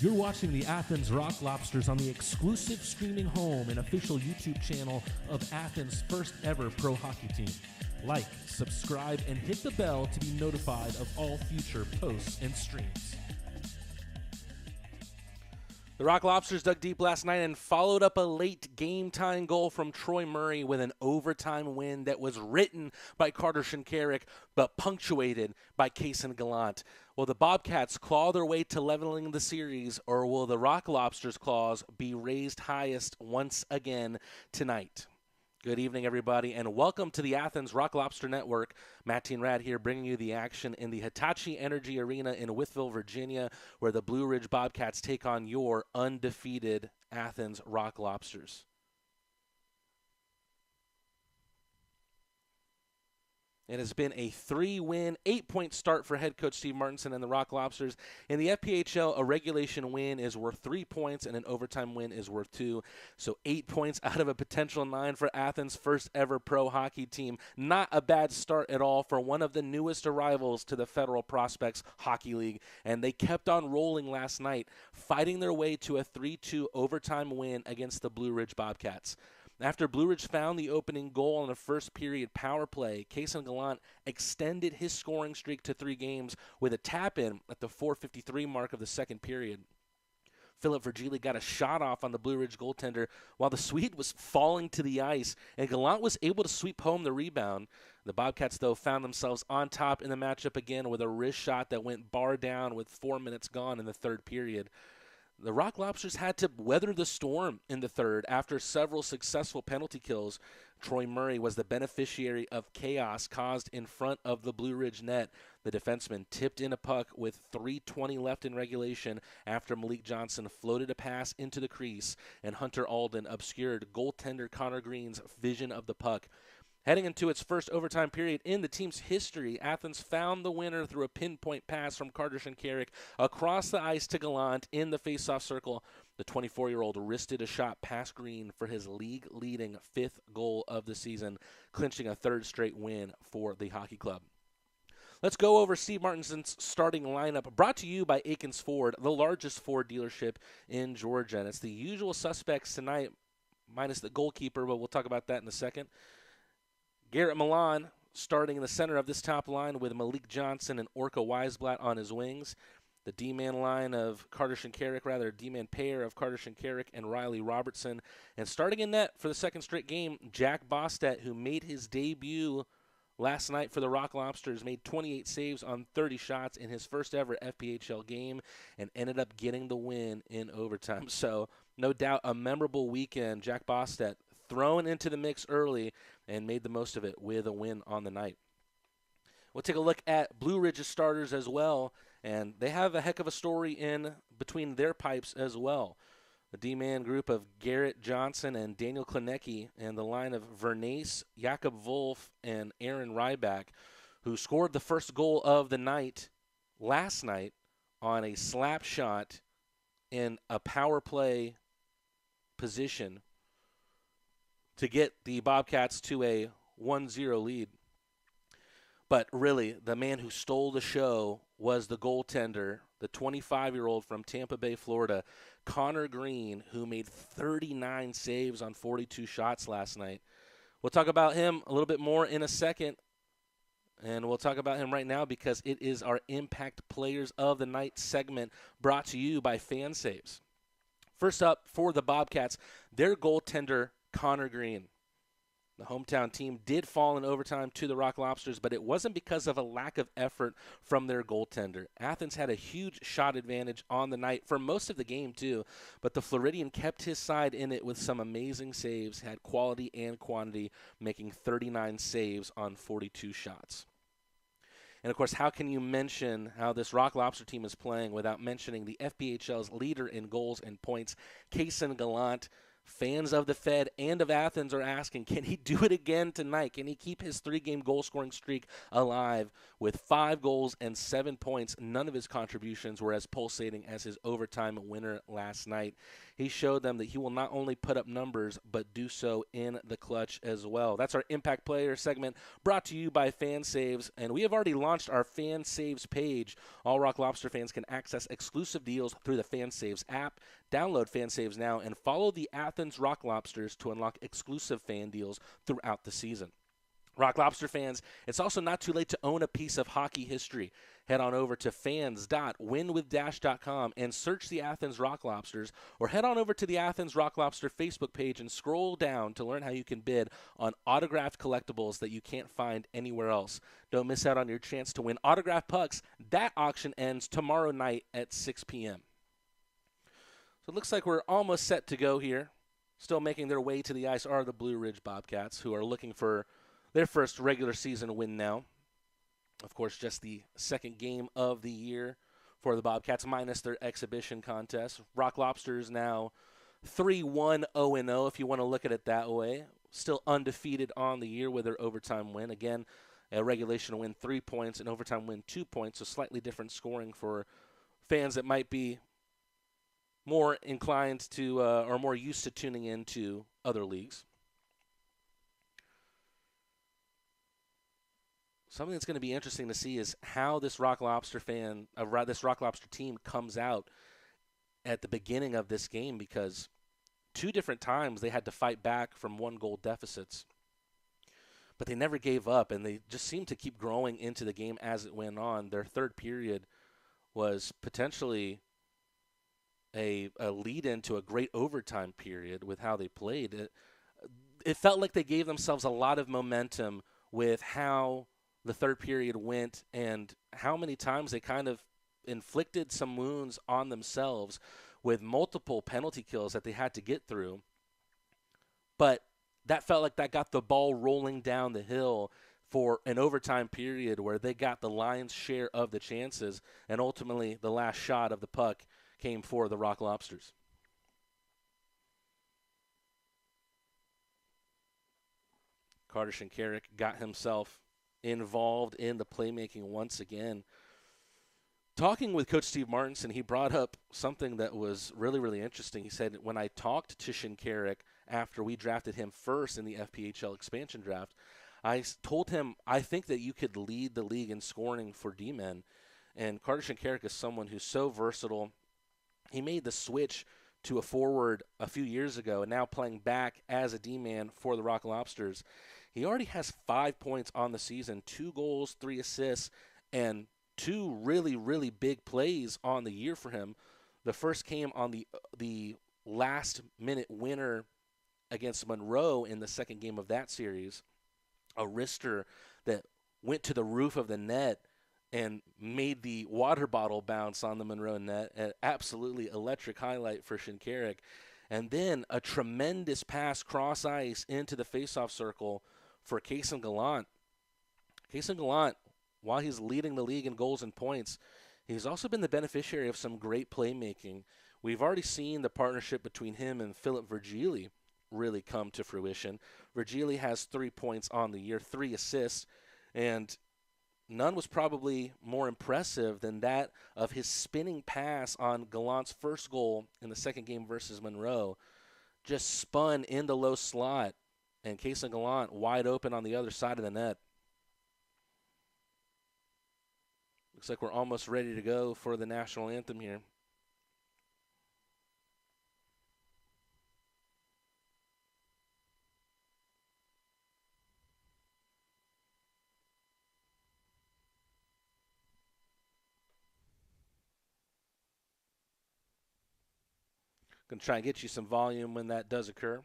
You're watching the Athens Rock Lobsters on the exclusive streaming home and official YouTube channel of Athens' first ever pro hockey team. Like, subscribe, and hit the bell to be notified of all future posts and streams. The Rock Lobsters dug deep last night and followed up a late game-tying goal from Troy Murray with an overtime win that was written by Carter Shinkarik but punctuated by Kaysen Gallant. Will the Bobcats claw their way to leveling the series, or will the Rock Lobsters' claws be raised highest once again tonight? Good evening, everybody, and welcome to the Athens Rock Lobster Network. Matt Rad here, bringing you the action in the Hitachi Energy Arena in Wytheville, Virginia, where the Blue Ridge Bobcats take on your undefeated Athens Rock Lobsters. It has been a 3-win, 8-point start for head coach Steve Martinson and the Rock Lobsters. In the FPHL, a regulation win is worth 3 points and an overtime win is worth 2. So 8 points out of a potential 9 for Athens' first ever pro hockey team. Not a bad start at all for one of the newest arrivals to the Federal Prospects Hockey League. And they kept on rolling last night, fighting their way to a 3-2 overtime win against the Blue Ridge Bobcats. After Blue Ridge found the opening goal on a first-period power play, Kaysen Gallant extended his scoring streak to 3 games with a tap-in at the 4:53 mark of the second period. Philip Virgili got a shot off on the Blue Ridge goaltender while the Swede was falling to the ice, and Gallant was able to sweep home the rebound. The Bobcats, though, found themselves on top in the matchup again with a wrist shot that went bar down with 4 minutes gone in the third period. The Rock Lobsters had to weather the storm in the third after several successful penalty kills. Troy Murray was the beneficiary of chaos caused in front of the Blue Ridge net. The defenseman tipped in a puck with 3:20 left in regulation after Malik Johnson floated a pass into the crease, and Hunter Alden obscured goaltender Connor Green's vision of the puck. Heading into its first overtime period in the team's history, Athens found the winner through a pinpoint pass from Carter Shinkarik across the ice to Gallant in the faceoff circle. The 24-year-old wristed a shot past Green for his league-leading 5th goal of the season, clinching a 3rd straight win for the hockey club. Let's go over Steve Martinson's starting lineup, brought to you by Aikens Ford, the largest Ford dealership in Georgia. And it's the usual suspects tonight, minus the goalkeeper, but we'll talk about that in a second. Garrett Milan starting in the center of this top line with Malik Johnson and Orca Weisblatt on his wings. The D-man line of Carter Shinkarik, D-man pair of Carter Shinkarik and Riley Robertson. And starting in net for the second straight game, Jack Bostet, who made his debut last night for the Rock Lobsters, made 28 saves on 30 shots in his first ever FPHL game and ended up getting the win in overtime. So no doubt a memorable weekend. Jack Bostet thrown into the mix early and made the most of it with a win on the night. We'll take a look at Blue Ridge's starters as well, and they have a heck of a story in between their pipes as well. The D-man group of Garrett Johnson and Daniel Klinecki, and the line of Vernace, Jakob Wolf, and Aaron Ryback, who scored the first goal of the night last night on a slap shot in a power play position to get the Bobcats to a 1-0 lead. But really, the man who stole the show was the goaltender, the 25-year-old from Tampa Bay, Florida, Connor Green, who made 39 saves on 42 shots last night. We'll talk about him a little bit more in a second, and we'll talk about him right now because it is our Impact Players of the Night segment brought to you by FanSaves. First up for the Bobcats, their goaltender, Connor Green. The hometown team did fall in overtime to the Rock Lobsters, but it wasn't because of a lack of effort from their goaltender. Athens had a huge shot advantage on the night for most of the game, too, but the Floridian kept his side in it with some amazing saves, had quality and quantity, making 39 saves on 42 shots. And, of course, how can you mention how this Rock Lobster team is playing without mentioning the FPHL's leader in goals and points, Kaysen Gallant? Fans of the Fed and of Athens are asking, can he do it again tonight? Can he keep his 3-game goal-scoring streak alive? With 5 goals and 7 points, none of his contributions were as pulsating as his overtime winner last night. he showed them that he will not only put up numbers, but do so in the clutch as well. That's our Impact Player segment brought to you by FanSaves, and we have already launched our FanSaves page. All Rock Lobster fans can access exclusive deals through the FanSaves app. Download FanSaves now and follow the Athens Rock Lobsters to unlock exclusive fan deals throughout the season. Rock Lobster fans, it's also not too late to own a piece of hockey history. Head on over to fans.winwithdash.com and search the Athens Rock Lobsters, or head on over to the Athens Rock Lobster Facebook page and scroll down to learn how you can bid on autographed collectibles that you can't find anywhere else. Don't miss out on your chance to win autographed pucks. That auction ends tomorrow night at 6 p.m. So it looks like we're almost set to go here. Still making their way to the ice are the Blue Ridge Bobcats, who are looking for their first regular season win now. Of course, just the second game of the year for the Bobcats, minus their exhibition contest. Rock Lobsters now 3-1-0-0, if you want to look at it that way. Still undefeated on the year with their overtime win. Again, a regulation win 3 points, an overtime win 2 points, so slightly different scoring for fans that might be more inclined to or more used to tuning into other leagues. Something that's going to be interesting to see is how this Rock Lobster team comes out at the beginning of this game, because 2 different times they had to fight back from 1-goal deficits. But they never gave up, and they just seemed to keep growing into the game as it went on. Their third period was potentially a lead-in to a great overtime period with how they played. It felt like they gave themselves a lot of momentum with how the third period went and how many times they kind of inflicted some wounds on themselves with multiple penalty kills that they had to get through. But that felt like that got the ball rolling down the hill for an overtime period where they got the lion's share of the chances, and ultimately the last shot of the puck came for the Rock Lobsters. Carter Shinkarik got himself involved in the playmaking once again. Talking with Coach Steve Martinson, he brought up something that was really, really interesting. He said, when I talked to Shinkarik after we drafted him first in the FPHL expansion draft, I told him, I think that you could lead the league in scoring for D-men. And Carter Shinkarik is someone who's so versatile. He made the switch to a forward a few years ago and now playing back as a D-man for the Rock Lobsters. He already has 5 points on the season, 2 goals, 3 assists, and 2 really, really big plays on the year for him. The first came on the last-minute winner against Monroe in the second game of that series, a wrister that went to the roof of the net and made the water bottle bounce on the Monroe net. An absolutely electric highlight for Shinkarik. And then a tremendous pass cross ice into the faceoff circle for Kason Gallant. Kason Gallant, while he's leading the league in goals and points, he's also been the beneficiary of some great playmaking. We've already seen the partnership between him and Philip Virgili really come to fruition. Virgili has 3 points on the year, 3 assists, and none was probably more impressive than that of his spinning pass on Gallant's first goal in the second game versus Monroe. Just spun in the low slot, and Kason Gallant wide open on the other side of the net. Looks like we're almost ready to go for the national anthem here. Going to try and get you some volume when that does occur.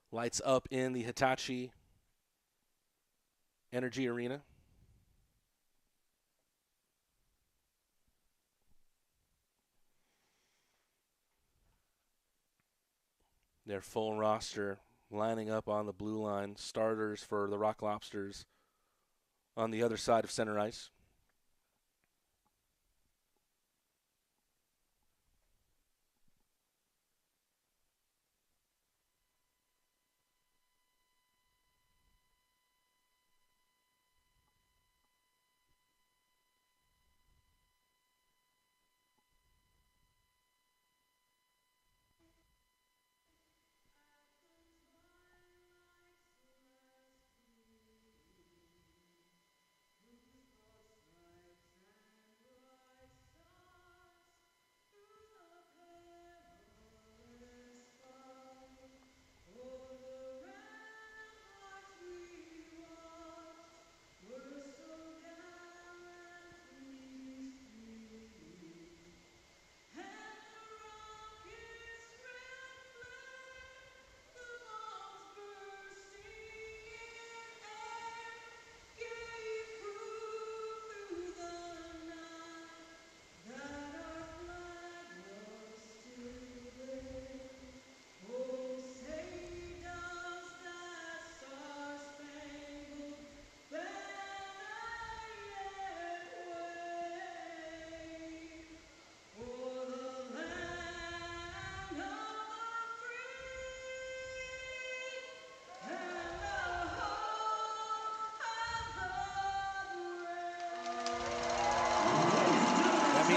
Lights up in the Hitachi Energy Arena. Their full roster lining up on the blue line. Starters for the Rock Lobsters on the other side of center ice.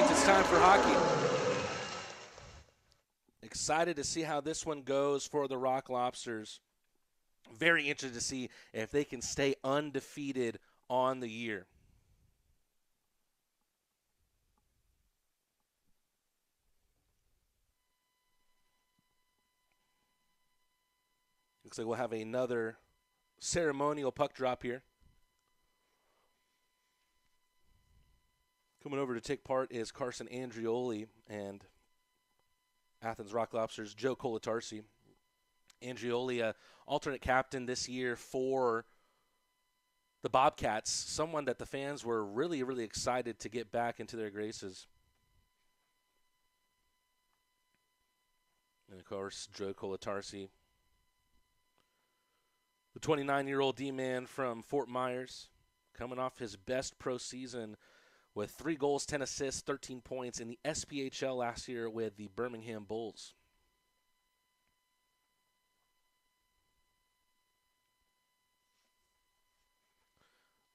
means it's time for hockey. Excited to see how this one goes for the Rock Lobsters. Very interested to see if they can stay undefeated on the year. Looks like we'll have another ceremonial puck drop here. Coming over to take part is Carson Andrioli and Athens Rock Lobsters' Joe Colatarsi. Andrioli, alternate captain this year for the Bobcats, someone that the fans were really, really excited to get back into their graces. And, of course, Joe Colatarsi, the 29-year-old D-man from Fort Myers, coming off his best pro season with 3 goals, 10 assists, 13 points in the SPHL last year with the Birmingham Bulls.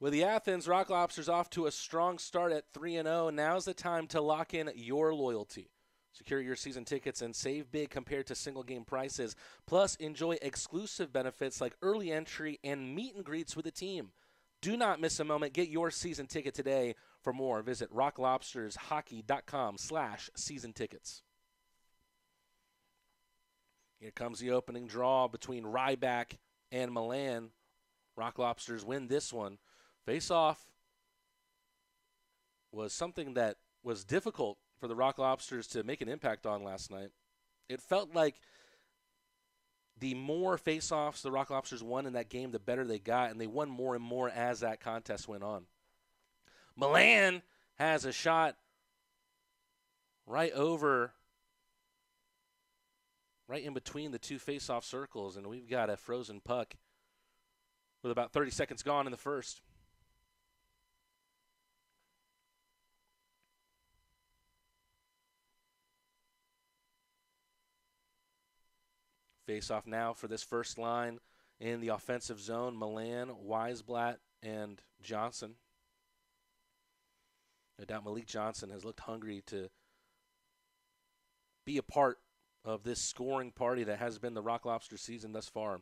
With the Athens Rock Lobsters off to a strong start at 3-0, now's the time to lock in your loyalty. Secure your season tickets and save big compared to single-game prices. Plus, enjoy exclusive benefits like early entry and meet and greets with the team. Do not miss a moment. Get your season ticket today. For more, visit rocklobstershockey.com/season tickets. Here comes the opening draw between Ryback and Milan. Rock Lobsters win this one. Face-off was something that was difficult for the Rock Lobsters to make an impact on last night. It felt like the more face-offs the Rock Lobsters won in that game, the better they got, and they won more and more as that contest went on. Milan has a shot right in between the two face-off circles, and we've got a frozen puck with about 30 seconds gone in the first. Face-off now for this first line in the offensive zone. Milan, Weisblatt, and Johnson. No doubt Malik Johnson has looked hungry to be a part of this scoring party that has been the Rock Lobster season thus far.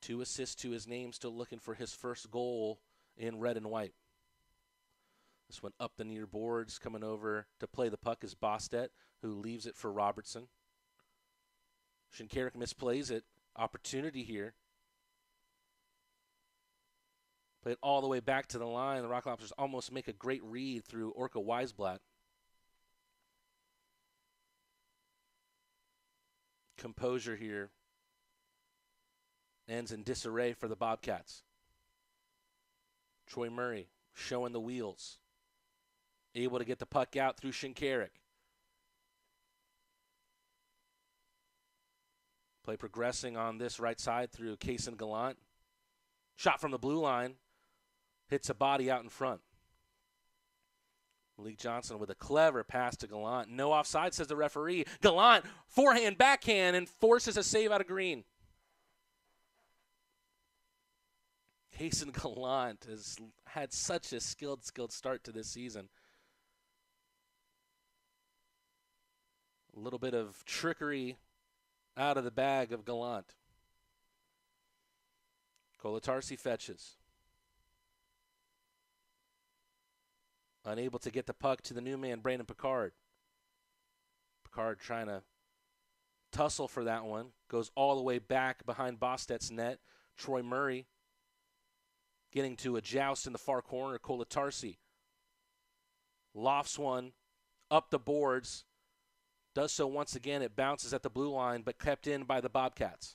2 assists to his name, still looking for his first goal in red and white. This one up the near boards, coming over to play the puck is Bostet, who leaves it for Robertson. Shinkarik misplays it. Opportunity here. Play it all the way back to the line. The Rock Lobsters almost make a great read through Orca Weisblatt. Composure here ends in disarray for the Bobcats. Troy Murray showing the wheels. Able to get the puck out through Shinkarik. Play progressing on this right side through Kaysen Gallant. Shot from the blue line. Hits a body out in front. Malik Johnson with a clever pass to Gallant. No offside, says the referee. Gallant, forehand, backhand, and forces a save out of green. Kaysen Gallant has had such a skilled start to this season. A little bit of trickery out of the bag of Gallant. Colatarsi fetches. Unable to get the puck to the new man, Brandon Picard. Picard trying to tussle for that one. Goes all the way back behind Bostet's net. Troy Murray getting to a joust in the far corner. Colatarsi lofts one up the boards. Does so once again. It bounces at the blue line, but kept in by the Bobcats.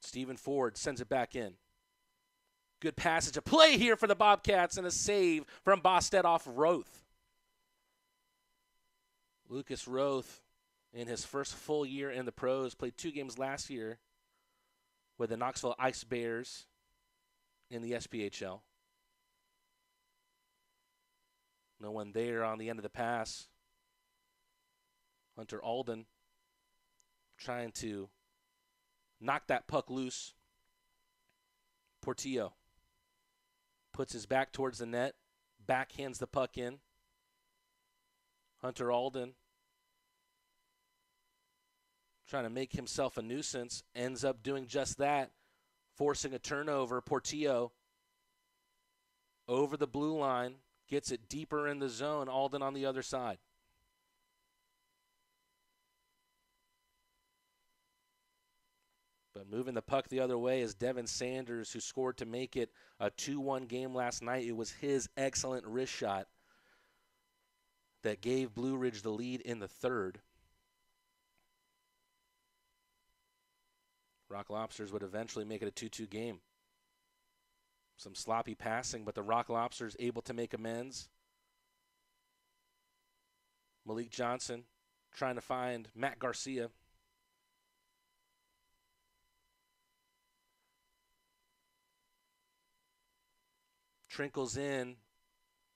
Stephen Ford sends it back in. Good passage of play here for the Bobcats and a save from Bostet off Roth. Lucas Roth, in his first full year in the pros, played 2 games last year with the Knoxville Ice Bears in the SPHL. No one there on the end of the pass. Hunter Alden trying to knock that puck loose. Portillo puts his back towards the net, backhands the puck in. Hunter Alden, trying to make himself a nuisance, ends up doing just that, forcing a turnover. Portillo over the blue line, gets it deeper in the zone. Alden on the other side. But moving the puck the other way is Devin Sanders, who scored to make it a 2-1 game last night. It was his excellent wrist shot that gave Blue Ridge the lead in the third. Rock Lobsters would eventually make it a 2-2 game. Some sloppy passing, but the Rock Lobsters able to make amends. Malik Johnson trying to find Matt Garcia. Trinkles in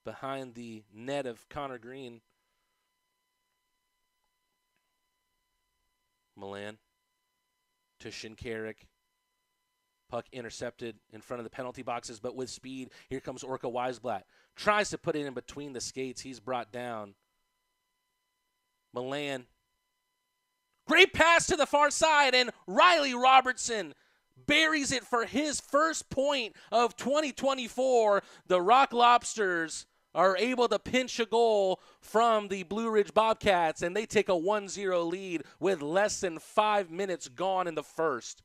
behind the net of Connor Green. Milan to Shinkarik. Puck intercepted in front of the penalty boxes, but with speed. Here comes Orca Weisblatt. Tries to put it in between the skates. He's brought down. Milan. Great pass to the far side, and Riley Robertson buries it for his first point of 2024. The Rock Lobsters are able to pinch a goal from the Blue Ridge Bobcats, and they take a 1-0 lead with less than 5 minutes gone in the first.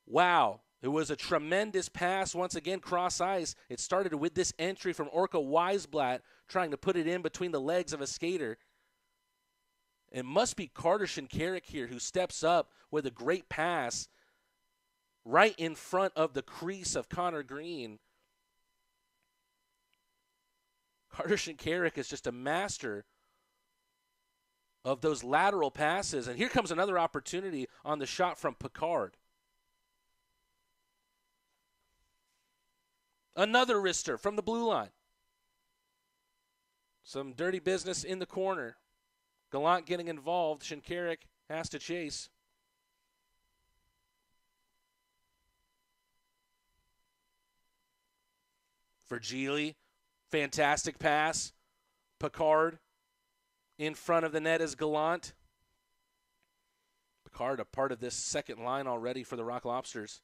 Wow. It was a tremendous pass once again, cross ice. It started with this entry from Orca Weisblatt trying to put it in between the legs of a skater. It must be Carter Shinkarik here who steps up with a great pass right in front of the crease of Connor Green. Carter Shinkarik is just a master of those lateral passes. And here comes another opportunity on the shot from Picard. Another wrister from the blue line. Some dirty business in the corner. Gallant getting involved. Shinkarik has to chase. Virgili, fantastic pass. Picard in front of the net is Gallant. Picard a part of this second line already for the Rock Lobsters.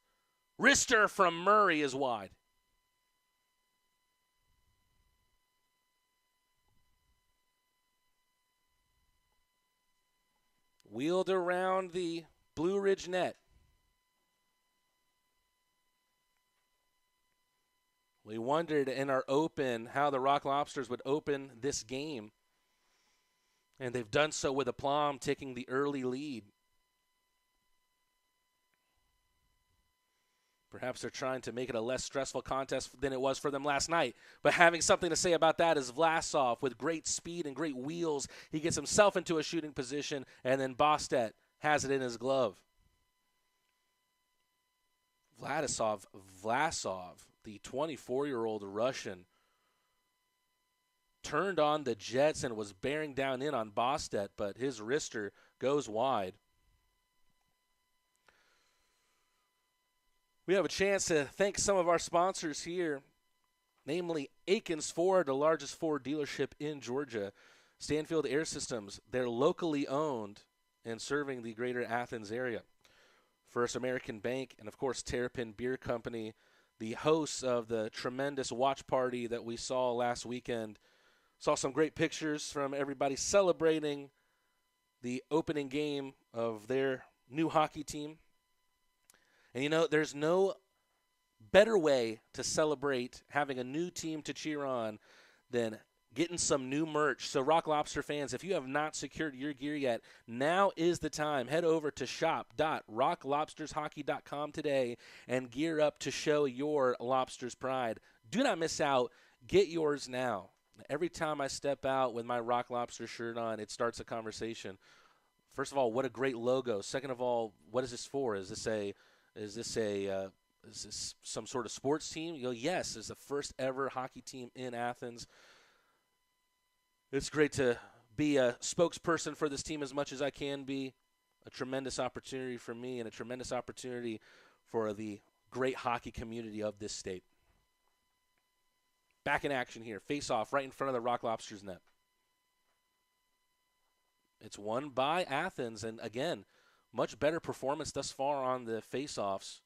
Wrister from Murray is wide. Wheeled around the Blue Ridge net. We wondered in our open how the Rock Lobsters would open this game. And they've done so with aplomb, taking the early lead. Perhaps they're trying to make it a less stressful contest than it was for them last night. But having something to say about that is Vlasov with great speed and great wheels. He gets himself into a shooting position, and then Bostet has it in his glove. Vlasov, the 24-year-old Russian, turned on the Jets and was bearing down in on Bostet, but his wrister goes wide. We have a chance to thank some of our sponsors here, namely Aikens Ford, the largest Ford dealership in Georgia. Stanfield Air Systems, they're locally owned and serving the greater Athens area. First American Bank, and of course Terrapin Beer Company, the hosts of the tremendous watch party that we saw last weekend. Saw some great pictures from everybody celebrating the opening game of their new hockey team. And, you know, there's no better way to celebrate having a new team to cheer on than getting some new merch. So, Rock Lobster fans, if you have not secured your gear yet, now is the time. Head over to shop.rocklobstershockey.com today and gear up to show your Lobsters pride. Do not miss out. Get yours now. Every time I step out with my Rock Lobster shirt on, it starts a conversation. First of all, what a great logo. Second of all, what is this for? Is this some sort of sports team? You go, yes, it's the first ever hockey team in Athens. It's great to be a spokesperson for this team as much as I can be. A tremendous opportunity for me and a tremendous opportunity for the great hockey community of this state. Back in action here. Face-off right in front of the Rock Lobsters net. It's won by Athens, and again, much better performance thus far on the face-offs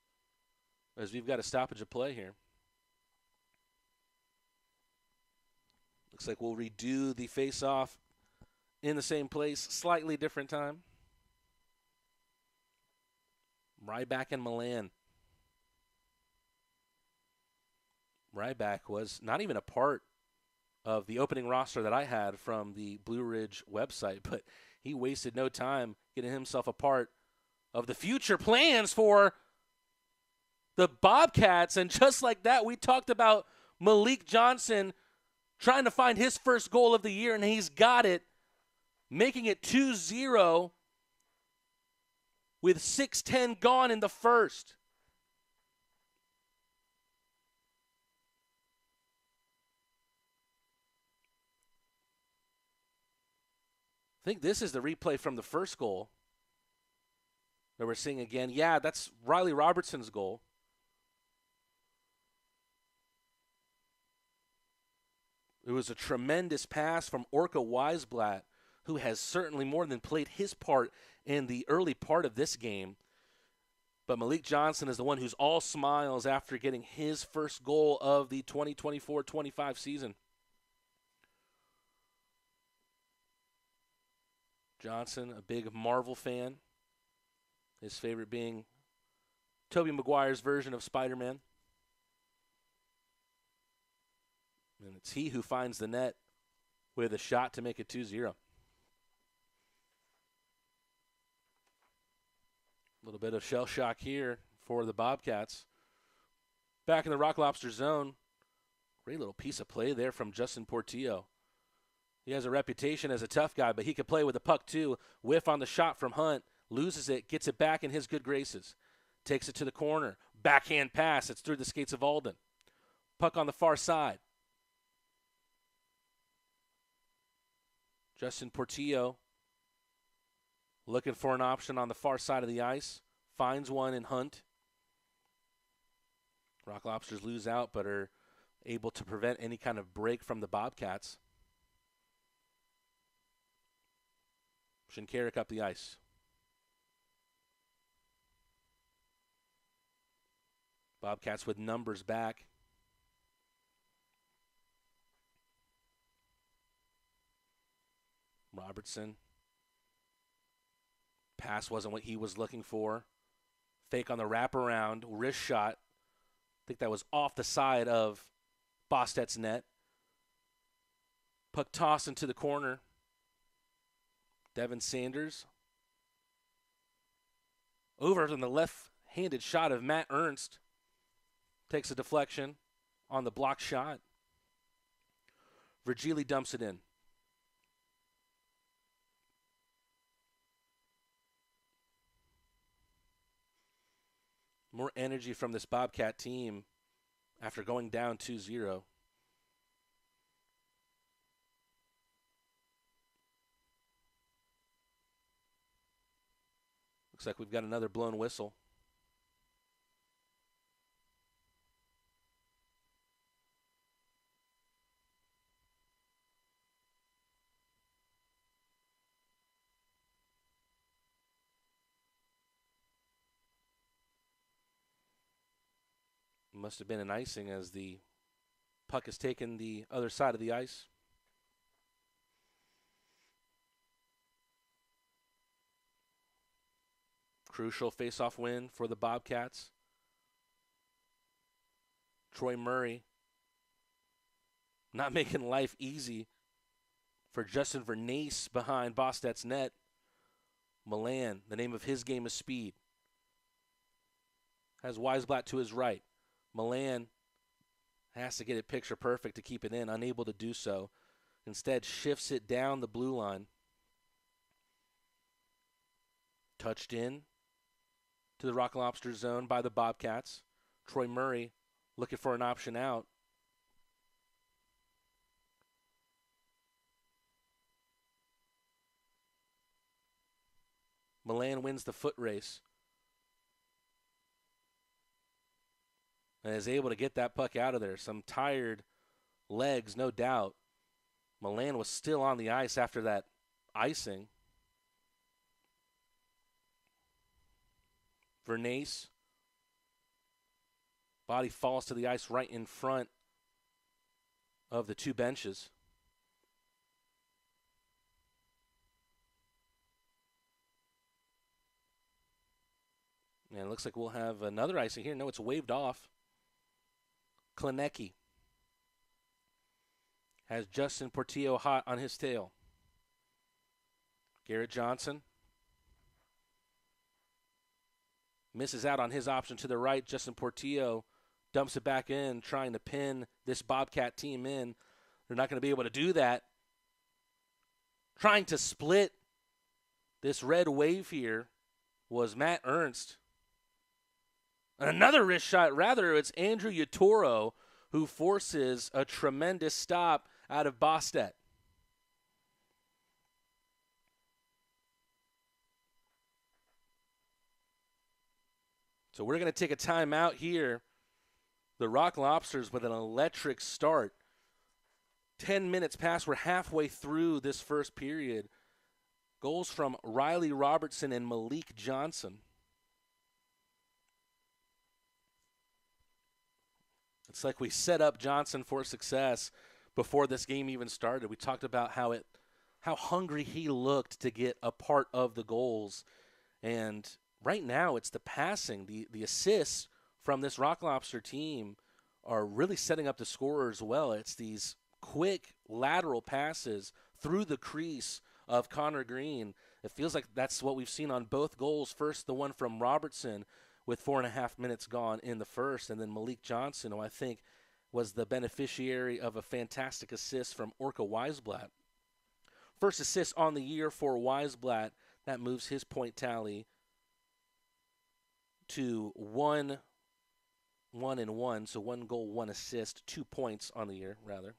as we've got a stoppage of play here. Looks like we'll redo the face-off in the same place, slightly different time. Ryback and Milan. Ryback was not even a part of the opening roster that I had from the Blue Ridge website, but he wasted no time getting himself a part of the future plans for the Bobcats. And just like that, we talked about Malik Johnson trying to find his first goal of the year, and he's got it, making it 2-0 with 6:10 gone in the first. I think this is the replay from the first goal that we're seeing again. Yeah, that's Riley Robertson's goal. It was a tremendous pass from Orca Weisblatt, who has certainly more than played his part in the early part of this game. But Malik Johnson is the one who's all smiles after getting his first goal of the 2024-25 season. Johnson, a big Marvel fan. His favorite being Tobey Maguire's version of Spider-Man. And it's he who finds the net with a shot to make it 2-0. A little bit of shell shock here for the Bobcats. Back in the Rock Lobster zone. Great little piece of play there from Justin Portillo. He has a reputation as a tough guy, but he can play with the puck too. Whiff on the shot from Hunt. Loses it, gets it back in his good graces. Takes it to the corner. Backhand pass. It's through the skates of Alden. Puck on the far side. Justin Portillo looking for an option on the far side of the ice. Finds one in Hunt. Rock Lobsters lose out, but are able to prevent any kind of break from the Bobcats. Shinkarik up the ice. Bobcats with numbers back. Robertson. Pass wasn't what he was looking for. Fake on the wraparound. Wrist shot. I think that was off the side of Bostet's net. Puck tossed into the corner. Devin Sanders. Over on the left-handed shot of Matt Ernst. Takes a deflection on the block shot. Virgili dumps it in. More energy from this Bobcat team after going down 2-0. Looks like we've got another blown whistle. Must have been an icing as the puck has taken the other side of the ice. Crucial face-off win for the Bobcats. Troy Murray not making life easy for Justin Vernace behind Bostet's net. Milan, the name of his game is speed. Has Weisblatt to his right. Milan has to get it picture perfect to keep it in, unable to do so. Instead, shifts it down the blue line. Touched in to the Rock Lobster zone by the Bobcats. Troy Murray looking for an option out. Milan wins the foot race. and is able to get that puck out of there. Some tired legs, no doubt. Milan was still on the ice after that icing. Vernace. Body falls to the ice right in front of the two benches. And it looks like we'll have another icing here. No, it's waved off. Klinecki has Justin Portillo hot on his tail. Garrett Johnson misses out on his option to the right. Justin Portillo dumps it back in, trying to pin this Bobcat team in. They're not going to be able to do that. Trying to split this red wave here was Matt Ernst. And another wrist shot, rather, it's Andrew Yatoro who forces a tremendous stop out of Bostet. So we're going to take a timeout here. The Rock Lobsters with an electric start. 10 minutes past, we're halfway through this first period. Goals from Riley Robertson and Malik Johnson. It's like we set up Johnson for success before this game even started. We talked about how hungry he looked to get a part of the goals. And right now it's the passing, the assists from this Rock Lobster team are really setting up the scorers well. It's these quick lateral passes through the crease of Connor Green. It feels like that's what we've seen on both goals. First, the one from Robertson with 4.5 minutes gone in the first, and then Malik Johnson, who I think was the beneficiary of a fantastic assist from Orca Weisblatt. First assist on the year for Weisblatt. That moves his point tally to 1-1, so 1 goal, 1 assist, 2 points on the year, rather.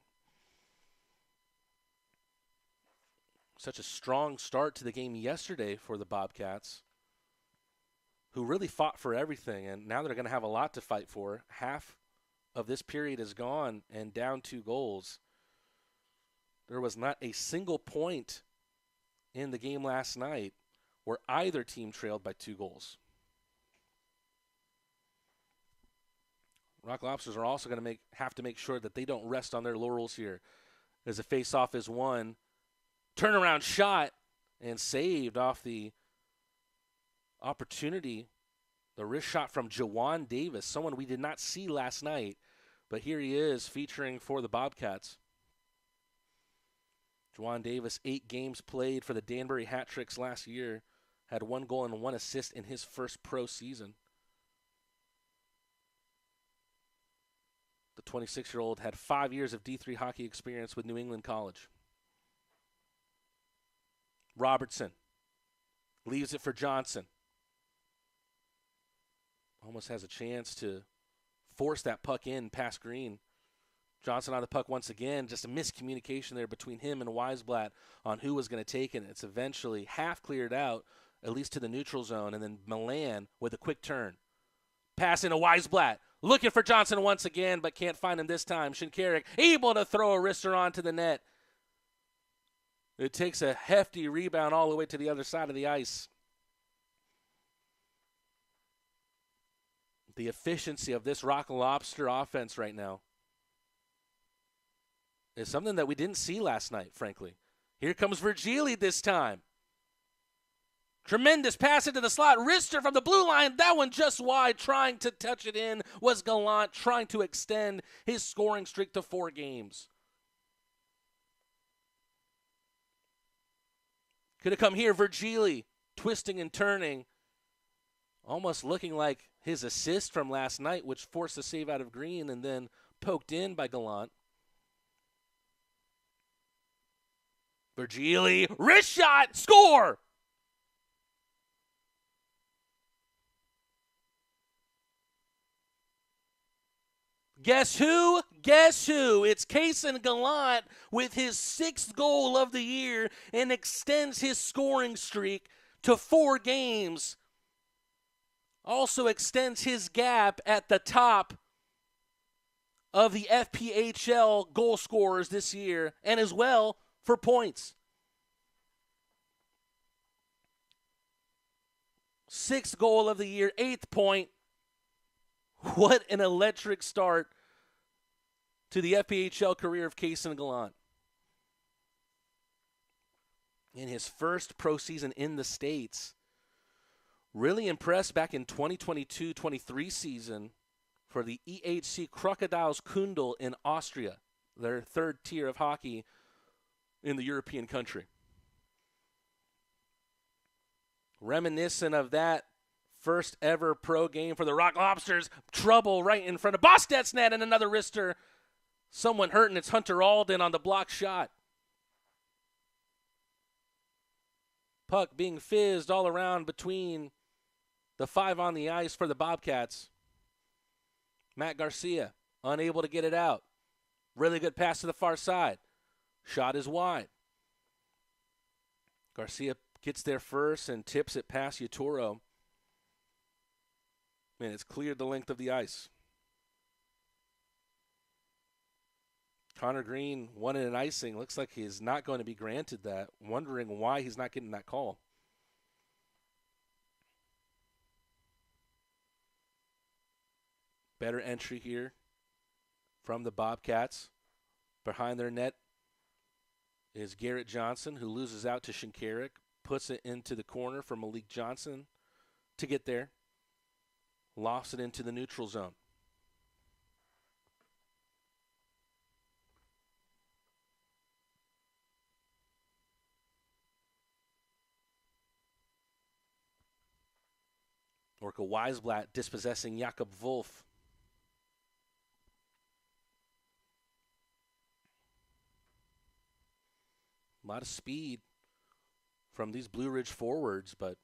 Such a strong start to the game yesterday for the Bobcats, who really fought for everything, and now they're going to have a lot to fight for. Half of this period is gone and down 2 goals. There was not a single point in the game last night where either team trailed by 2 goals. Rock Lobsters are also going to have to make sure that they don't rest on their laurels here, as a face-off is won. Turnaround shot and saved off the opportunity. The wrist shot from Jawan Davis, someone we did not see last night, but here he is featuring for the Bobcats. Jawan Davis, 8 games played for the Danbury Hat Tricks last year, had 1 goal and 1 assist in his first pro season. The 26-year-old had 5 years of D3 hockey experience with New England College. Robertson leaves it for Johnson. Almost has a chance to force that puck in past Green. Johnson on the puck once again. Just a miscommunication there between him and Weisblatt on who was going to take it. It's eventually half cleared out, at least to the neutral zone, and then Milan with a quick turn. Pass into Weisblatt. Looking for Johnson once again, but can't find him this time. Shinkarik able to throw a wrister onto the net. It takes a hefty rebound all the way to the other side of the ice. The efficiency of this Rock Lobster offense right now is something that we didn't see last night, frankly. Here comes Virgili this time. Tremendous pass into the slot. Wrister from the blue line. That one just wide. Trying to touch it in was Gallant, trying to extend his scoring streak to 4 games. Could have come here. Virgili twisting and turning. Almost looking like his assist from last night, which forced a save out of Green and then poked in by Gallant. Virgili, wrist shot, score! Guess who? Guess who? It's Kaysen Gallant with his 6th goal of the year and extends his scoring streak to 4 games. Also extends his gap at the top of the FPHL goal scorers this year, and as well for points. 6th goal of the year, 8th point. What an electric start to the FPHL career of Kaysen Gallant. In his first pro season in the States, really impressed back in 2022-23 season for the EHC Crocodiles Kundl in Austria, their 3rd tier of hockey in the European country. Reminiscent of that first ever pro game for the Rock Lobsters, trouble right in front of Bostet's net and another wrister. Someone hurt, and it's Hunter Alden on the block shot. Puck being fizzed all around between the 5 on the ice for the Bobcats. Matt Garcia unable to get it out. Really good pass to the far side. Shot is wide. Garcia gets there first and tips it past Yatoro. And it's cleared the length of the ice. Connor Green wanted an icing. Looks like he's not going to be granted that. Wondering why he's not getting that call. Better entry here from the Bobcats. Behind their net is Garrett Johnson, who loses out to Shinkarik. Puts it into the corner for Malik Johnson to get there. Lofts it into the neutral zone. Orca Weisblatt dispossessing Jakob Wolf. A lot of speed from these Blue Ridge forwards, but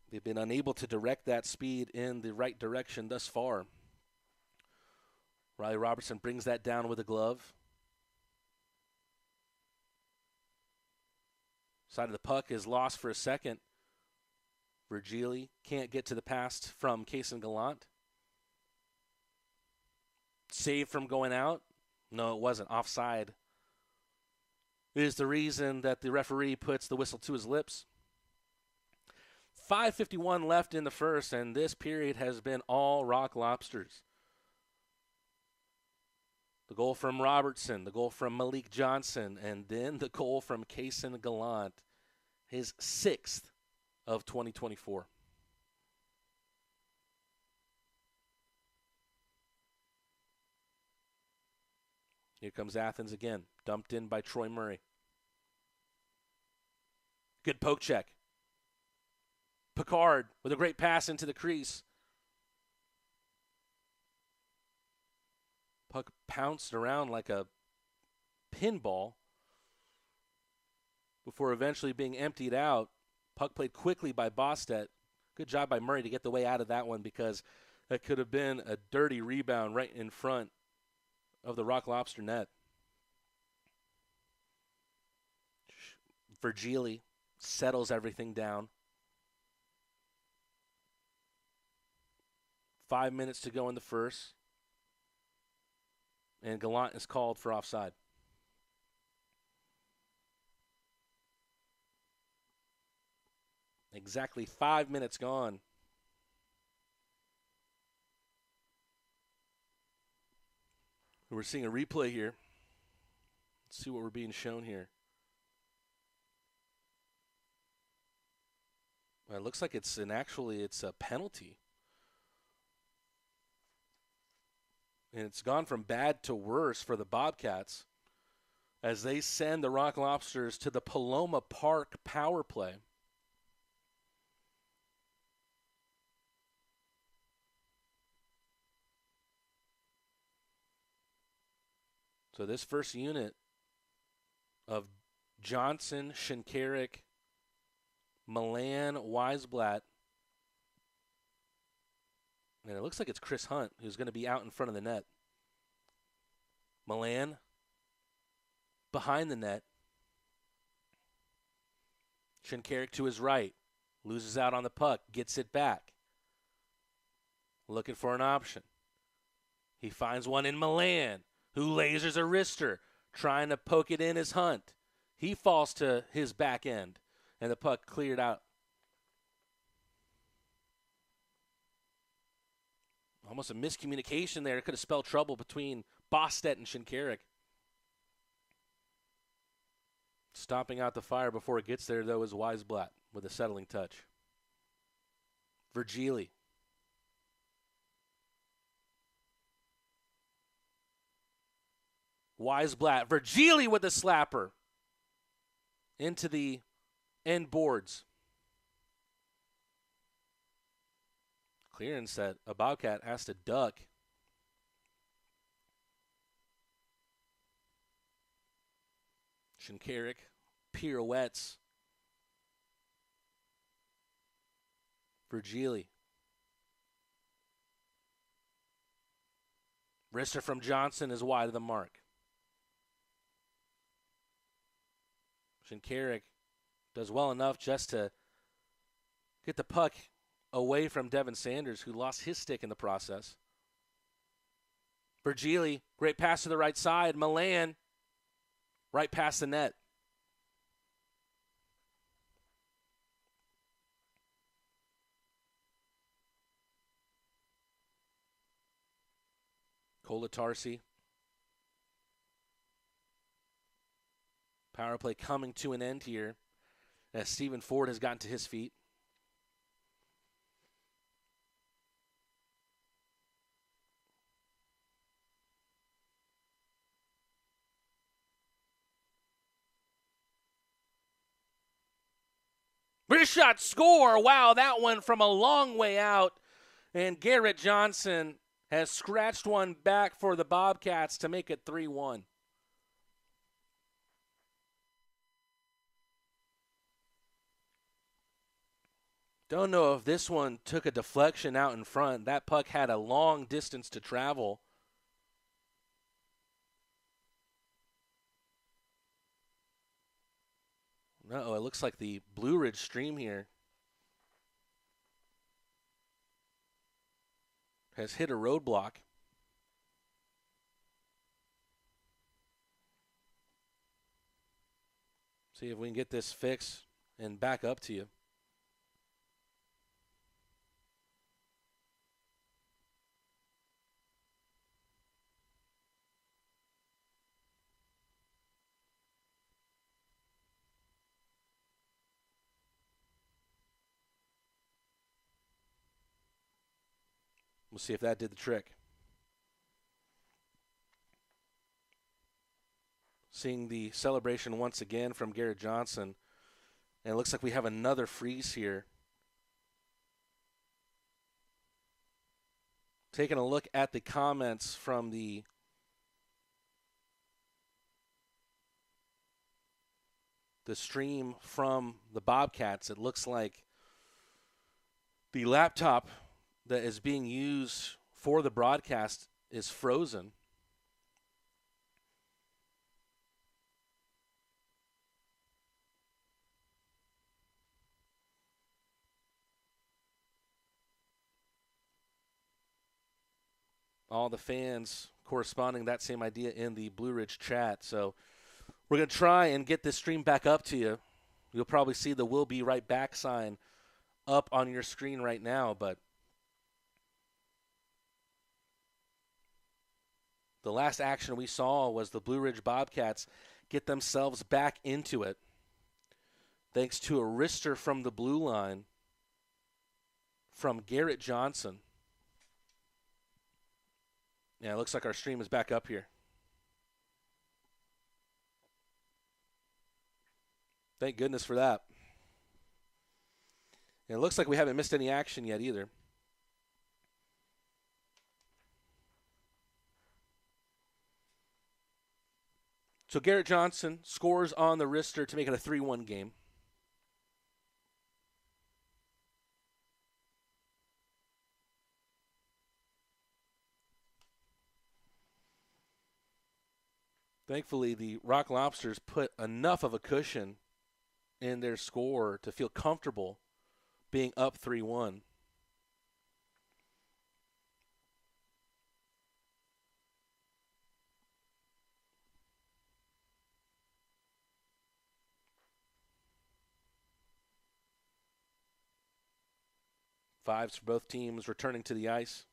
they've been unable to direct that speed in the right direction thus far. Riley Robertson brings that down with a glove. Side of the puck is lost for a second. Virgili can't get to the pass from Kaysen Gallant. Save from going out? No, it wasn't. Offside is the reason that the referee puts the whistle to his lips. 5:51 left in the first, and this period has been all Rock Lobsters. The goal from Robertson, the goal from Malik Johnson, and then the goal from Kaysen Gallant, his 6th of 2024. Here comes Athens again, dumped in by Troy Murray. Good poke check. Picard with a great pass into the crease. Puck pounced around like a pinball before eventually being emptied out. Puck played quickly by Bostet. Good job by Murray to get the way out of that one, because that could have been a dirty rebound right in front of the Rock Lobster net. Virgili settles everything down. 5 minutes to go in the first. And Gallant is called for offside. Exactly 5 minutes gone. We're seeing a replay here. Let's see what we're being shown here. Well, it looks like it's a penalty. And it's gone from bad to worse for the Bobcats as they send the Rock Lobsters to the Paloma Park power play. So this first unit of Johnson, Shinkarik, Milan, Weisblatt, and it looks like it's Chris Hunt who's going to be out in front of the net. Milan behind the net. Shinkarik to his right. Loses out on the puck. Gets it back. Looking for an option. He finds one in Milan, who lasers a wrister, trying to poke it in his Hunt. He falls to his back end, and the puck cleared out. Almost a miscommunication there. It could have spelled trouble between Bostedt and Shinkarik. Stomping out the fire before it gets there, though, is Weisblatt with a settling touch. Virgili. Weisblatt. Virgili with the slapper. Into the end boards. Clearance that a Bobcat has to duck. Shinkarik pirouettes. Virgili. Wrister from Johnson is wide of the mark. Shinkarik does well enough just to get the puck away from Devin Sanders, who lost his stick in the process. Virgili, great pass to the right side. Milan, right past the net. Kolatarsi. Power play coming to an end here as Stephen Ford has gotten to his feet. Wrist shot, score. Wow, that one from a long way out. And Garrett Johnson has scratched one back for the Bobcats to make it 3-1. Don't know if this one took a deflection out in front. That puck had a long distance to travel. No, it looks like the Blue Ridge stream here has hit a roadblock. See if we can get this fixed and back up to you. We'll see if that did the trick. Seeing the celebration once again from Garrett Johnson. And it looks like we have another freeze here. Taking a look at the comments from the stream from the Bobcats, it looks like the laptop that is being used for the broadcast is frozen. All the fans corresponding that same idea in the Blue Ridge chat. So we're going to try and get this stream back up to you. You'll probably see the "We'll be right back" sign up on your screen right now, but the last action we saw was the Blue Ridge Bobcats get themselves back into it thanks to a wrister from the blue line from Garrett Johnson. Yeah, it looks like our stream is back up here. Thank goodness for that. And it looks like we haven't missed any action yet either. So Garrett Johnson scores on the wrister to make it a 3-1 game. Thankfully, the Rock Lobsters put enough of a cushion in their score to feel comfortable being up 3-1. Fives for both teams returning to the ice.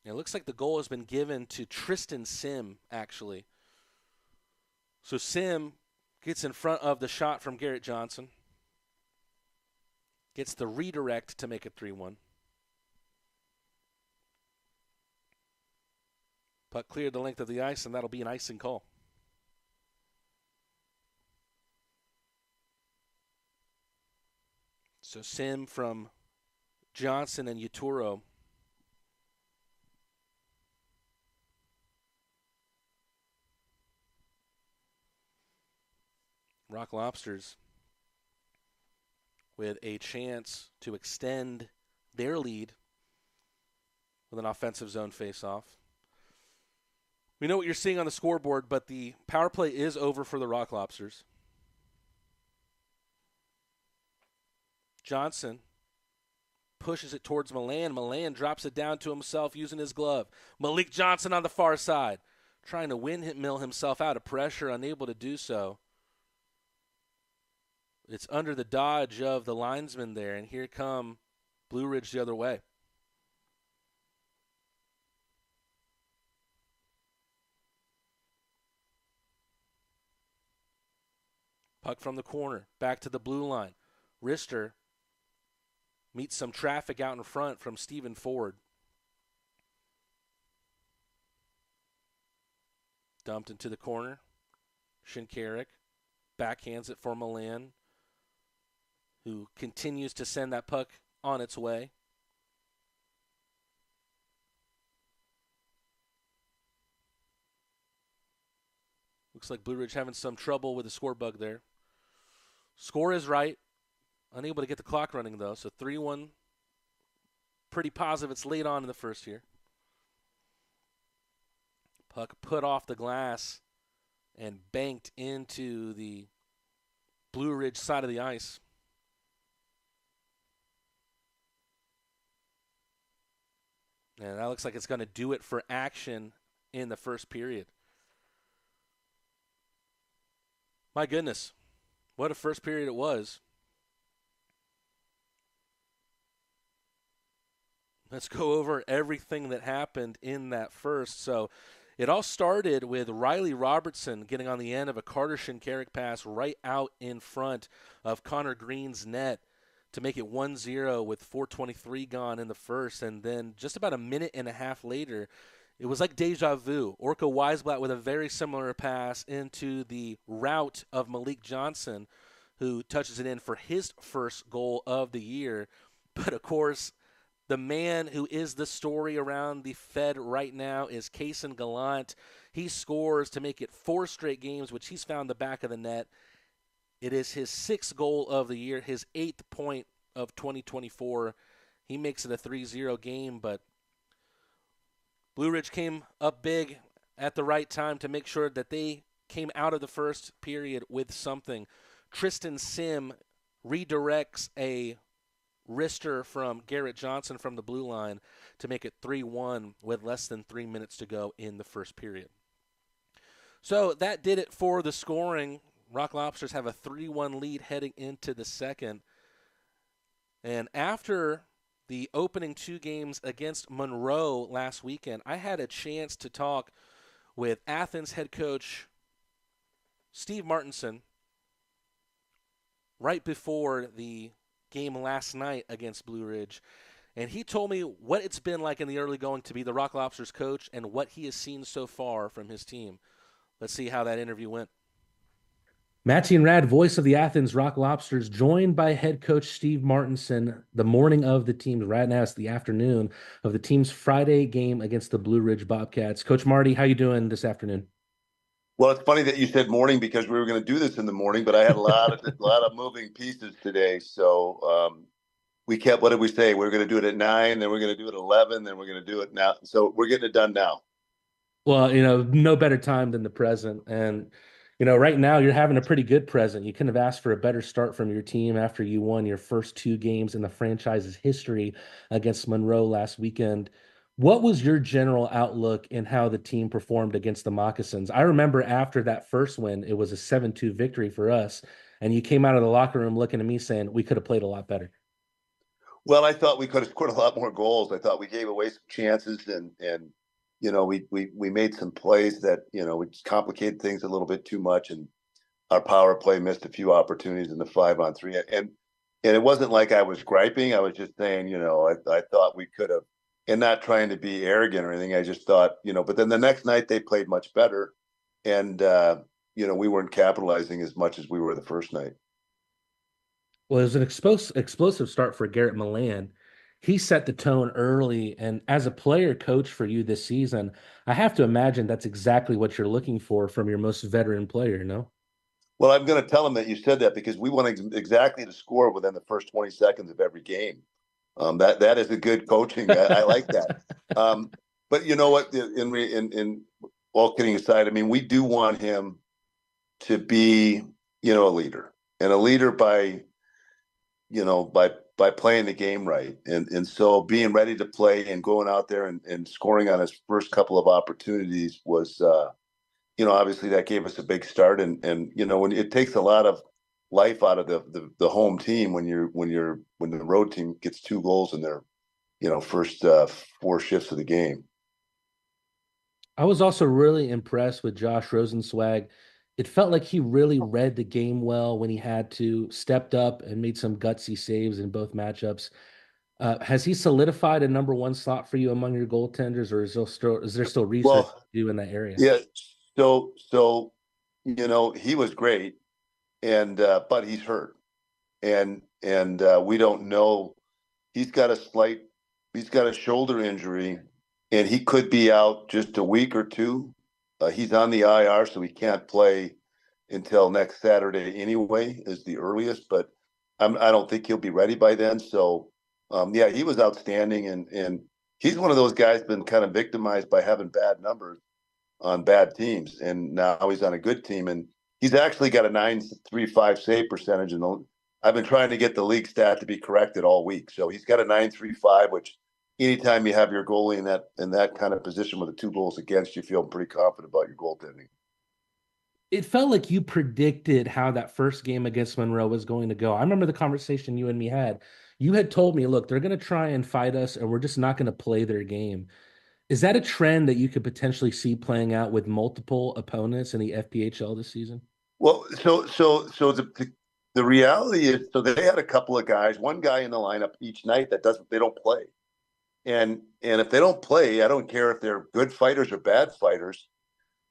It looks like the goal has been given to Tristan Sim, actually. So Sim gets in front of the shot from Garrett Johnson. Gets the redirect to make it 3-1. Puck cleared the length of the ice, and that'll be an icing call. So Sim from Johnson and Uturo. Rock Lobsters with a chance to extend their lead with an offensive zone faceoff. We know what you're seeing on the scoreboard, but the power play is over for the Rock Lobsters. Johnson pushes it towards Milan. Milan drops it down to himself using his glove. Malik Johnson on the far side, trying to windmill himself out of pressure, unable to do so. It's under the dodge of the linesman there, and here come Blue Ridge the other way. Puck from the corner, back to the blue line. Rister meets some traffic out in front from Stephen Ford. Dumped into the corner. Shinkarik backhands it for Milan, who continues to send that puck on its way. Looks like Blue Ridge having some trouble with the score bug there. Score is right. Unable to get the clock running, though. So 3-1. Pretty positive it's late on in the first here. Puck put off the glass and banked into the Blue Ridge side of the ice. And that looks like it's going to do it for action in the first period. My goodness, what a first period it was. Let's go over everything that happened in that first. So it all started with Riley Robertson getting on the end of a Carter Shinkarik pass right out in front of Connor Green's net to make it 1-0 with 4:23 gone in the first. And then just about a minute and a half later, it was like deja vu. Orca Weisblatt with a very similar pass into the route of Malik Johnson, who touches it in for his first goal of the year. But, of course, the man who is the story around the Fed right now is Kaysen Gallant. He scores to make it 4 straight games, which he's found the back of the net. It is his 6th goal of the year, his 8th point of 2024. He makes it a 3-0 game, but Blue Ridge came up big at the right time to make sure that they came out of the first period with something. Tristan Sim redirects a wrister from Garrett Johnson from the blue line to make it 3-1 with less than 3 minutes to go in the first period. So that did it for the scoring. Rock Lobsters have a 3-1 lead heading into the second. And after the opening 2 games against Monroe last weekend, I had a chance to talk with Athens head coach Steve Martinson right before the game last night against Blue Ridge. And he told me what it's been like in the early going to be the Rock Lobsters coach and what he has seen so far from his team. Let's see how that interview went. Matty and Rad, voice of the Athens Rock Lobsters, joined by head coach Steve Martinson the morning of the team's, right now it's the afternoon of the team's Friday game against the Blue Ridge Bobcats. Coach Marty, how you doing this afternoon? Well, it's funny that you said morning because we were going to do this in the morning, but I had a lot of moving pieces today. So we kept, what did we say? We were going to do it at 9, then we're going to do it at 11, then we're going to do it now. So we're getting it done now. Well, no better time than the present. And Right now you're having a pretty good present. You couldn't have asked for a better start from your team after you won your first two games in the franchise's history against Monroe last weekend. What was your general outlook in how the team performed against the Moccasins? I remember after that first win, it was a 7-2 victory for us, and you came out of the locker room looking at me saying we could have played a lot better. Well, I thought we could have scored a lot more goals. I thought we gave away some chances, and we made some plays that we just complicated things a little bit too much, and our power play missed a few opportunities in the 5-on-3. And it wasn't like I was griping. I was just saying, I thought we could have, and not trying to be arrogant or anything. I just thought, but then the next night they played much better, and we weren't capitalizing as much as we were the first night. Well, it was an explosive start for Garrett Milan. He set the tone early, and as a player coach for you this season, I have to imagine that's exactly what you're looking for from your most veteran player, no? Well, I'm going to tell them that you said that because we want exactly to score within the first 20 seconds of every game. That is a good coaching. I like that. But you know what? In all kidding aside, I mean, we do want him to be, a leader, and a leader by playing the game right, and so being ready to play and going out there and scoring on his first couple of opportunities was, obviously that gave us a big start, and when it takes a lot of life out of the home team when the road team gets two goals in their first four shifts of the game. I was also really impressed with Josh Rosenzweig. It felt like he really read the game well when he had to, stepped up and made some gutsy saves in both matchups. Has he solidified a number one slot for you among your goaltenders, or is there still research to Well, do in that area? yeah. So he was great, and but he's hurt, and we don't know. He's got a shoulder injury, and he could be out just a week or two. He's on the IR, so he can't play until next Saturday anyway, is the earliest. But I don't think he'll be ready by then. So, yeah, he was outstanding, and he's one of those guys been kind of victimized by having bad numbers on bad teams, and now he's on a good team, and he's actually got a 9.35 save percentage. And I've been trying to get the league stat to be corrected all week, so he's got a 9.35, which anytime you have your goalie in that kind of position with the two goals against, you feel pretty confident about your goaltending. It felt like you predicted how that first game against Monroe was going to go. I remember the conversation you and me had. You had told me, look, they're going to try and fight us, and we're just not going to play their game. Is that a trend that you could potentially see playing out with multiple opponents in the FPHL this season? Well, so the reality is, so they had a couple of guys, one guy in the lineup each night that they don't play. And if they don't play, I don't care if they're good fighters or bad fighters.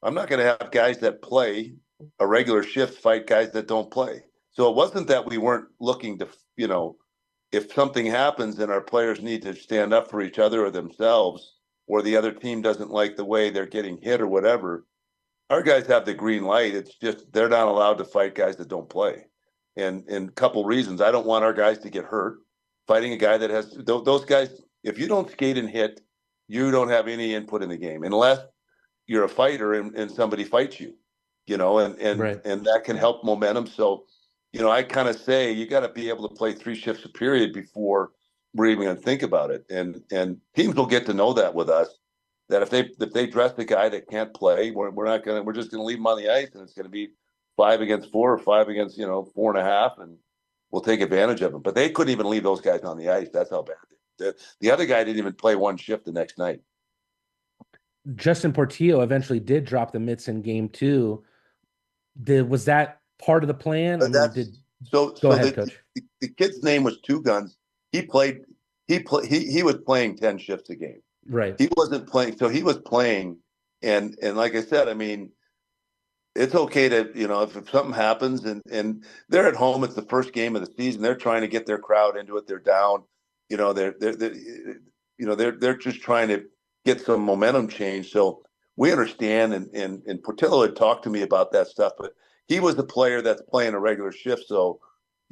I'm not going to have guys that play a regular shift fight guys that don't play. So it wasn't that we weren't looking to, if something happens and our players need to stand up for each other or themselves, or the other team doesn't like the way they're getting hit or whatever, our guys have the green light. It's just they're not allowed to fight guys that don't play. And a couple reasons. I don't want our guys to get hurt fighting a guy that has those guys. If you don't skate and hit, you don't have any input in the game unless you're a fighter and somebody fights you, Right. and that can help momentum. So, I kind of say you got to be able to play three shifts a period before we're even going to think about it. And teams will get to know that with us, that if they dress the guy that can't play, we're just going to leave him on the ice, and it's going to be 5 against 4 or 5 against 4.5, and we'll take advantage of them. But they couldn't even leave those guys on the ice. That's how bad the other guy didn't even play one shift the next night. Justin Portillo eventually did drop the mitts in game two. Was that part of the plan? I But mean, that's go so ahead, coach. the kid's name was Two Guns. He was playing 10 shifts a game. Right. He wasn't playing, so he was playing, and like I said, I mean, it's okay to if something happens and they're at home, it's the first game of the season. They're trying to get their crowd into it. They're down, they're just trying to get some momentum change. So we understand, and Portillo had talked to me about that stuff, but he was the player that's playing a regular shift. So,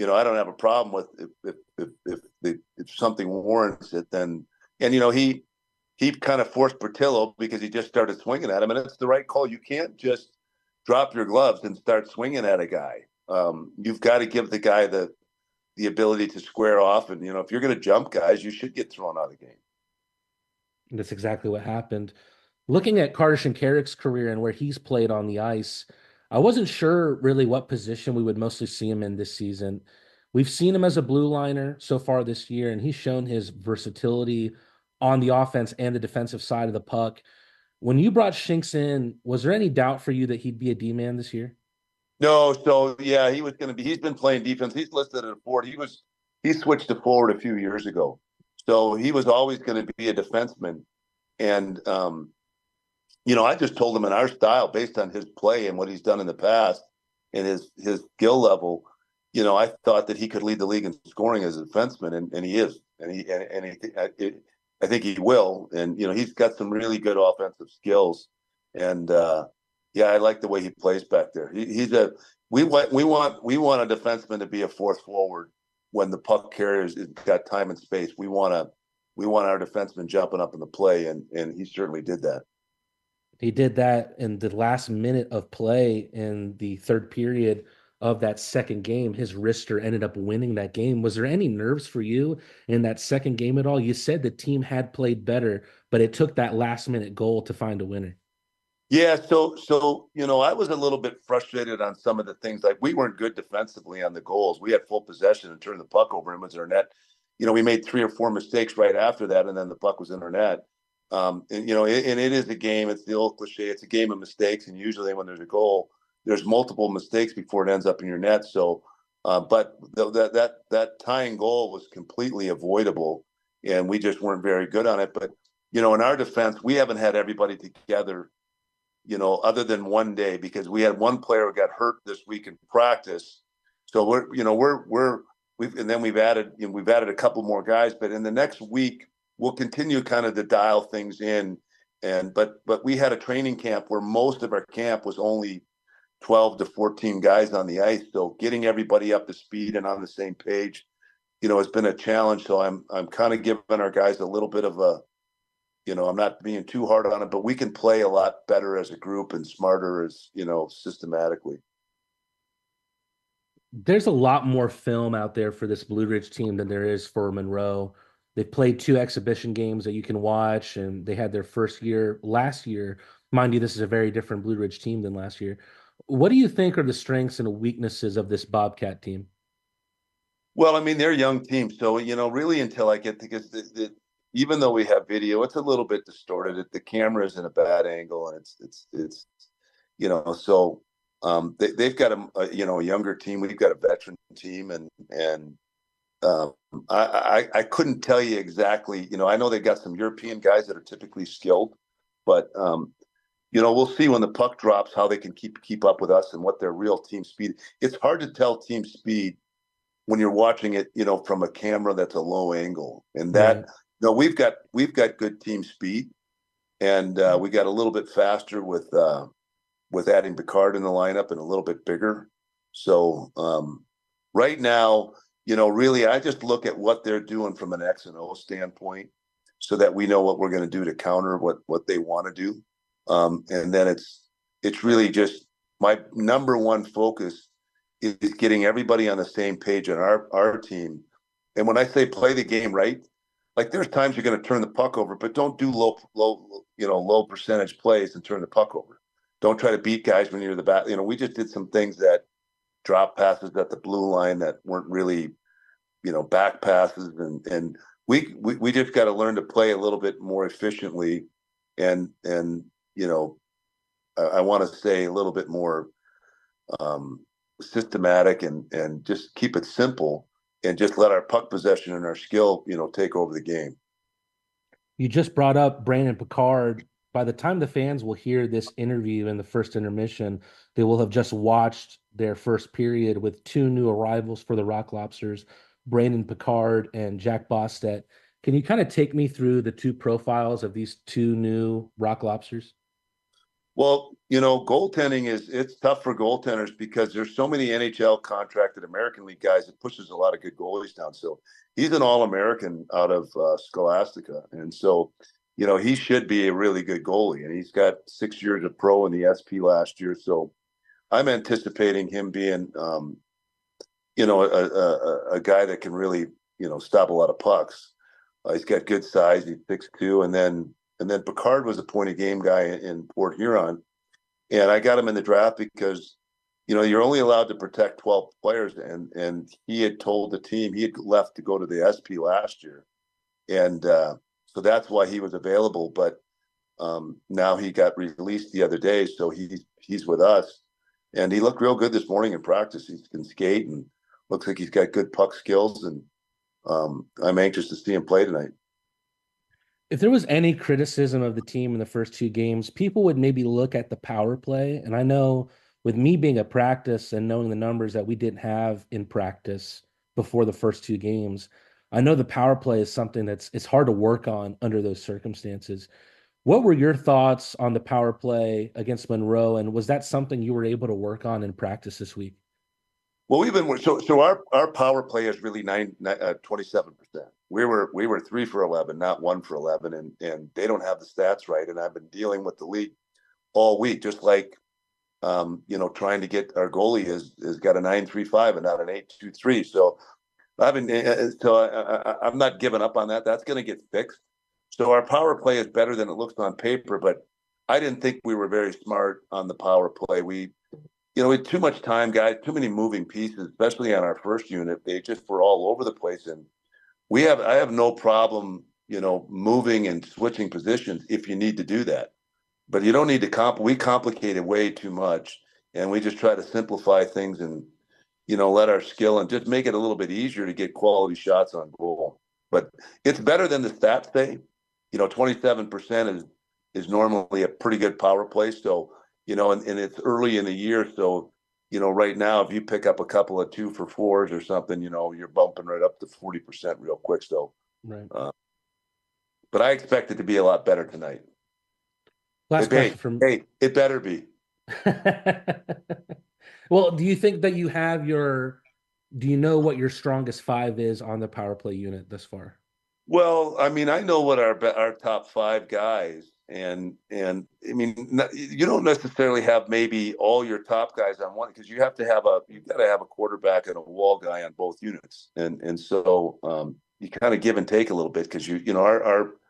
I don't have a problem with if something warrants it, then, and he kind of forced Portillo because he just started swinging at him, and it's the right call. You can't just drop your gloves and start swinging at a guy. You've got to give the guy the ability to square off. And, if you're going to jump guys, you should get thrown out of the game. And that's exactly what happened. Looking at Carter Shinkarik's career and where he's played on the ice, I wasn't sure really what position we would mostly see him in this season. We've seen him as a blue liner so far this year, and he's shown his versatility on the offense and the defensive side of the puck. When you brought Shinks in, was there any doubt for you that he'd be a D man this year? No, so yeah, he was going to be. He's been playing defense. He's listed at a forward. He switched to forward a few years ago, so he was always going to be a defenseman. And I just told him in our style, based on his play and what he's done in the past, and his skill level, I thought that he could lead the league in scoring as a defenseman, and he is, I think he will, and he's got some really good offensive skills, and yeah, I like the way he plays back there. We want a defenseman to be a fourth forward when the puck carrier's got time and space. We want our defenseman jumping up in the play, and he certainly did that. He did that in the last minute of play in the third period of that second game. His wrister ended up winning that game. Was there any nerves for you in that second game at all? You said the team had played better, but it took that last minute goal to find a winner. Yeah, so I was a little bit frustrated on some of the things. Like, we weren't good defensively on the goals. We had full possession and turned the puck over and was in our net. We made 3 or 4 mistakes right after that, and then the puck was in our net. And it is a game. It's the old cliche. It's a game of mistakes, and usually when there's a goal, there's multiple mistakes before it ends up in your net. So, but that tying goal was completely avoidable, and we just weren't very good on it. But in our defense, we haven't had everybody together, other than one day, because we had one player who got hurt this week in practice. So we've added a couple more guys, but in the next week we'll continue kind of to dial things in. But we had a training camp where most of our camp was only 12 to 14 guys on the ice. So getting everybody up to speed and on the same page, has been a challenge. So I'm kind of giving our guys a little bit of a, I'm not being too hard on it, but we can play a lot better as a group and smarter as, systematically. There's a lot more film out there for this Blue Ridge team than there is for Monroe. They've played 2 exhibition games that you can watch, and they had their first year last year. Mind you, this is a very different Blue Ridge team than last year. What do you think are the strengths and weaknesses of this Bobcat team? Well, I mean, they're a young team. So, really until I get to, because even though we have video, it's a little bit distorted. The camera is in a bad angle, and it's so they've got a younger team. We've got a veteran team, and I couldn't tell you exactly. I know they got some European guys that are typically skilled, but we'll see when the puck drops how they can keep up with us and what their real team speed. It's hard to tell team speed when you're watching it, from a camera that's a low angle, and that. Right. No, we've got good team speed, and we got a little bit faster with adding Picard in the lineup and a little bit bigger. So right now, really, I just look at what they're doing from an X and O standpoint, so that we know what we're going to do to counter what they want to do, and then it's really just my number one focus is getting everybody on the same page on our team. And when I say play the game right. Like, there's times you're going to turn the puck over, but don't do low percentage plays and turn the puck over. Don't try to beat guys when you're the bat. We just did some things that drop passes at the blue line that weren't really, back passes, and we just got to learn to play a little bit more efficiently, and I want to say a little bit more systematic, and just keep it simple. And just let our puck possession and our skill, take over the game. You just brought up Brandon Picard. By the time the fans will hear this interview in the first intermission, they will have just watched their first period with 2 new arrivals for the Rock Lobsters, Brandon Picard and Jack Bostet. Can you kind of take me through the 2 profiles of these 2 new Rock Lobsters? Well, goaltending it's tough for goaltenders because there's so many NHL contracted American League guys. It pushes a lot of good goalies down. So he's an All-American out of Scholastica, and so he should be a really good goalie. And he's got 6 years of pro in the SP last year. So I'm anticipating him being, a guy that can really, stop a lot of pucks. He's got good size. He's 6'2", and then Picard was a point of game guy in Port Huron, and I got him in the draft because, you're only allowed to protect 12 players, and he had told the team he had left to go to the SP last year, and so that's why he was available. But now he got released the other day, so he's with us, and he looked real good this morning in practice. He can skate and looks like he's got good puck skills, and I'm anxious to see him play tonight. If there was any criticism of the team in the first two games, people would maybe look at the power play. And I know with me being at practice and knowing the numbers that we didn't have in practice before the first two games, I know the power play is something it's hard to work on under those circumstances. What were your thoughts on the power play against Monroe? And was that something you were able to work on in practice this week? Well, we've been so our power play is really 27%. We were 3 for 11, not 1 for 11, and they don't have the stats right. And I've been dealing with the league all week, just like trying to get our goalie has got a 9.35 and not an 8.23. So I'm not giving up on that. That's going to get fixed. So our power play is better than it looks on paper, but I didn't think we were very smart on the power play. We had too much time, guys, too many moving pieces, especially on our first unit. They just were all over the place. And I have no problem, moving and switching positions if you need to do that. But you don't need to we complicate it way too much. And we just try to simplify things and, let our skill and just make it a little bit easier to get quality shots on goal. But it's better than the stats say. 27% is normally a pretty good power play. So, and it's early in the year. So, right now, if you pick up a couple of 2 for 4s or something, you're bumping right up to 40% real quick. So, Right. But I expect it to be a lot better tonight. Last question from it better be. Well, do you think that do you know what your strongest 5 is on the power play unit thus far? Well, I mean, I know what our top 5 guys, and I mean, you don't necessarily have maybe all your top guys on one, because you've got to have a quarterback and a wall guy on both units, and so you kind of give and take a little bit, because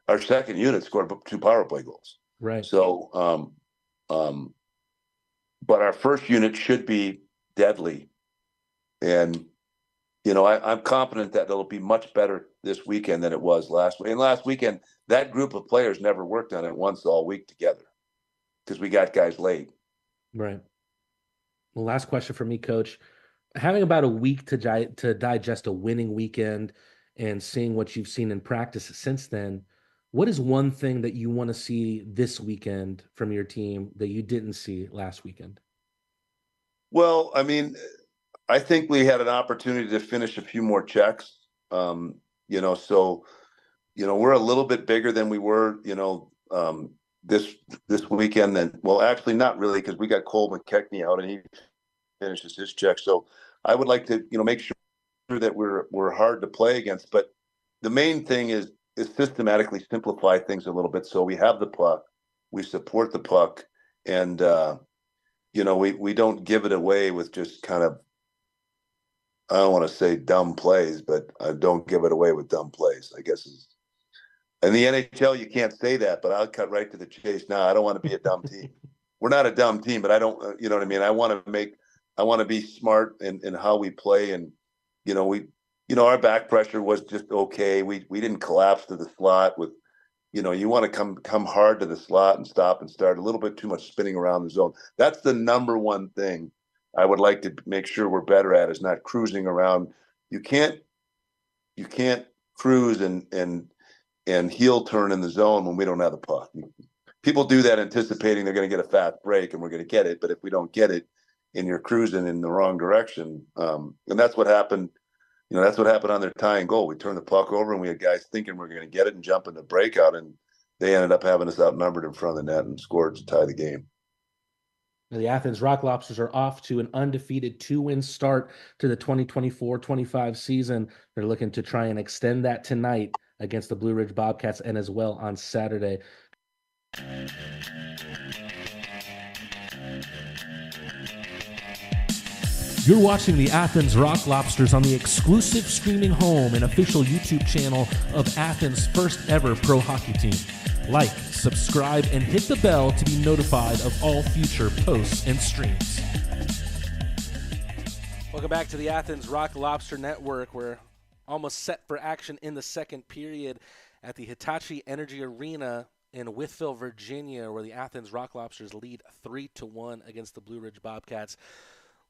our second unit scored 2 power play goals, right? So, but our first unit should be deadly, and I'm confident that it'll be much better this weekend than it was last week. And last weekend, that group of players never worked on it once all week together, because we got guys late. Right. Well, last question for me, Coach. Having about a week to digest a winning weekend and seeing what you've seen in practice since then, what is one thing that you want to see this weekend from your team that you didn't see last weekend? Well, I mean, I think we had an opportunity to finish a few more checks. So, we're a little bit bigger than we were, this weekend. Well, actually not really, because we got Cole McKechnie out and he finishes his check. So I would like to, make sure that we're hard to play against. But the main thing is systematically simplify things a little bit. So we have the puck, we support the puck, and we don't give it away with just kind of, I don't want to say dumb plays, but I don't give it away with dumb plays, I guess. In the NHL, you can't say that, but I'll cut right to the chase. No, I don't want to be a dumb team. We're not a dumb team, but I don't, you know what I mean? I want to be smart in how we play. And, our back pressure was just okay. We didn't collapse to the slot with, you want to come hard to the slot and stop and start. A little bit too much spinning around the zone. That's the number one thing I would like to make sure we're better at, is not cruising around. You can't cruise and heel turn in the zone when we don't have the puck. People do that anticipating they're going to get a fast break and we're going to get it. But if we don't get it and you're cruising in the wrong direction, and that's what happened. That's what happened on their tying goal. We turned the puck over and we had guys thinking we're going to get it and jump in the breakout, and they ended up having us outnumbered in front of the net and scored to tie the game. The Athens Rock Lobsters are off to an undefeated 2-win start to the 2024-25 season. They're looking to try and extend that tonight against the Blue Ridge Bobcats, and as well on Saturday. You're watching the Athens Rock Lobsters on the exclusive streaming home and official YouTube channel of Athens' first ever pro hockey team. Like, subscribe, and hit the bell to be notified of all future posts and streams. Welcome back to the Athens Rock Lobster Network. We're almost set for action in the second period at the Hitachi Energy Arena in Wytheville, Virginia, where the Athens Rock Lobsters lead 3-1 against the Blue Ridge Bobcats.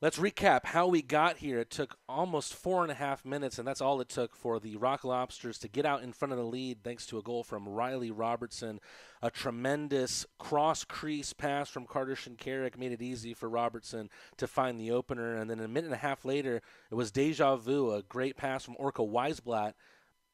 Let's recap how we got here. It took almost 4.5 minutes, and that's all it took for the Rock Lobsters to get out in front of the lead thanks to a goal from Riley Robertson. A tremendous cross-crease pass from Carter Shinkarik made it easy for Robertson to find the opener. And then a minute and a half later, it was deja vu. A great pass from Orca Weisblatt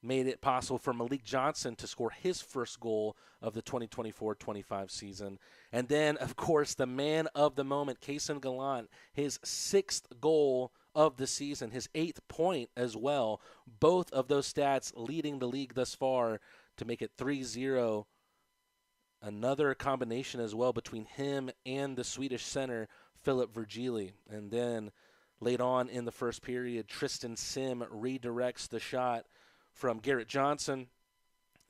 made it possible for Malik Johnson to score his first goal of the 2024-25 season. And then, of course, the man of the moment, Kaysen Gallant, his 6th goal of the season, his 8th point as well. Both of those stats leading the league thus far to make it 3-0. Another combination as well between him and the Swedish center, Philip Virgili. And then late on in the first period, Tristan Sim redirects the shot from Garrett Johnson,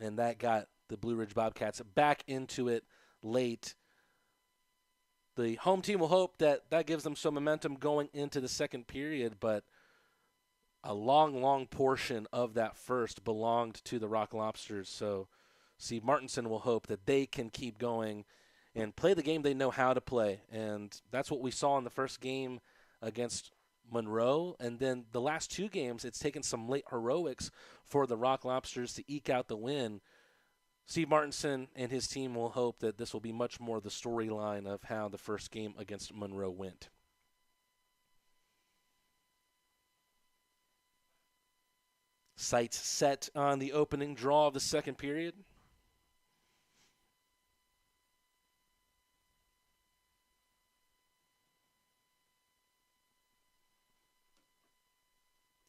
and that got the Blue Ridge Bobcats back into it late. The home team will hope that that gives them some momentum going into the second period, but a long portion of that first belonged to the Rock Lobsters. So Steve Martinson will hope that they can keep going and play the game they know how to play. And that's what we saw in the first game against Monroe. And then the last 2 games, it's taken some late heroics for the Rock Lobsters to eke out the win. Steve Martinson and his team will hope that this will be much more the storyline of how the first game against Monroe went. Sights set on the opening draw of the second period.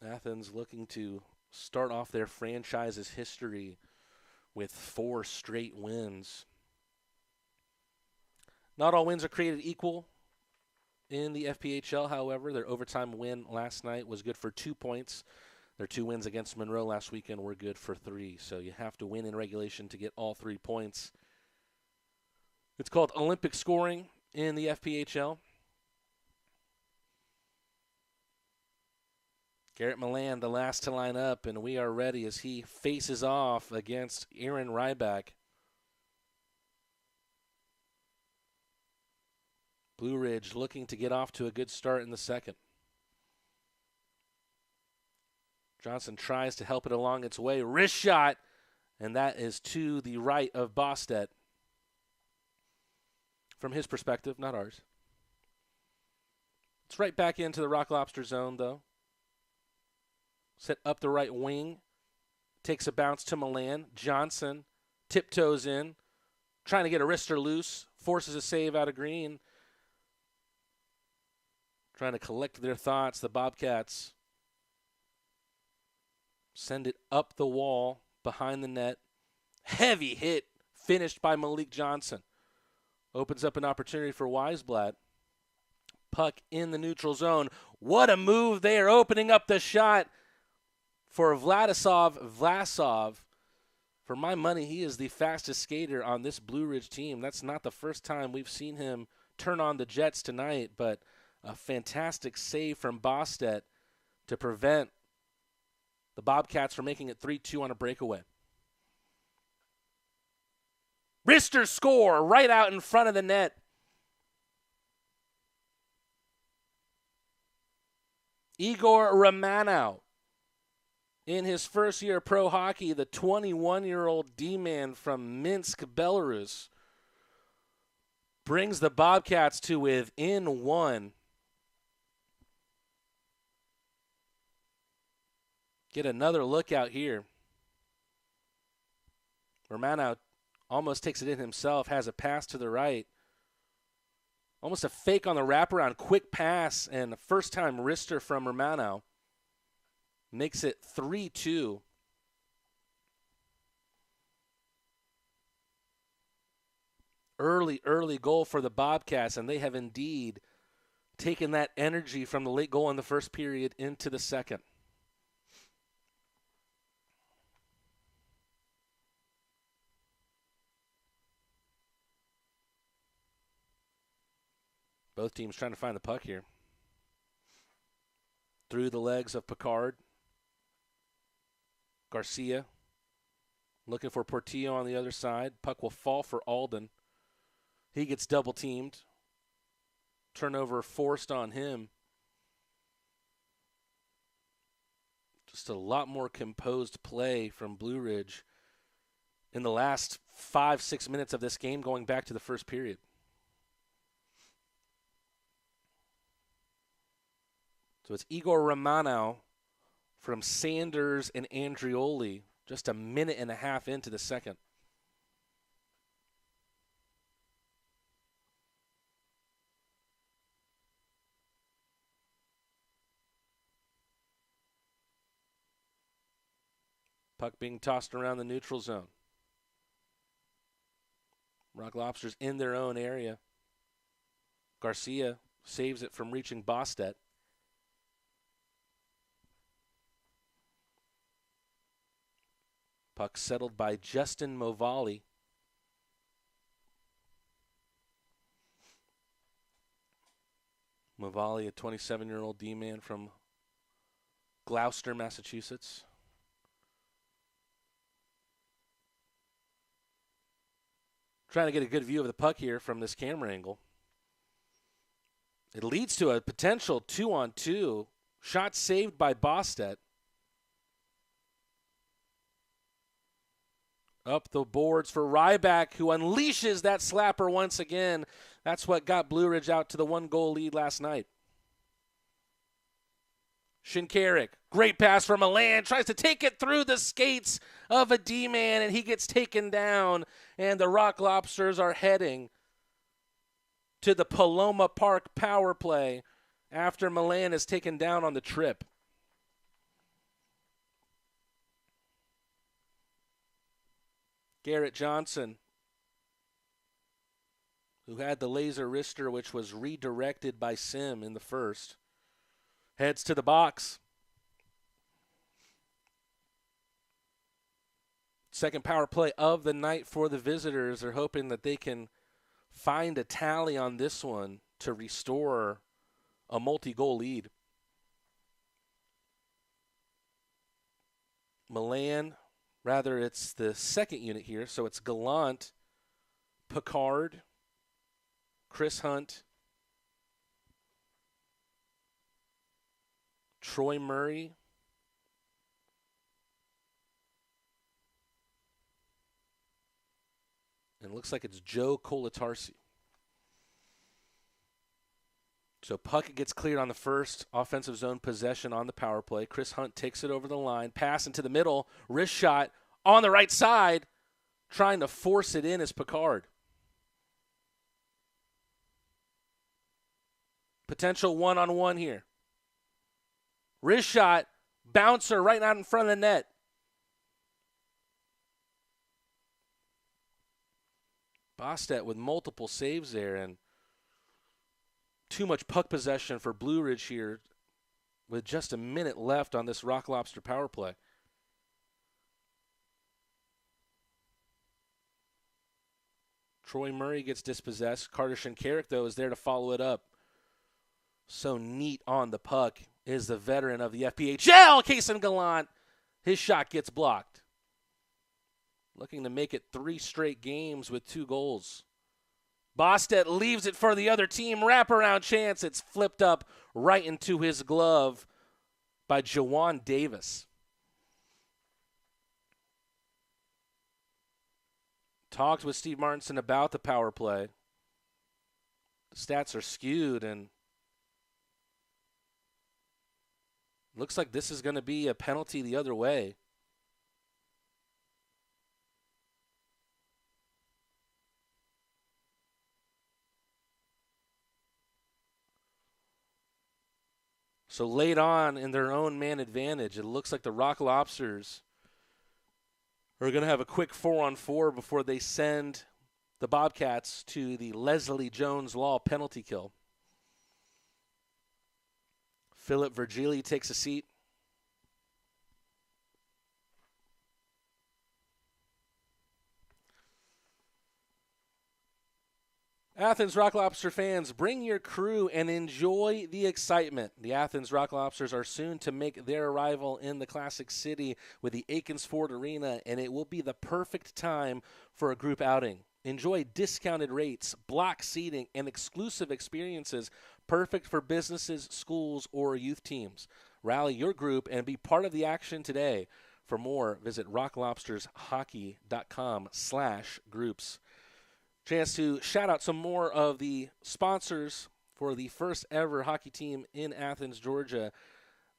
Athens looking to start off their franchise's history with 4 straight wins. Not all wins are created equal in the FPHL, however. Their overtime win last night was good for 2 points. Their 2 wins against Monroe last weekend were good for 3. So you have to win in regulation to get all 3 points. It's called Olympic scoring in the FPHL. Garrett Milan, the last to line up, and we are ready as he faces off against Aaron Ryback. Blue Ridge looking to get off to a good start in the second. Johnson tries to help it along its way. Wrist shot, and that is to the right of Bostedt. From his perspective, not ours. It's right back into the Rock Lobster zone, though. Set up the right wing. Takes a bounce to Milan. Johnson tiptoes in. Trying to get a wrister loose. Forces a save out of green. Trying to collect their thoughts. The Bobcats send it up the wall behind the net. Heavy hit. Finished by Malik Johnson. Opens up an opportunity for Weisblatt. Puck in the neutral zone. What a move there. Opening up the shot for Vladislav Vlasov. For my money, he is the fastest skater on this Blue Ridge team. That's not the first time we've seen him turn on the Jets tonight, but a fantastic save from Bostedt to prevent the Bobcats from making it 3-2 on a breakaway. Wrister score right out in front of the net. Igor Romanow, in his first year of pro hockey, the 21-year-old D-man from Minsk, Belarus, brings the Bobcats to within 1. Get another look out here. Romanow almost takes it in himself, has a pass to the right. Almost a fake on the wraparound, quick pass, and a first-time wrister from Romanow. Makes it 3-2. Early goal for the Bobcats, and they have indeed taking that energy from the late goal in the first period into the second. Both teams trying to find the puck here. Through the legs of Picard. Garcia looking for Portillo on the other side. Puck will fall for Alden. He gets double teamed. Turnover forced on him. Just a lot more composed play from Blue Ridge in the last 5-6 minutes of this game going back to the first period. So it's Igor Romano from Sanders and Andrioli just a minute and a half into the second. Puck being tossed around the neutral zone. Rock Lobsters in their own area. Garcia saves it from reaching Bostet. Puck settled by Justin Movali. Movali, a 27-year-old D-man from Gloucester, Massachusetts. Trying to get a good view of the puck here from this camera angle. It leads to a potential 2-on-2. Shot saved by Bostet. Up the boards for Ryback, who unleashes that slapper once again. That's what got Blue Ridge out to the 1-goal lead last night. Shinkarik, great pass from Milan, tries to take it through the skates of a D-man, and he gets taken down. And the Rock Lobsters are heading to the Paloma Park power play after Milan is taken down on the trip. Garrett Johnson, who had the laser wrister, which was redirected by Sim in the first, heads to the box. Second power play of the night for the visitors. They're hoping that they can find a tally on this one to restore a multi-goal lead. Milan, rather it's the second unit here, so it's Gallant, Picard, Chris Hunt, Troy Murray, and it looks like it's Joe Colatarsi. So puck gets cleared on the first offensive zone possession on the power play. Chris Hunt takes it over the line, pass into the middle, wrist shot on the right side, trying to force it in is Picard. Potential one-on-one here. Wrist shot, bouncer right out in front of the net. Bostet with multiple saves there, and too much puck possession for Blue Ridge here with just a minute left on this Rock Lobster power play. Troy Murray gets dispossessed. Carter Shinkarik, though, is there to follow it up. So neat on the puck is the veteran of the FPHL, Kason Gallant. His shot gets blocked. Looking to make it 3 straight games with 2 goals. Bostet leaves it for the other team. Wraparound chance. It's flipped up right into his glove by Jawan Davis. Talked with Steve Martinson about the power play. The stats are skewed, and looks like this is going to be a penalty the other way. So late on in their own man advantage, it looks like the Rock Lobsters are going to have a quick 4-on-4 before they send the Bobcats to the Leslie Jones Law penalty kill. Philip Virgili takes a seat. Athens Rock Lobster fans, bring your crew and enjoy the excitement. The Athens Rock Lobsters are soon to make their arrival in the Classic City with the Aikens Ford Arena, and it will be the perfect time for a group outing. Enjoy discounted rates, block seating, and exclusive experiences perfect for businesses, schools, or youth teams. Rally your group and be part of the action today. For more, visit rocklobstershockey.com/groups. Chance to shout out some more of the sponsors for the first ever hockey team in Athens, Georgia.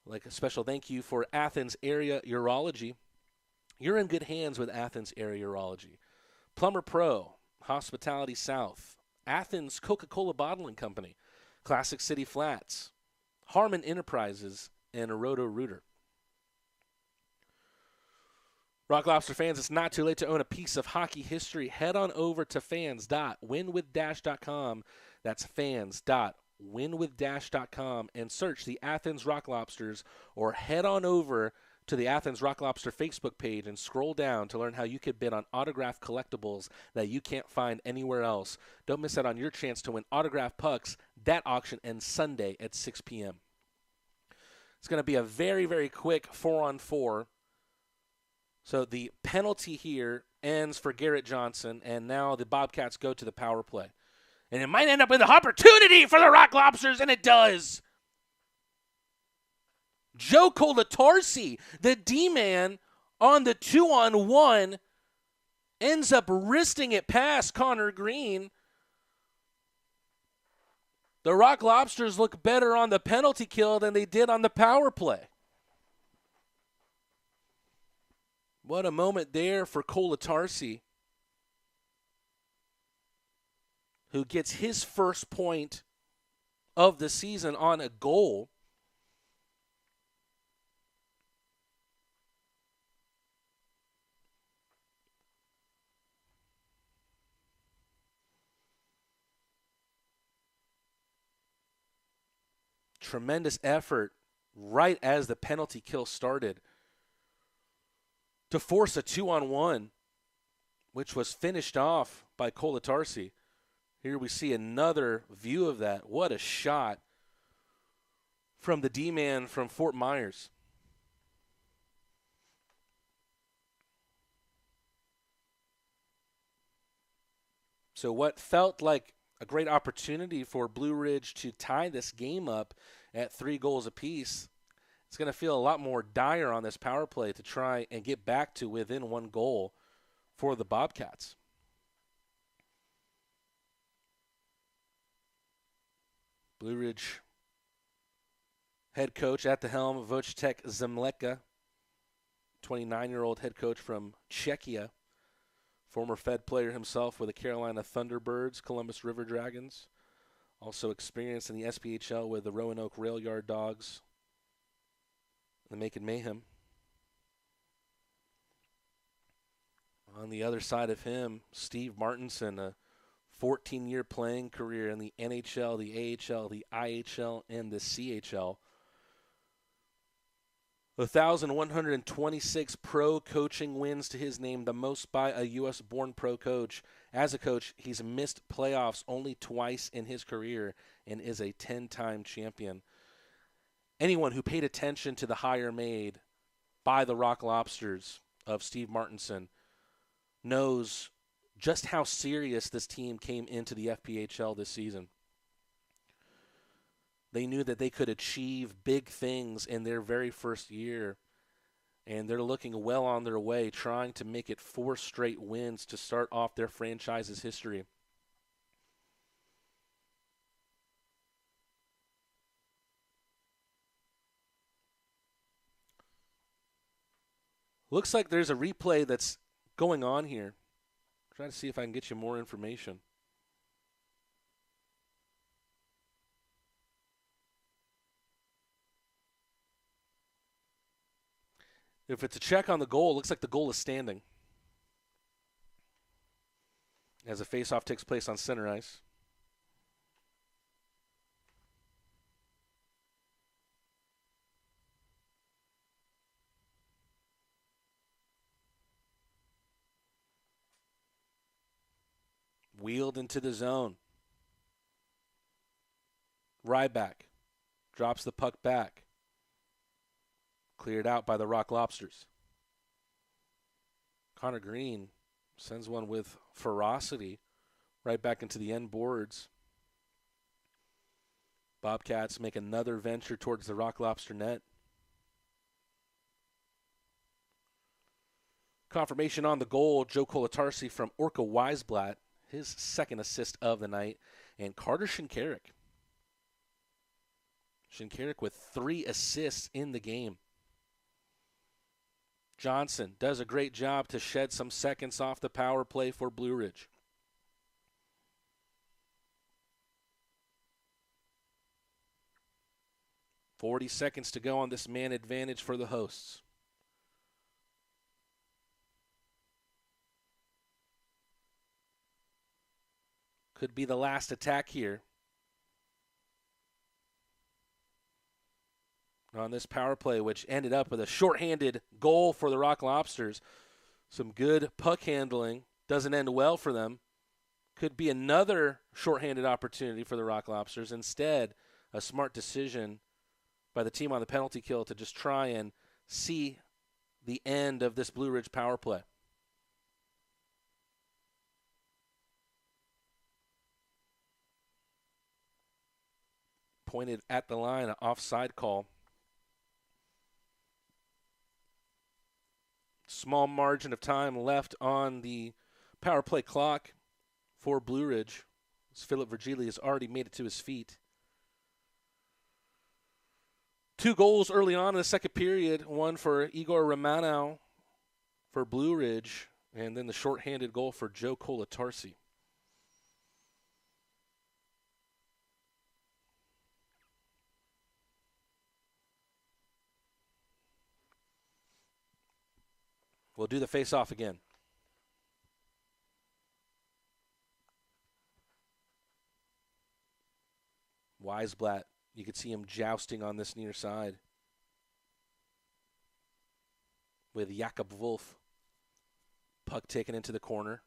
Like a special thank you for Athens Area Urology. You're in good hands with Athens Area Urology. Plumber Pro, Hospitality South, Athens Coca-Cola Bottling Company, Classic City Flats, Harmon Enterprises, and Roto-Rooter. Rock Lobster fans, it's not too late to own a piece of hockey history. Head on over to fans.winwithdash.com. That's fans.winwithdash.com and search the Athens Rock Lobsters, or head on over to the Athens Rock Lobster Facebook page and scroll down to learn how you could bid on autographed collectibles that you can't find anywhere else. Don't miss out on your chance to win autographed pucks. That auction ends Sunday at 6 p.m. It's going to be a very, very quick 4-on-4. So the penalty here ends for Garrett Johnson, and now the Bobcats go to the power play. And it might end up with an opportunity for the Rock Lobsters, and it does. Joe Colatarsi, the D-man on the 2-on-1, ends up wristing it past Connor Green. The Rock Lobsters look better on the penalty kill than they did on the power play. What a moment there for Colatarsi, who gets his first point of the season on a goal. Tremendous effort right as the penalty kill started to force a 2-on-1, which was finished off by Colatarsi. Here we see another view of that. What a shot from the D-man from Fort Myers. So what felt like a great opportunity for Blue Ridge to tie this game up at 3 goals apiece, it's going to feel a lot more dire on this power play to try and get back to within 1 goal for the Bobcats. Blue Ridge head coach at the helm, Wojtek Zemleka, 29-year-old head coach from Czechia, former Fed player himself with the Carolina Thunderbirds, Columbus River Dragons, also experienced in the SPHL with the Roanoke Rail Yard Dogs, the Macon Mayhem. On the other side of him, Steve Martinson, a 14-year playing career in the NHL, the AHL, the IHL, and the CHL. 1,126 pro coaching wins to his name, the most by a U.S.-born pro coach. As a coach, he's missed playoffs only twice in his career and is a 10-time champion. Anyone who paid attention to the hire made by the Rock Lobsters of Steve Martinson knows just how serious this team came into the FPHL this season. They knew that they could achieve big things in their very first year, and they're looking well on their way, trying to make it 4 straight wins to start off their franchise's history. Looks like there's a replay that's going on here. Try to see if I can get you more information. If it's a check on the goal, it looks like the goal is standing as a faceoff takes place on center ice. Wheeled into the zone. Ryback drops the puck back. Cleared out by the Rock Lobsters. Connor Green sends one with ferocity right back into the end boards. Bobcats make another venture towards the Rock Lobster net. Confirmation on the goal, Joe Kolatarsi from Orca Weisblatt, his second assist of the night, and Carter Shinkarik. Shinkarik with 3 assists in the game. Johnson does a great job to shed some seconds off the power play for Blue Ridge. .40 seconds to go on this man advantage for the hosts. Could be the last attack here on this power play, which ended up with a shorthanded goal for the Rock Lobsters. Some good puck handling. Doesn't end well for them. Could be another shorthanded opportunity for the Rock Lobsters. Instead, a smart decision by the team on the penalty kill to just try and see the end of this Blue Ridge power play. Pointed at the line, an offside call. Small margin of time left on the power play clock for Blue Ridge, as Philip Virgili has already made it to his feet. 2 goals early on in the second period, one for Igor Romanow for Blue Ridge, and then the shorthanded goal for Joe Kolatarsi. We'll do the face-off again. Weisblatt, you could see him jousting on this near side with Jakob Wolf. Puck taken into the corner.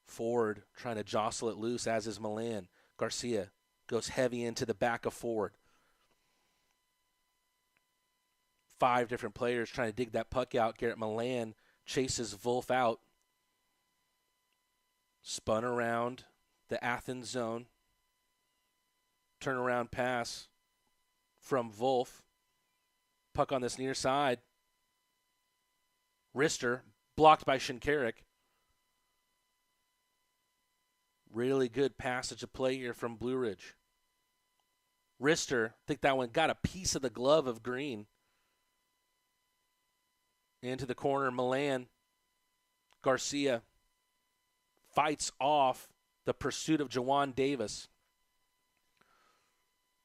Ford trying to jostle it loose, as is Milan. Garcia goes heavy into the back of Ford. 5 different players trying to dig that puck out. Garrett Milan chases Wolf out. Spun around the Athens zone. Turnaround pass from Wolf. Puck on this near side. Rister blocked by Shinkarik. Really good passage of play here from Blue Ridge. Rister, I think that one got a piece of the glove of Green. Into the corner, Milan. Garcia fights off the pursuit of Jawan Davis.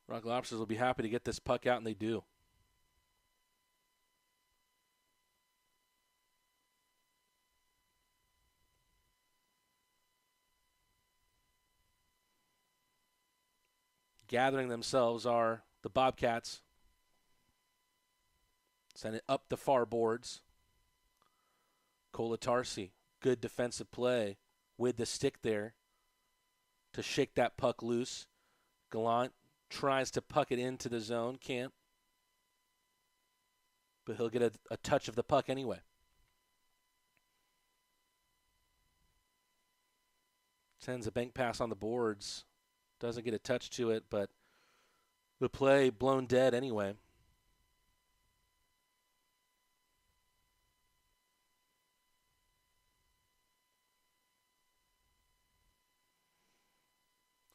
Rock Lobsters will be happy to get this puck out, and they do. Gathering themselves are the Bobcats. Send it up the far boards. Kolatarsi, good defensive play with the stick there to shake that puck loose. Gallant tries to puck it into the zone, can't. But he'll get a touch of the puck anyway. Sends a bank pass on the boards. Doesn't get a touch to it, but the play blown dead anyway.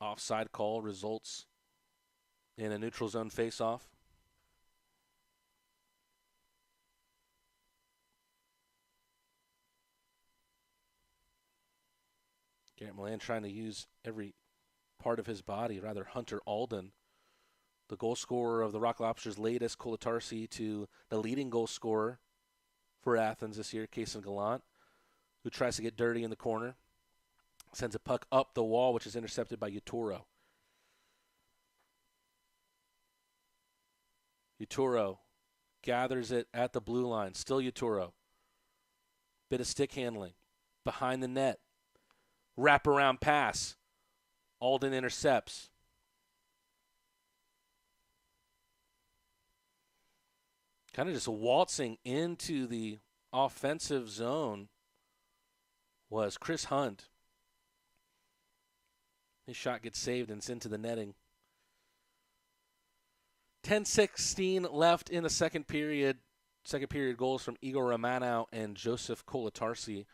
Offside call results in a neutral zone faceoff. Garrett Milan trying to use every part of his body. Rather, Hunter Alden, the goal scorer of the Rock Lobsters' latest, Kolatarsi, to the leading goal scorer for Athens this year, Kason Gallant, who tries to get dirty in the corner. Sends a puck up the wall, which is intercepted by Utoro. Utoro gathers it at the blue line. Still Utoro. Bit of stick handling. Behind the net. Wraparound pass. Alden intercepts. Kind of just waltzing into the offensive zone was Chris Hunt. His shot gets saved and it's into the netting. 10:16 left in the second period. Second period goals from Igor Romano and Joseph Kolatarsi.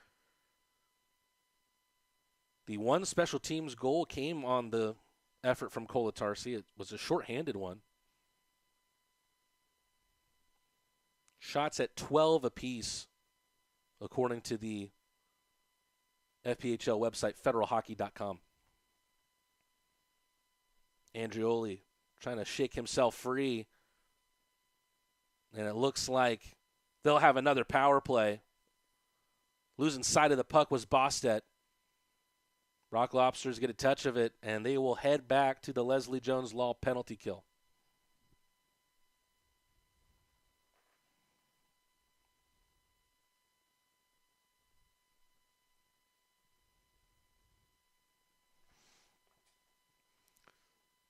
The one special teams goal came on the effort from Kolatarsi. It was a shorthanded one. Shots at 12 apiece, according to the FPHL website, federalhockey.com. Andreoli trying to shake himself free. And it looks like they'll have another power play. Losing sight of the puck was Bostet. Rock Lobsters get a touch of it, and they will head back to the Leslie Jones Law penalty kill.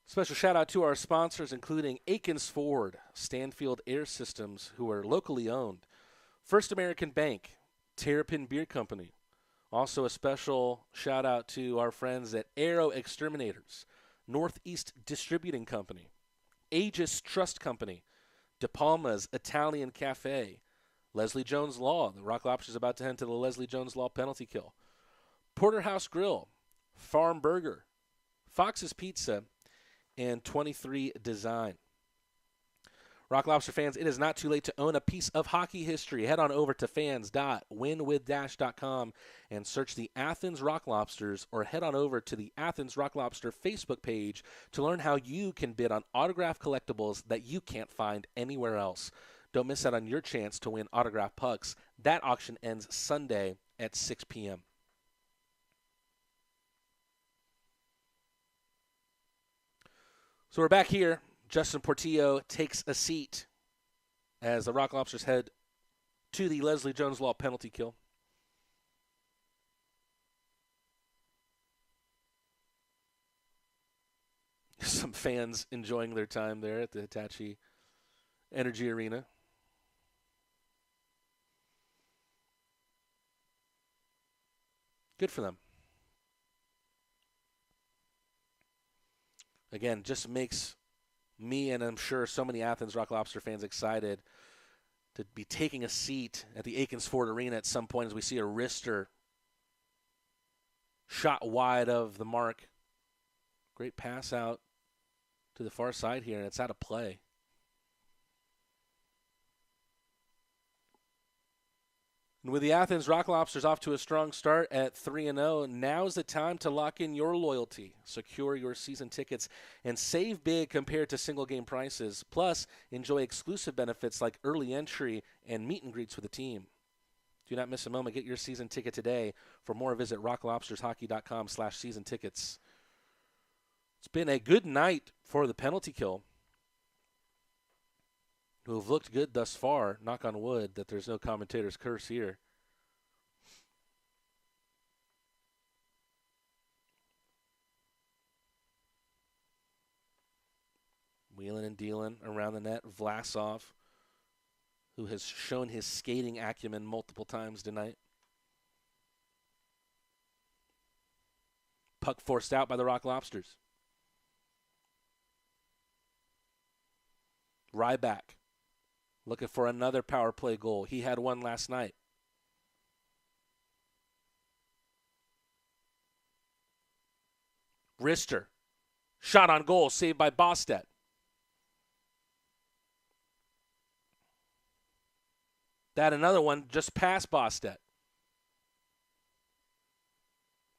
Special shout out to our sponsors, including Akins Ford, Stanfield Air Systems, who are locally owned, First American Bank, Terrapin Beer Company. Also a special shout out to our friends at Aero Exterminators, Northeast Distributing Company, Aegis Trust Company, De Palma's Italian Cafe, Leslie Jones Law. The Rock Lobsters about to head to the Leslie Jones Law penalty kill. Porterhouse Grill, Farm Burger, Fox's Pizza, and 23 Design. Rock Lobster fans, it is not too late to own a piece of hockey history. Head on over to fans.winwith-.com and search the Athens Rock Lobsters, or head on over to the Athens Rock Lobster Facebook page to learn how you can bid on autographed collectibles that you can't find anywhere else. Don't miss out on your chance to win autographed pucks. That auction ends Sunday at 6 p.m. So we're back here. Justin Portillo takes a seat as the Rock Lobsters head to the Leslie Jones Law penalty kill. Some fans enjoying their time there at the Hitachi Energy Arena. Good for them. Again, just makes me, and I'm sure so many Athens Rock Lobster fans, excited to be taking a seat at the Akins Ford Arena at some point as we see a wrister shot wide of the mark. Great pass out to the far side here, and it's out of play. And with the Athens Rock Lobsters off to a strong start at 3-0, now's the time to lock in your loyalty, secure your season tickets, and save big compared to single-game prices. Plus, enjoy exclusive benefits like early entry and meet and greets with the team. Do not miss a moment. Get your season ticket today. For more, visit rocklobstershockey.com/season tickets. It's been a good night for the penalty kill, who have looked good thus far. Knock on wood that there's no commentator's curse here. Wheeling and dealing around the net. Vlasov, who has shown his skating acumen multiple times tonight. Puck forced out by the Rock Lobsters. Ryback looking for another power play goal. He had one last night. Rister, shot on goal, saved by Bostet. That another one just past Bostet.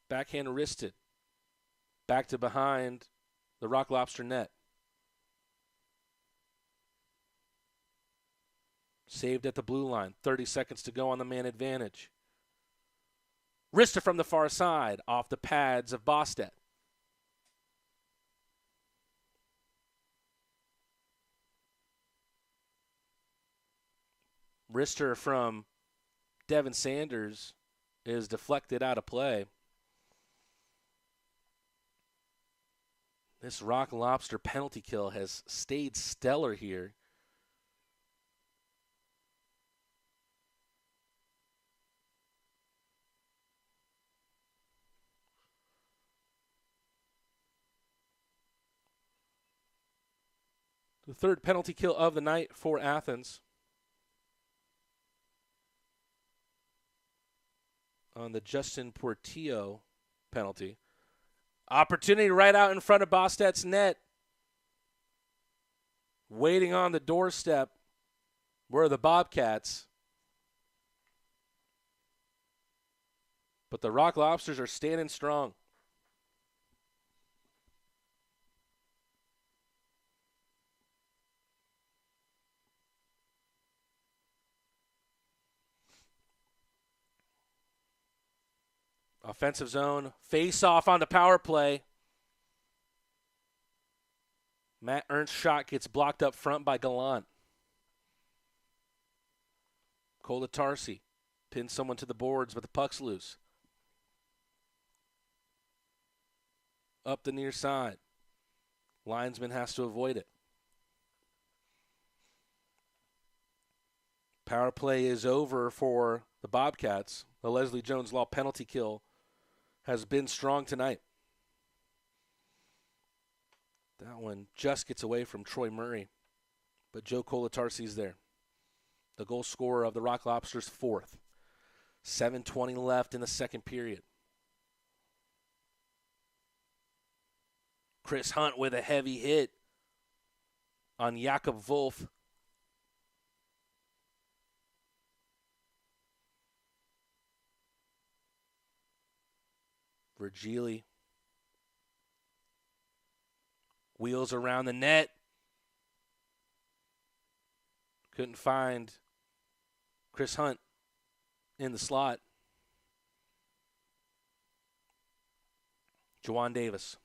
Backhand wristed. Back to behind the Rock Lobster net. Saved at the blue line. 30 seconds to go on the man advantage. Rister from the far side, off the pads of Bostet. Rister from Devin Sanders is deflected out of play. This Rock Lobster penalty kill has stayed stellar here. The third penalty kill of the night for Athens. On the Justin Portillo penalty. Opportunity right out in front of Bostet's net. Waiting on the doorstep were the Bobcats. But the Rock Lobsters are standing strong. Offensive zone, face-off on the power play. Matt Ernst's shot gets blocked up front by Gallant. Colatarsi pins someone to the boards, but the puck's loose. Up the near side. Linesman has to avoid it. Power play is over for the Bobcats. The Leslie Jones Law penalty kill has been strong tonight. That one just gets away from Troy Murray, but Joe Colatarsi's there. The goal scorer of the Rock Lobsters, fourth. 7:20 left in the second period. Chris Hunt with a heavy hit on Jakob Wolf. Virgili wheels around the net. Couldn't find Chris Hunt in the slot. Juwan Davis.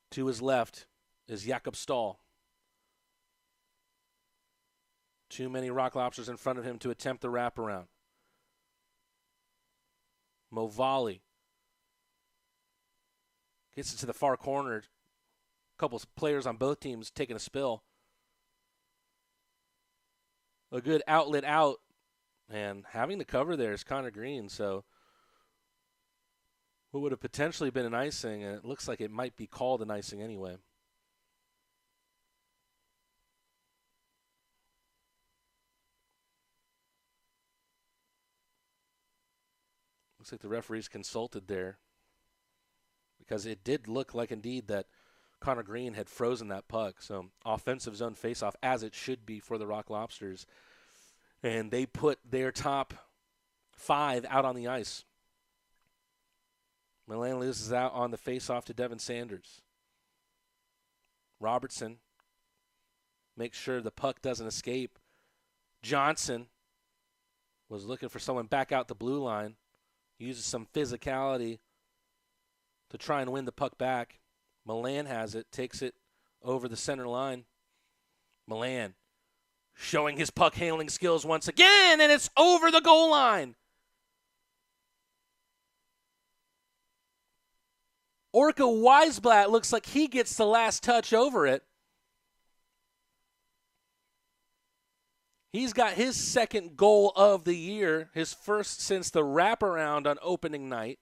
To his left is Jakob Stahl. Too many Rock Lobsters in front of him to attempt the wraparound. Movali gets it to the far corner. A couple of players on both teams taking a spill. A good outlet out. And having the cover there is Connor Green. So what would have potentially been an icing, and it looks like it might be called an icing anyway. Looks like the referees consulted there, because it did look like indeed that Connor Green had frozen that puck. So offensive zone faceoff, as it should be for the Rock Lobsters. And they put their top five out on the ice. Milan loses out on the faceoff to Devin Sanders. Robertson makes sure the puck doesn't escape. Johnson was looking for someone back out the blue line. Uses some physicality to try and win the puck back. Milan has it, takes it over the center line. Milan showing his puck handling skills once again, and it's over the goal line. Orca Weisblatt looks like he gets the last touch over it. He's got his second goal of the year, his first since the wraparound on opening night.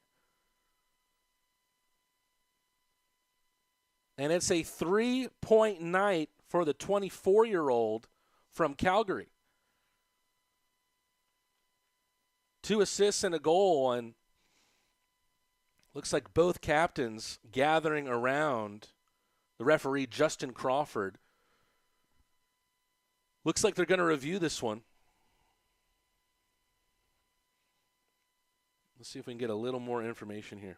And it's a 3-point night for the 24-year-old from Calgary. 2 assists and a goal, and looks like both captains gathering around the referee, Justin Crawford. Looks like they're going to review this one. Let's see if we can get a little more information here.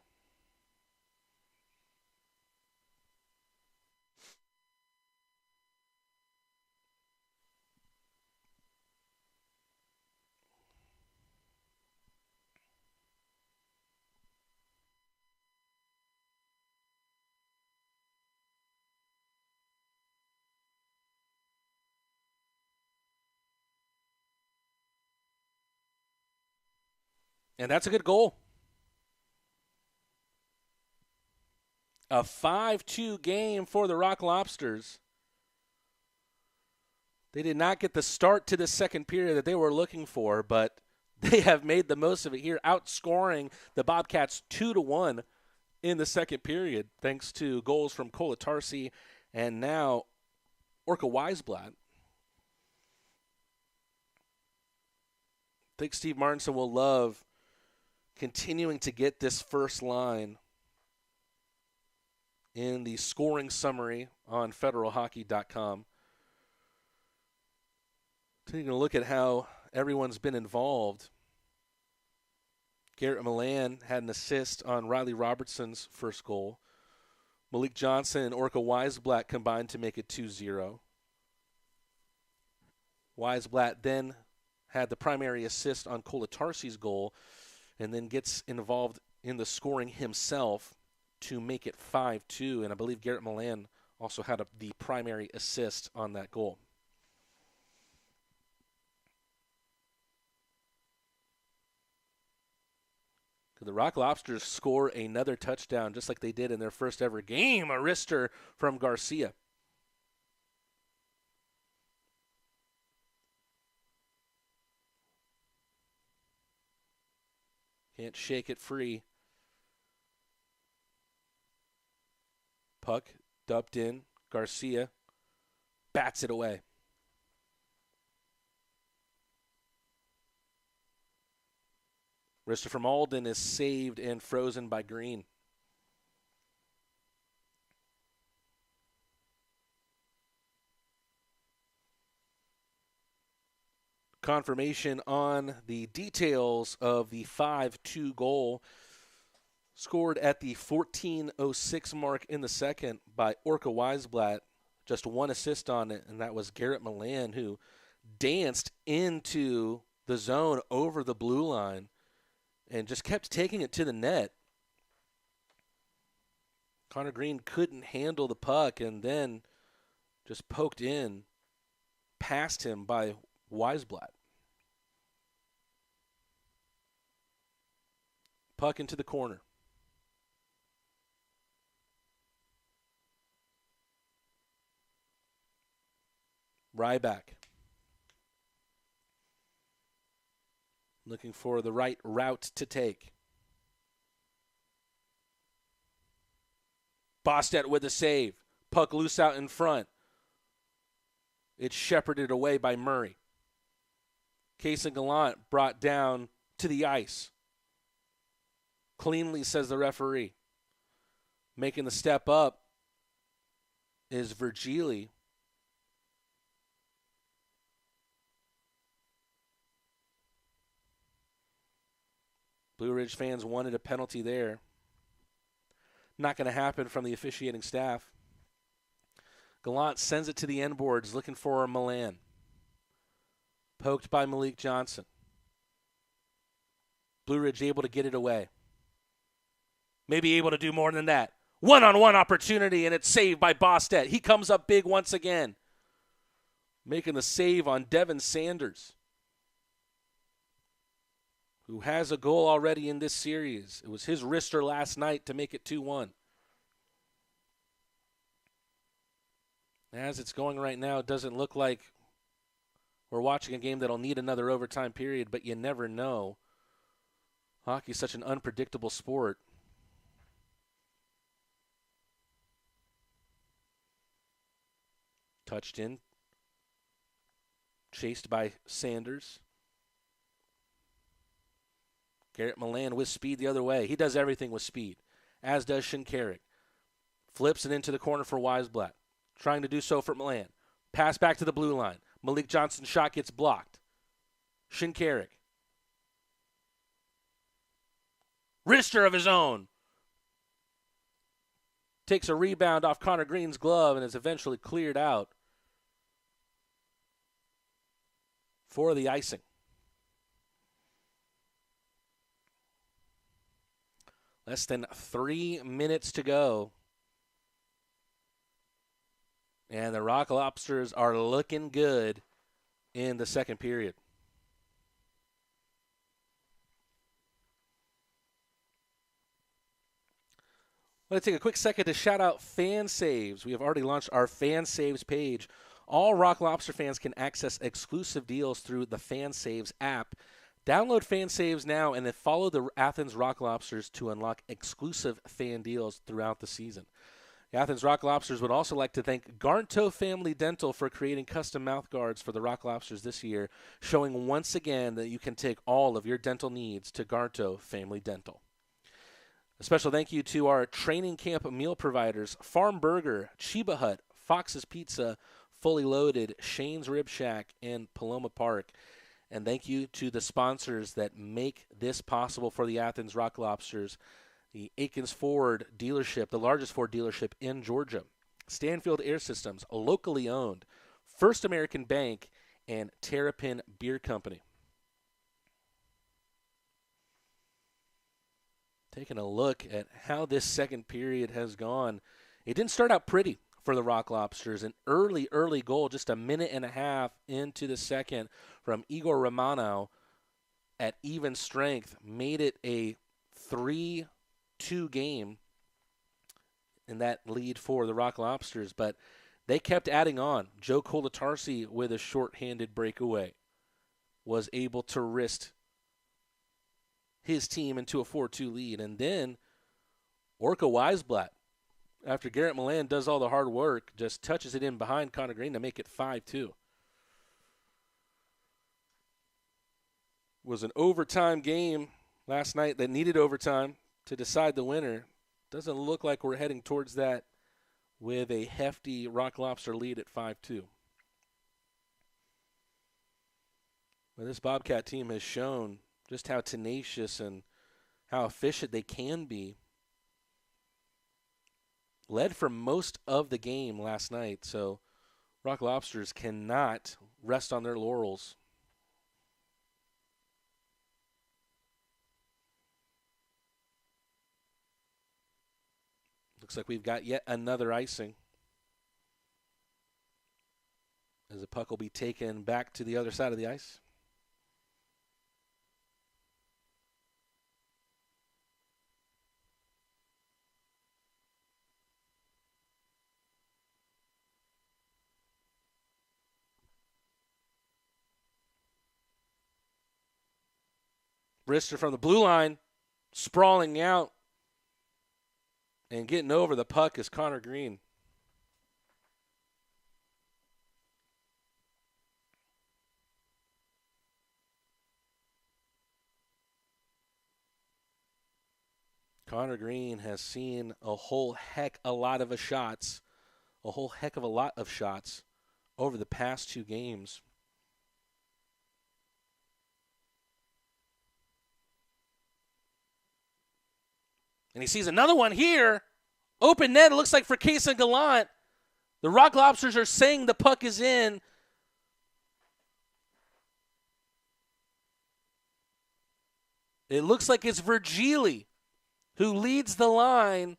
And that's a good goal. A 5-2 game for the Rock Lobsters. They did not get the start to the second period that they were looking for, but they have made the most of it here, outscoring the Bobcats 2-1 in the second period, thanks to goals from Kolatarsi and now Orca Weisblatt. I think Steve Martinson will love continuing to get this first line in the scoring summary on federalhockey.com. Taking a look at how everyone's been involved. Garrett Milan had an assist on Riley Robertson's first goal. Malik Johnson and Orca Weisblatt combined to make it 2-0. Weisblatt then had the primary assist on Kolatarsi's goal and then gets involved in the scoring himself to make it 5-2. And I believe Garrett Milan also had the primary assist on that goal. The Rock Lobsters score another touchdown just like they did in their first ever game. A wrister from Garcia. Can't shake it free. Puck dumped in. Garcia bats it away. Wrister from Alden is saved and frozen by Green. Confirmation on the details of the 5-2 goal scored at the 14:06 mark in the second by Orca Weisblatt. Just one assist on it, and that was Garrett Milan, who danced into the zone over the blue line and just kept taking it to the net. Connor Green couldn't handle the puck and then just poked in past him by Weisblatt. Puck into the corner. Ryback. Looking for the right route to take. Bostet with a save. Puck loose out in front. It's shepherded away by Murray. Case and Gallant brought down to the ice. Cleanly, says the referee. Making the step up is Virgili. Blue Ridge fans wanted a penalty there. Not going to happen from the officiating staff. Gallant sends it to the end boards looking for Milan. Poked by Malik Johnson. Blue Ridge able to get it away. Maybe able to do more than that. One-on-one opportunity, and it's saved by Bostet. He comes up big once again. Making the save on Devin Sanders, who has a goal already in this series. It was his wrister last night to make it 2-1. As it's going right now, it doesn't look like we're watching a game that'll need another overtime period, but you never know. Hockey's such an unpredictable sport. Touched in. Chased by Sanders. Garrett Milan with speed the other way. He does everything with speed, as does Shinkarik. Flips it into the corner for Weisblatt. Trying to do so for Milan. Pass back to the blue line. Malik Johnson's shot gets blocked. Shinkarik. Wrister of his own. Takes a rebound off Connor Green's glove and is eventually cleared out for the icing. Less than 3 minutes to go. And the Rock Lobsters are looking good in the second period. I want to take a quick second to shout out Fan Saves. We have already launched our Fan Saves page. All Rock Lobster fans can access exclusive deals through the Fan Saves app. Download Fan Saves now and then follow the Athens Rock Lobsters to unlock exclusive fan deals throughout the season. The Athens Rock Lobsters would also like to thank Garnto Family Dental for creating custom mouth guards for the Rock Lobsters this year, showing once again that you can take all of your dental needs to Garnto Family Dental. A special thank you to our training camp meal providers, Farm Burger, Chiba Hut, Fox's Pizza, Fully Loaded, Shane's Rib Shack, and Paloma Park. And thank you to the sponsors that make this possible for the Athens Rock Lobsters, the Aikens Ford dealership, the largest Ford dealership in Georgia, Stanfield Air Systems, locally owned, First American Bank, and Terrapin Beer Company. Taking a look at how this second period has gone, it didn't start out pretty for the Rock Lobsters. An early goal, just a minute and a half into the second, from Igor Romano at even strength, made it a 3-2 game in that lead for the Rock Lobsters. But they kept adding on. Joe Kolatarsi, with a shorthanded breakaway, was able to wrist his team into a 4-2 lead. And then Orca Weisblatt, after Garrett Milan does all the hard work, just touches it in behind Connor Green to make it 5-2. Was an overtime game last night that needed overtime to decide the winner. Doesn't look like we're heading towards that with a hefty Rock Lobster lead at 5-2. Well, this Bobcat team has shown just how tenacious and how efficient they can be. Led for most of the game last night, so Rock Lobsters cannot rest on their laurels. Looks like we've got yet another icing, as the puck will be taken back to the other side of the ice. Brister from the blue line, sprawling out and getting over the puck is Connor Green. Connor Green has seen a whole heck of a lot of shots over the past two games. And he sees another one here. Open net, it looks like for Case and Gallant. The Rock Lobsters are saying the puck is in. It looks like it's Virgili who leads the line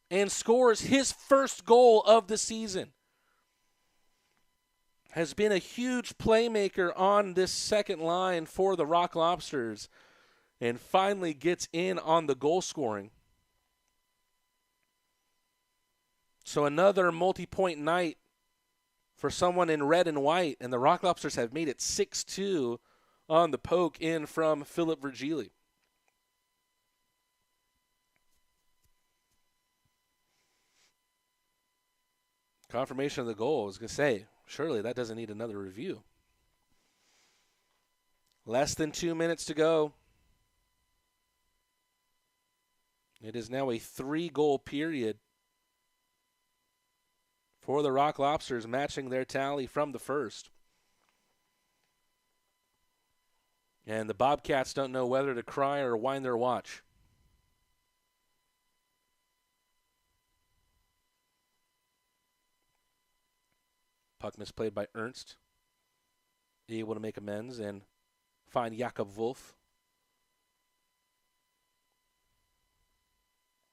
and scores his first goal of the season. Has been a huge playmaker on this second line for the Rock Lobsters, and finally gets in on the goal scoring. So another multi-point night for someone in red and white, and the Rock Lobsters have made it 6-2 on the poke in from Philip Virgili. Confirmation of the goal. I was going to say, surely that doesn't need another review. Less than 2 minutes to go. It is now a 3-goal period for the Rock Lobsters, matching their tally from the first. And the Bobcats don't know whether to cry or wind their watch. Puck misplayed by Ernst. Able to make amends and find Jakob Wolf.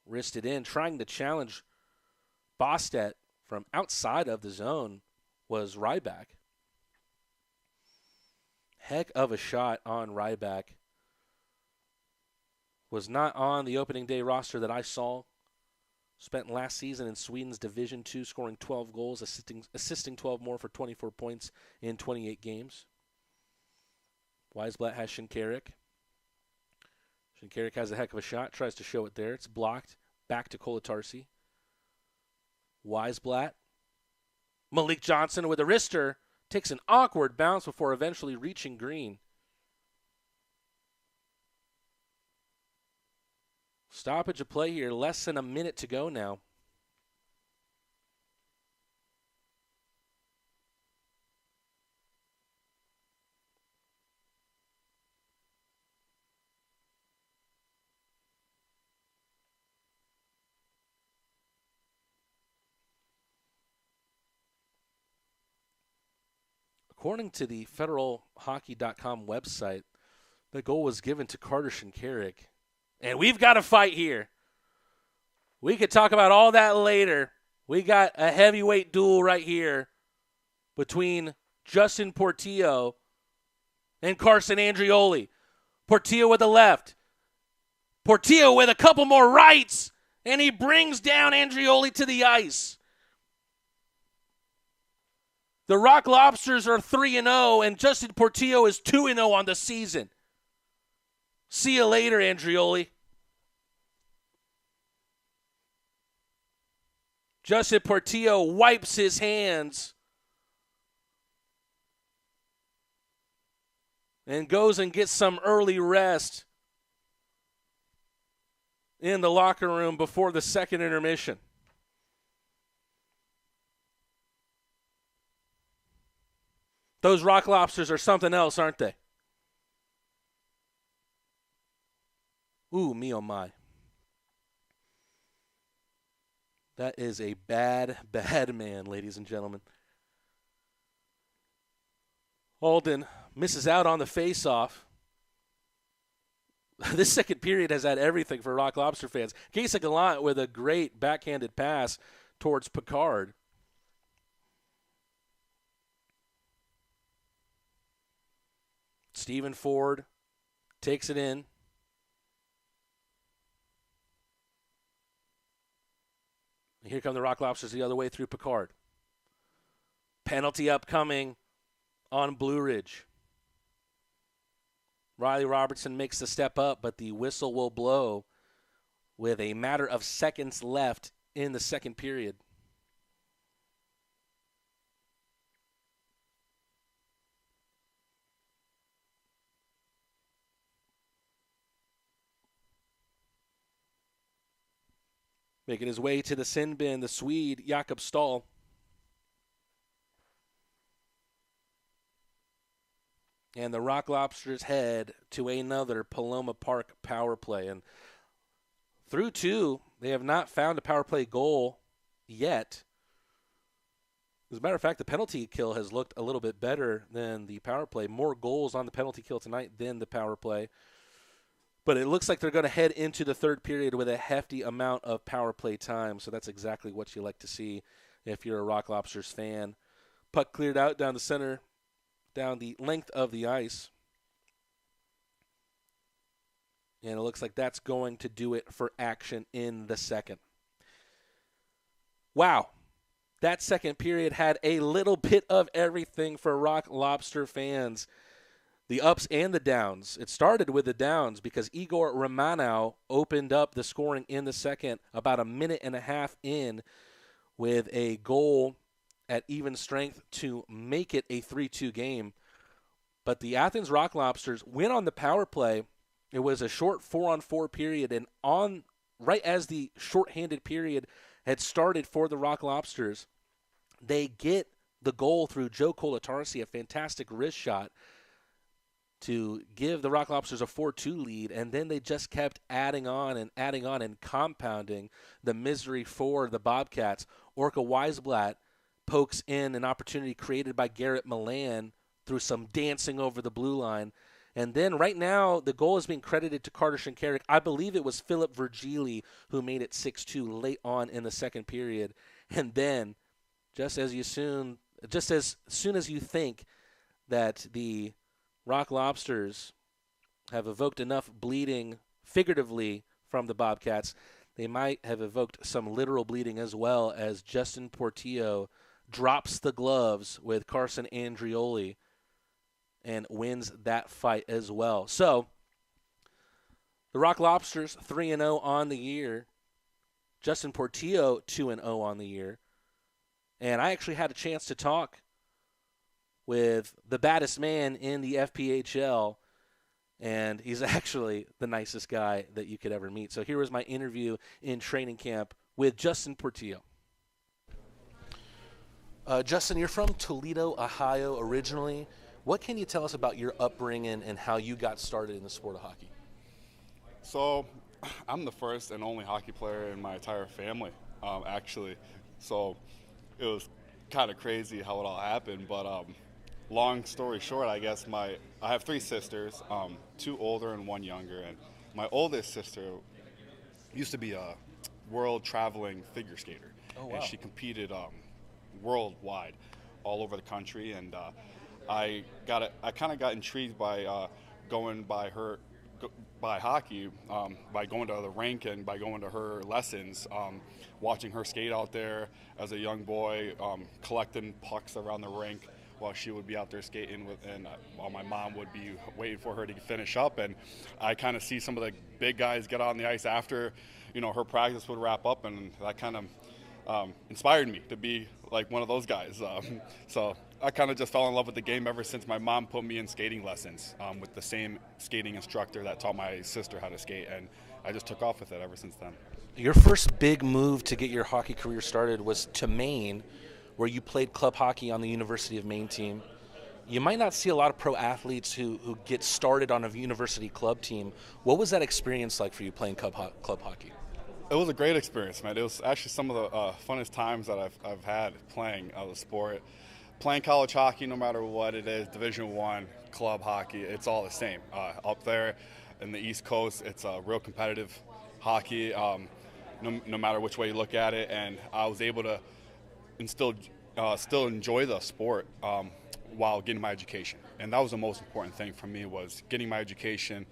Wristed in, trying to challenge Bostedt from outside of the zone was Ryback. Heck of a shot on Ryback. Was not on the opening day roster that I saw. Spent last season in Sweden's Division II, scoring 12 goals, assisting 12 more for 24 points in 28 games. Weisblatt has Shinkarik. Shinkarik has a heck of a shot, tries to show it there. It's blocked. Back to Kolatarsi. Weisblatt. Malik Johnson with a wrister. Takes an awkward bounce before eventually reaching green. Stoppage of play here. Less than a minute to go now. According to the federalhockey.com website, the goal was given to Carter Shinkarik. And we've got a fight here. We could talk about all that later. We got a heavyweight duel right here between Justin Portillo and Carson Andrioli. Portillo with the left. Portillo with a couple more rights. And he brings down Andrioli to the ice. The Rock Lobsters are 3-0, and Justin Portillo is 2-0 on the season. See you later, Andrioli. Justin Portillo wipes his hands and goes and gets some early rest in the locker room before the second intermission. Those Rock Lobsters are something else, aren't they? Ooh, me oh my. That is a bad, bad man, ladies and gentlemen. Alden misses out on the face-off. This second period has had everything for Rock Lobster fans. Kesa Gallant with a great backhanded pass towards Picard. Stephen Ford takes it in. And here come the Rock Lobsters the other way through Picard. Penalty upcoming on Blue Ridge. Riley Robertson makes the step up, but the whistle will blow with a matter of seconds left in the second period. Making his way to the sin bin, the Swede, Jakob Stahl. And the Rock Lobsters head to another Paloma Park power play. And through two, they have not found a power play goal yet. As a matter of fact, the penalty kill has looked a little bit better than the power play. More goals on the penalty kill tonight than the power play. But it looks like they're going to head into the third period with a hefty amount of power play time. So that's exactly what you like to see if you're a Rock Lobsters fan. Puck cleared out down the center, down the length of the ice. And it looks like that's going to do it for action in the second. Wow. That second period had a little bit of everything for Rock Lobster fans. The ups and the downs. It started with the downs because Igor Romanow opened up the scoring in the second about a minute and a half in with a goal at even strength to make it a 3-2 game. But the Athens Rock Lobsters win on the power play. It was a short 4-on-4 period, and right as the shorthanded period had started for the Rock Lobsters, they get the goal through Joe Kolatarsi, a fantastic wrist shot, to give the Rock Lobsters a 4-2 lead, and then they just kept adding on and compounding the misery for the Bobcats. Orca Weisblatt pokes in an opportunity created by Garrett Milan through some dancing over the blue line. And then right now, the goal is being credited to Carter Shinkarik. I believe it was Philip Virgili who made it 6-2 late on in the second period. And then, just as soon as you think that the Rock Lobsters have evoked enough bleeding figuratively from the Bobcats, they might have evoked some literal bleeding as well, as Justin Portillo drops the gloves with Carson Andrioli and wins that fight as well. So the Rock Lobsters 3-0 on the year. Justin Portillo 2-0 on the year. And I actually had a chance to talk with the baddest man in the FPHL, and he's actually the nicest guy that you could ever meet. So here was my interview in training camp with Justin Portillo. Justin, you're from Toledo, Ohio originally. What can you tell us about your upbringing and how you got started in the sport of hockey? So I'm the first and only hockey player in my entire family, actually. So it was kind of crazy how it all happened. But long story short, I guess I have 3 sisters, 2 older and 1 younger. And my oldest sister used to be a world traveling figure skater. Oh, wow. And she competed worldwide, all over the country. And I kind of got intrigued by going by hockey, by going to the rink and by going to her lessons, watching her skate out there as a young boy, collecting pucks around the rink while she would be out there skating while my mom would be waiting for her to finish up. And I kind of see some of the big guys get on the ice after, her practice would wrap up, and that kind of inspired me to be like one of those guys. So I kind of just fell in love with the game ever since my mom put me in skating lessons with the same skating instructor that taught my sister how to skate, and I just took off with it ever since then. Your first big move to get your hockey career started was to Maine, where you played club hockey on the University of Maine team. You might not see a lot of pro athletes who get started on a university club team. What was that experience like for you playing club hockey? It was a great experience, man. It was actually some of the funnest times that I've had playing the sport. Playing college hockey, no matter what it is, Division I, club hockey, it's all the same. Up there in the East Coast, it's real competitive hockey, no matter which way you look at it. And I was able to still enjoy the sport while getting my education. And that was the most important thing for me, was getting my education,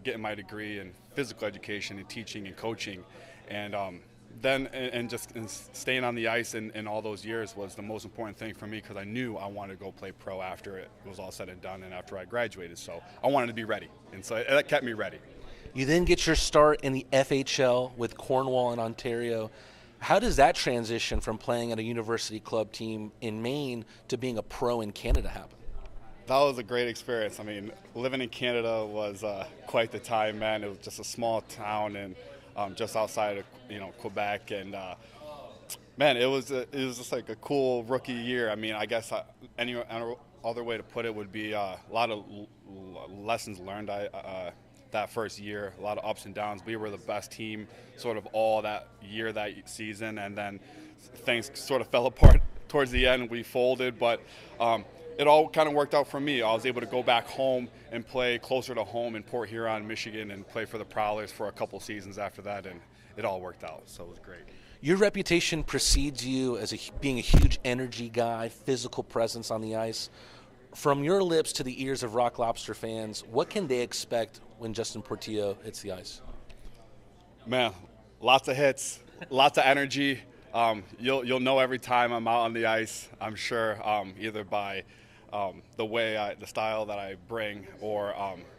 getting my degree in physical education and teaching and coaching. And then staying on the ice in all those years was the most important thing for me, because I knew I wanted to go play pro after it was all said and done and after I graduated. So I wanted to be ready, and so that kept me ready. You then get your start in the FHL with Cornwall in Ontario. How does that transition from playing at a university club team in Maine to being a pro in Canada happen? That was a great experience. I mean, living in Canada was quite the time, man. It was just a small town and just outside of Quebec, and man, it was just like a cool rookie year. I mean, I guess any other way to put it would be a lot of lessons learned. That first year, a lot of ups and downs. We were the best team sort of all that year, that season, and then things sort of fell apart towards the end. We folded, but it all kind of worked out for me. I was able to go back home and play closer to home in Port Huron, Michigan, and play for the Prowlers for a couple seasons after that, and it all worked out, so it was great. Your reputation precedes you as being a huge energy guy, physical presence on the ice. From your lips to the ears of Rock Lobster fans, what can they expect when Justin Portillo hits the ice? Man, lots of hits, lots of energy. You'll know every time I'm out on the ice, I'm sure, either by the style that I bring, or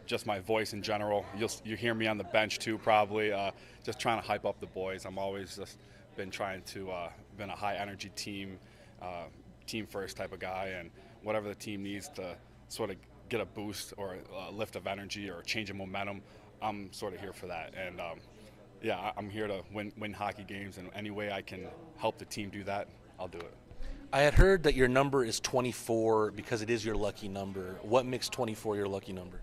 just my voice in general. You hear me on the bench too, probably, just trying to hype up the boys. I'm always just been trying to been a high energy team first type of guy, and whatever the team needs to sort of get a boost or a lift of energy or a change of momentum, I'm sort of here for that. And yeah, I'm here to win hockey games, and any way I can help the team do that, I'll do it. I had heard that your number is 24 because it is your lucky number. What makes 24 your lucky number?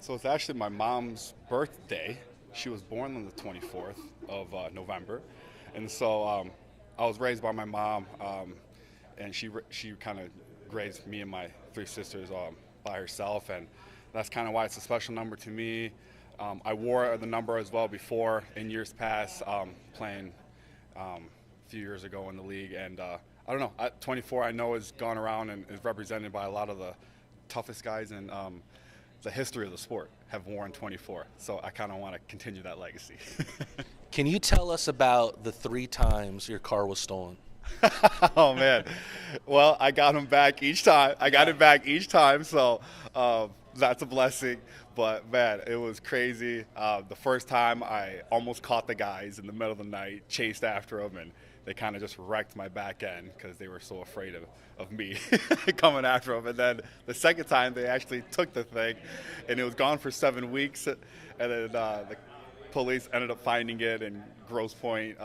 So it's actually my mom's birthday. She was born on the 24th of November. And so I was raised by my mom, and she kind of raised me and my 3 sisters by herself, and that's kind of why it's a special number to me. I wore the number as well before in years past, playing a few years ago in the league, and I don't know, 24 I know has gone around and is represented by a lot of the toughest guys in the history of the sport have worn 24, so I kind of want to continue that legacy. Can you tell us about the 3 times your car was stolen? Oh man, well, I got him back each time. I got it back each time, so that's a blessing. But man, it was crazy. The first time, I almost caught the guys in the middle of the night, chased after them, and they kind of just wrecked my back end because they were so afraid of me coming after them. And then the second time, they actually took the thing, and it was gone for 7 weeks. And then the police ended up finding it in Grosse Pointe,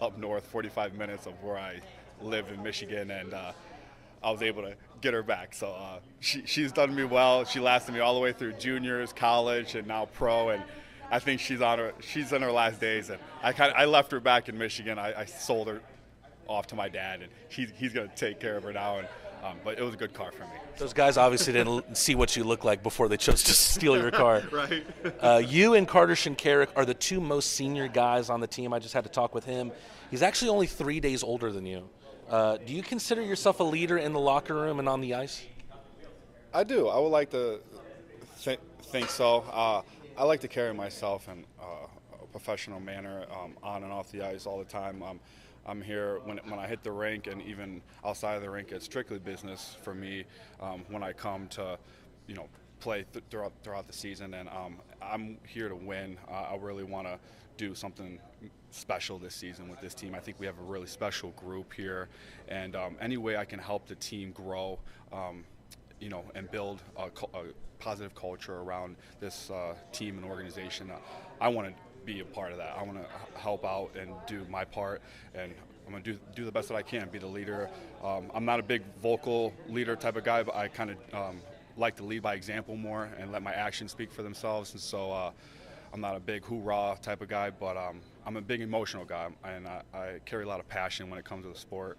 up north, 45 minutes of where I lived in Michigan, and I was able to get her back. So she's done me well. She lasted me all the way through juniors, college, and now pro. And I think she's in her last days. And I left her back in Michigan. I sold her off to my dad, and he's going to take care of her now. And but it was a good car for me. Those guys obviously didn't see what you look like before they chose to steal your car. Right. You and Carter Shinkarik are the 2 most senior guys on the team. I just had to talk with him. He's actually only 3 days older than you. Do you consider yourself a leader in the locker room and on the ice? I do. I would like to think so. I like to carry myself in a professional manner on and off the ice all the time. I'm here when I hit the rink, and even outside of the rink, it's strictly business for me when I come to, play throughout the season. And I'm here to win. I really want to do something special this season with this team. I think we have a really special group here, and any way I can help the team grow, and build a positive culture around this team and organization, I want to be a part of that. I want to help out and do my part, and I'm going to do the best that I can, be the leader. I'm not a big vocal leader type of guy, but I kind of like to lead by example more and let my actions speak for themselves. And so I'm not a big hoorah type of guy, but I'm a big emotional guy, and I carry a lot of passion when it comes to the sport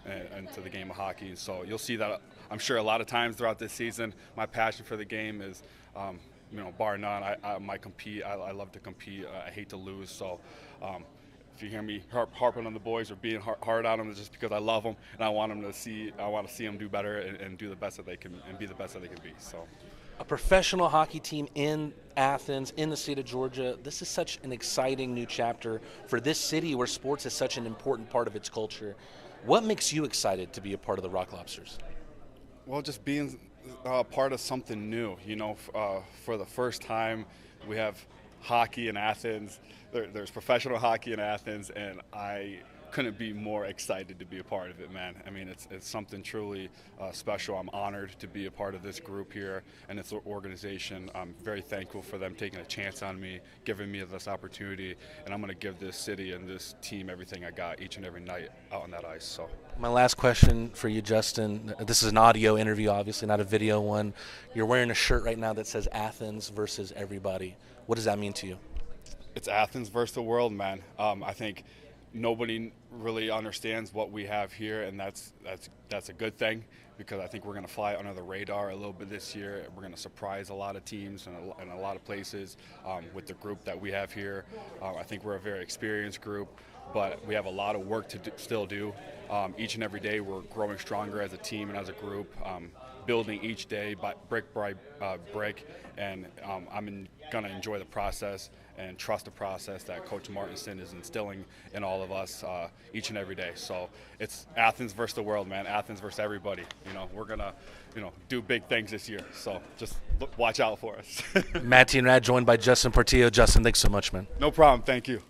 and to the game of hockey. So you'll see that, I'm sure, a lot of times throughout this season. My passion for the game is, bar none. I compete. I love to compete. I hate to lose. So if you hear me harping on the boys or being hard on them, it's just because I love them and I want to see them do better and do the best that they can and be the best that they can be. So. A professional hockey team in Athens, in the state of Georgia. This is such an exciting new chapter for this city where sports is such an important part of its culture. What makes you excited to be a part of the Rock Lobsters? Well, just being part of something new. For the first time, we have hockey in Athens. There's professional hockey in Athens, and I couldn't be more excited to be a part of it, man. I mean, it's something truly special. I'm honored to be a part of this group here and this organization. I'm very thankful for them taking a chance on me, giving me this opportunity, and I'm going to give this city and this team everything I got each and every night out on that ice. So, my last question for you, Justin. This is an audio interview, obviously, not a video one. You're wearing a shirt right now that says Athens versus everybody. What does that mean to you? It's Athens versus the world, man. I think nobody really understands what we have here, and that's a good thing, because I think we're going to fly under the radar a little bit this year. We're going to surprise a lot of teams and a lot of places with the group that we have here. I think we're a very experienced group, but we have a lot of work to still do. Each and every day we're growing stronger as a team and as a group, building each day brick by brick, and I'm going to enjoy the process and trust the process that Coach Martinson is instilling in all of us each and every day. So it's Athens versus the world, man. Athens versus everybody. We're going to, do big things this year. So just watch out for us. Matt Rad joined by Justin Portillo. Justin, thanks so much, man. No problem. Thank you.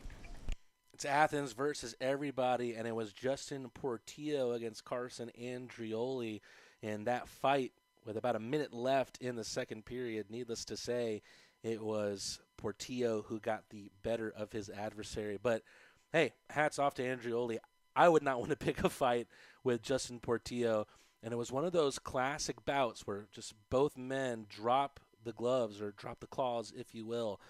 It's Athens versus everybody, and it was Justin Portillo against Carson Andrioli. And that fight, with about a minute left in the second period, needless to say, it was Portillo who got the better of his adversary. But, hey, hats off to Andrioli. I would not want to pick a fight with Justin Portillo. And it was one of those classic bouts where just both men drop the gloves, or drop the claws, if you will.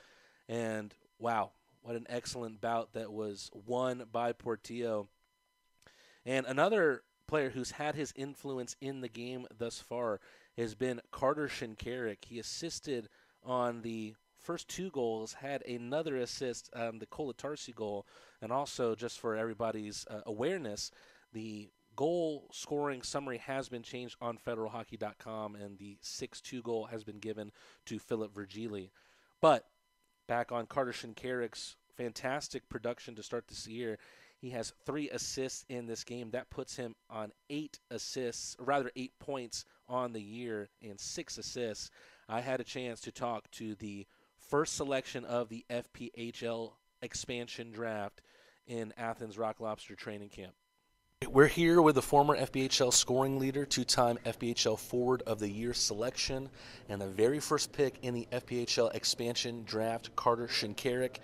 And, wow, what an excellent bout that was won by Portillo. And another player who's had his influence in the game thus far has been Carter Shinkarik. He assisted on the first 2 goals, had another assist on the Kolatarsi goal, and also, just for everybody's awareness, the goal scoring summary has been changed on federalhockey.com, and the 6-2 goal has been given to Philip Virgili. But back on Carter Shinkarik's fantastic production to start this year. He has 3 assists in this game. That puts him on 8 points on the year and 6 assists. I had a chance to talk to the first selection of the FPHL expansion draft in Athens Rock Lobster training camp. We're here with the former FBHL scoring leader, 2-time FBHL Forward of the Year selection, and the very first pick in the FBHL expansion draft, Carter Shinkarik.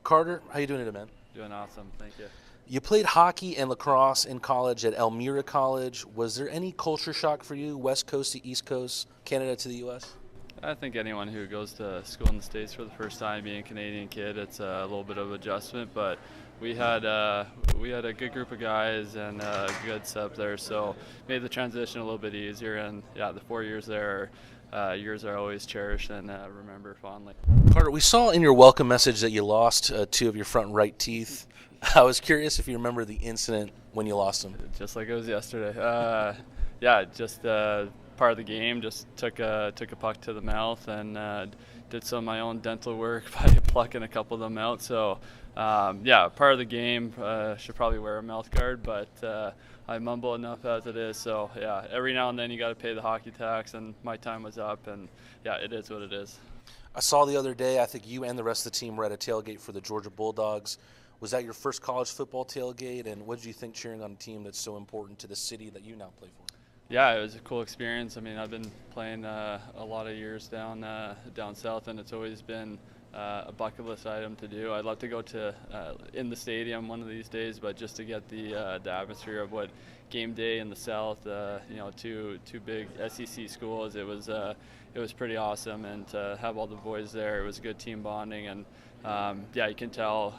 Carter, how you doing today, man? Doing awesome, thank you. You played hockey and lacrosse in college at Elmira College. Was there any culture shock for you, West Coast to East Coast, Canada to the U.S.? I think anyone who goes to school in the States for the first time, being a Canadian kid, it's a little bit of adjustment, but we had a good group of guys and a good setup there, so made the transition a little bit easier. And yeah, the 4 years there, years are always cherished and remember fondly. Carter, we saw in your welcome message that you lost 2 of your front right teeth. I was curious if you remember the incident when you lost them. Just like it was yesterday. Yeah, just part of the game. Just took a puck to the mouth and did some of my own dental work by plucking a couple of them out. So yeah, part of the game. Should probably wear a mouth guard, but I mumble enough as it is. So yeah, every now and then you got to pay the hockey tax, and my time was up, and yeah, it is what it is. I saw the other day, I think you and the rest of the team were at a tailgate for the Georgia Bulldogs. Was that your first college football tailgate, and what did you think cheering on a team that's so important to the city that you now play for? Yeah, it was a cool experience. I mean, I've been playing a lot of years down south, and it's always been a bucket list item to do. I'd love to go to in the stadium one of these days, but just to get the atmosphere of what game day in the South, you know, two big SEC schools, it was pretty awesome, and to have all the boys there, it was good team bonding, and yeah, you can tell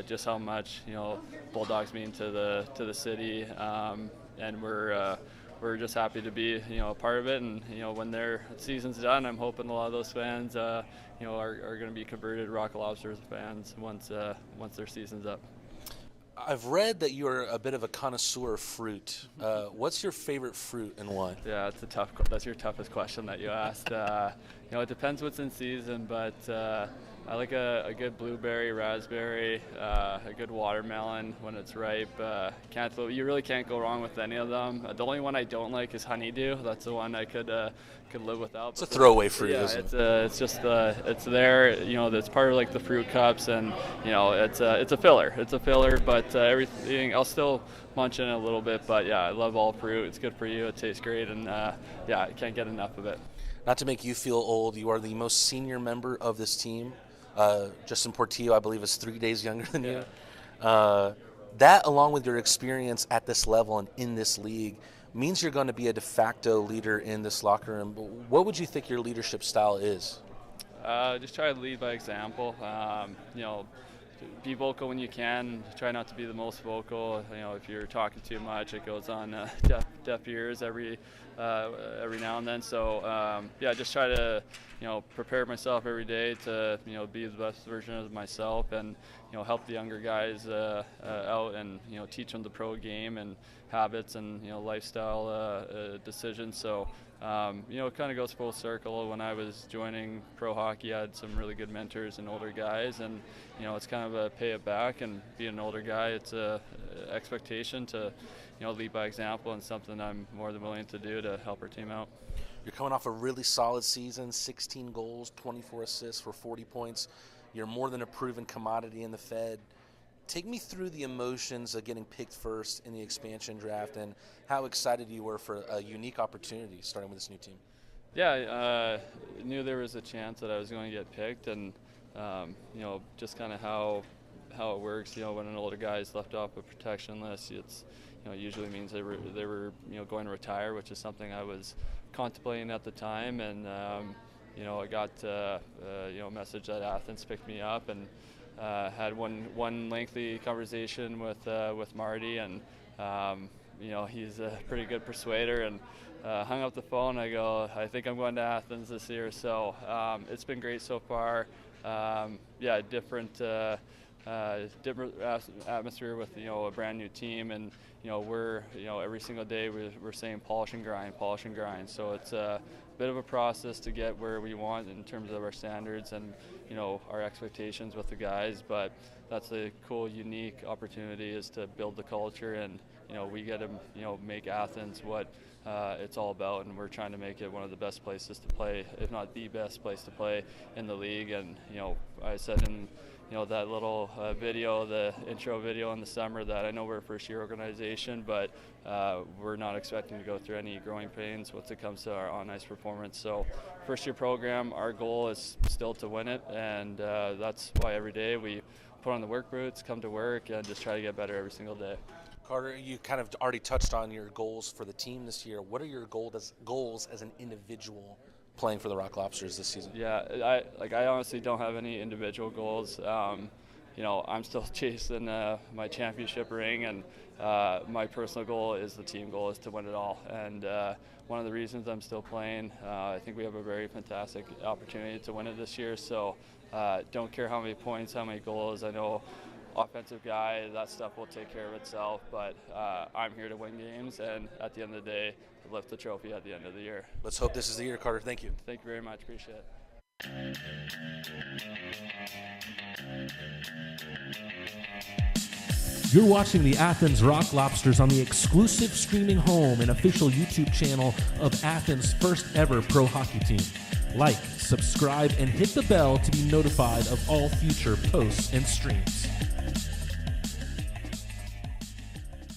just how much, you know, Bulldogs mean to the city, and we're just happy to be, you know, a part of it. And you know, when their season's done, I'm hoping a lot of those fans, you know, are going to be converted Rock Lobsters fans once their season's up. I've read that you're a bit of a connoisseur of fruit. What's your favorite fruit and why? Yeah, that's your toughest question that you asked. You know, it depends what's in season, but I like a good blueberry, raspberry, a good watermelon when it's ripe. You really can't go wrong with any of them. The only one I don't like is honeydew. That's the one I could live without. It's a throwaway fruit, yeah, isn't it? It's just it's there. You know, it's part of like the fruit cups, and you know, it's a filler. It's a filler, but everything I'll still munch in it a little bit. But yeah, I love all fruit. It's good for you. It tastes great, and yeah, I can't get enough of it. Not to make you feel old, you are the most senior member of this team. Justin Portillo, I believe, is 3 days younger than you. That, along with your experience at this level and in this league, means you're going to be a de facto leader in this locker room. But what would you think your leadership style is? Just try to lead by example. You know, be vocal when you can. Try not to be the most vocal. You know, if you're talking too much, it goes on deaf ears every now and then. So yeah, just try to, you know, prepare myself every day to, you know, be the best version of myself, and you know, help the younger guys out, and you know, teach them the pro game and habits and, you know, lifestyle decisions. So you know, it kind of goes full circle. When I was joining pro hockey, I had some really good mentors and older guys, and you know, it's kind of a pay it back, and being an older guy, it's a expectation to, you know, lead by example, and something I'm more than willing to do to help our team out. You're coming off a really solid season, 16 goals, 24 assists for 40 points. You're more than a proven commodity in the Fed. Take me through the emotions of getting picked first in the expansion draft, and how excited you were for a unique opportunity starting with this new team. Yeah, I knew there was a chance that I was going to get picked, and you know, just kind of how it works. You know, when an older guy is left off a protection list, it's, you know, usually means they were you know, going to retire, which is something I was contemplating at the time. And you know, I got you know, a message that Athens picked me up, and had one lengthy conversation with Marty, and you know, he's a pretty good persuader, and hung up the phone. I go, I think I'm going to Athens this year. So it's been great so far. Yeah, different different atmosphere with a brand new team, and we're every single day we're saying polish and grind, polish and grind. So it's a bit of a process to get where we want in terms of our standards and our expectations with the guys. But that's a cool, unique opportunity, is to build the culture, and we get to make Athens what it's all about, and we're trying to make it one of the best places to play, if not the best place to play in the league. And I said in that little video, the intro video in the summer, that I know we're a first-year organization, but we're not expecting to go through any growing pains once it comes to our on-ice performance. So first-year program, our goal is still to win it, and that's why every day we put on the work boots, come to work, and just try to get better every single day. Carter, you kind of already touched on your goals for the team this year. What are your goals as an individual playing for the Rock Lobsters this season? Yeah, I honestly don't have any individual goals. I'm still chasing my championship ring, and my personal goal is the team goal, is to win it all. And one of the reasons I'm still playing, I think we have a very fantastic opportunity to win it this year. So don't care how many points, how many goals. I know offensive guy, that stuff will take care of itself, but I'm here to win games, and at the end of the day, lift the trophy at the end of the year. Let's hope this is the year, Carter. Thank you. Thank you very much. Appreciate it. You're watching the Athens Rock Lobsters on the exclusive streaming home and official YouTube channel of Athens' first ever pro hockey team. Like, subscribe, and hit the bell to be notified of all future posts and streams.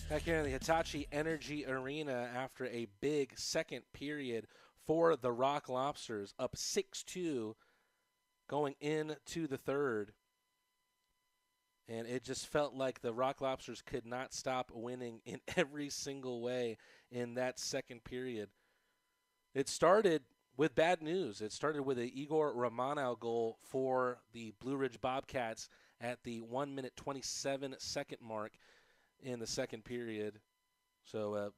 Back here in the Hitachi Energy Arena after a big second period for the Rock Lobsters, up 6-2 going into the third. And it just felt like the Rock Lobsters could not stop winning in every single way in that second period. It started with bad news. It started with an Igor Romanov goal for the Blue Ridge Bobcats at the 1 minute 27 second mark in the second period. So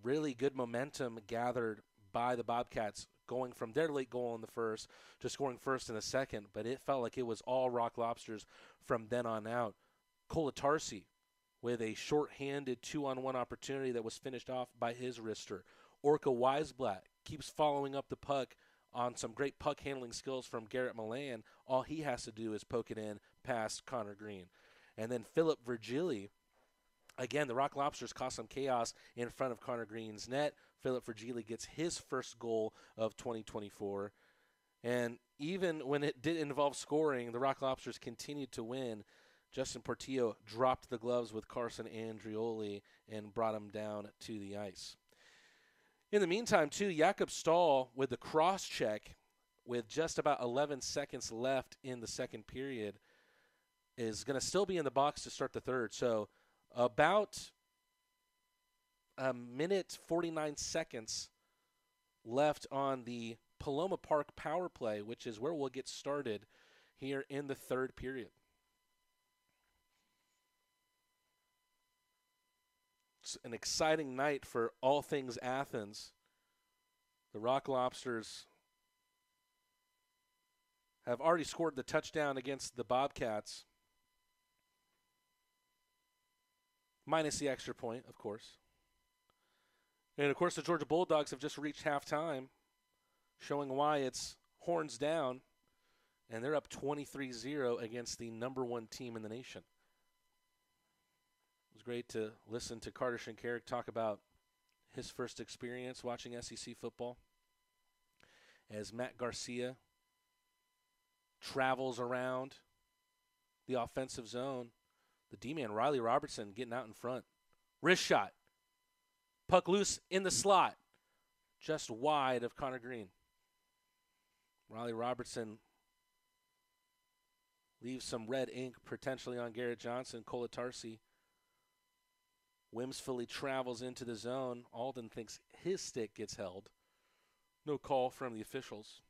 really good momentum gathered by the Bobcats, going from their late goal in the first to scoring first in the second, but it felt like it was all Rock Lobsters from then on out. Kolatarsi with a short-handed 2-on-1 opportunity that was finished off by his wrister. Orca Weisblatt keeps following up the puck on some great puck handling skills from Garrett Milan. All he has to do is poke it in past Connor Green. And then Philip Virgili, again, the Rock Lobsters caused some chaos in front of Connor Green's net. Philip Virgili gets his first goal of 2024. And even when it did involve scoring, the Rock Lobsters continued to win. Justin Portillo dropped the gloves with Carson Andrioli and brought him down to the ice. In the meantime, too, Jakob Stahl with the cross-check with just about 11 seconds left in the second period is going to still be in the box to start the third. So about a minute 49 seconds left on the Paloma Park power play, which is where we'll get started here in the third period. It's an exciting night for all things Athens. The Rock Lobsters have already scored the touchdown against the Bobcats, minus the extra point, of course. And, of course, the Georgia Bulldogs have just reached halftime, showing why it's horns down, and they're up 23-0 against the number one team in the nation. It was great to listen to Carter Shinkarik talk about his first experience watching SEC football as Matt Garcia travels around the offensive zone. The D-man, Riley Robertson, getting out in front. Wrist shot. Puck loose in the slot, just wide of Connor Green. Riley Robertson leaves some red ink potentially on Garrett Johnson. Kolatarsi whimsifully travels into the zone. Alden thinks his stick gets held. No call from the officials.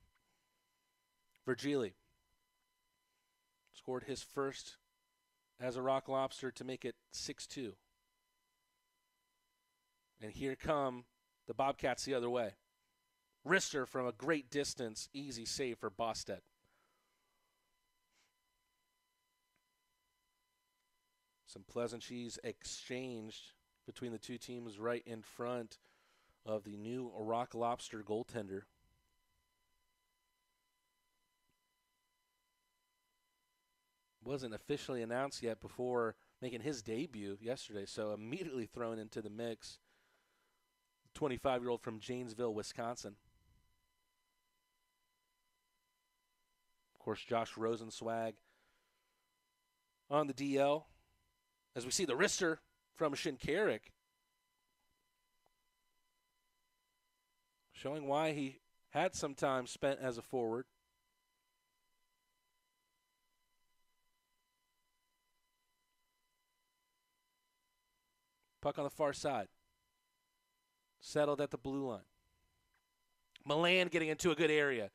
Virgili scored his first as a Rock Lobster to make it 6-2. And here come the Bobcats the other way. Wrister from a great distance, easy save for Bostet. Some pleasantries exchanged between the two teams right in front of the new Rock Lobster goaltender. Wasn't officially announced yet before making his debut yesterday, so immediately thrown into the mix. 25-year-old from Janesville, Wisconsin. Of course, Josh Rosenswag on the DL. As we see the wrister from Shinkarik, showing why he had some time spent as a forward. Puck on the far side. Settled at the blue line. Milan getting into a good area.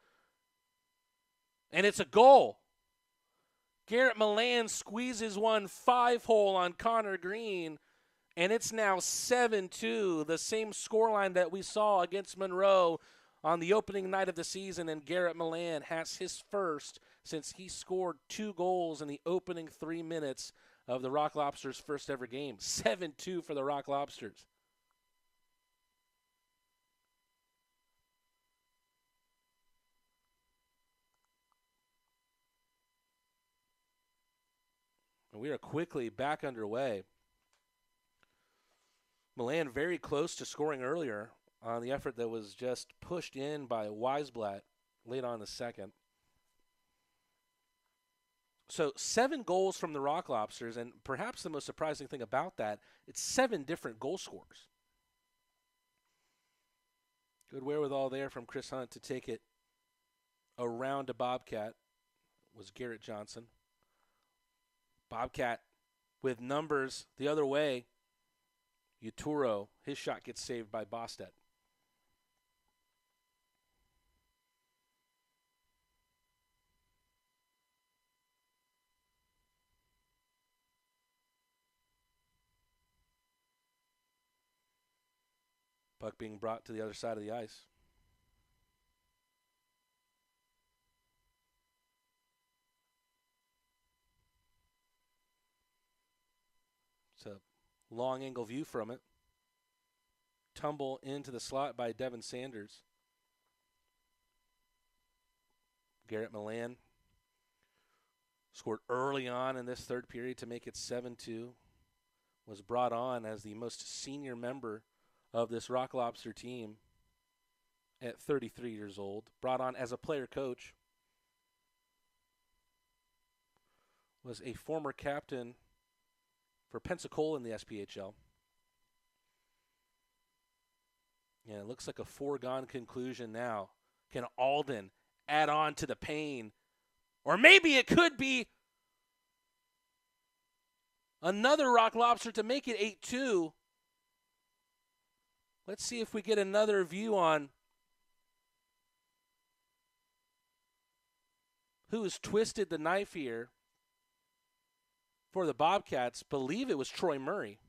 And it's a goal. Garrett Milan squeezes one 5-hole on Connor Green, and it's now 7-2, the same scoreline that we saw against Monroe on the opening night of the season, and Garrett Milan has his first since he scored 2 goals in the opening 3 minutes of the Rock Lobsters' first ever game. 7-2 for the Rock Lobsters. And we are quickly back underway. Milan very close to scoring earlier on the effort that was just pushed in by Weisblatt late on in the second. So 7 goals from the Rock Lobsters, and perhaps the most surprising thing about that, it's 7 different goal scorers. Good wherewithal there from Chris Hunt to take it around a Bobcat was Garrett Johnson. Bobcat with numbers the other way. Uturo, his shot gets saved by Bostet. Puck being brought to the other side of the ice. It's a long angle view from it. Tumble into the slot by Devin Sanders. Garrett Milan scored early on in this third period to make it 7-2. Was brought on as the most senior member of this Rock Lobster team at 33 years old. Brought on as a player coach. Was a former captain for Pensacola in the SPHL. Yeah, it looks like a foregone conclusion now. Can Alden add on to the pain? Or maybe it could be another Rock Lobster to make it 8-2. Let's see if we get another view on who has twisted the knife here for the Bobcats. Believe it was Troy Murray.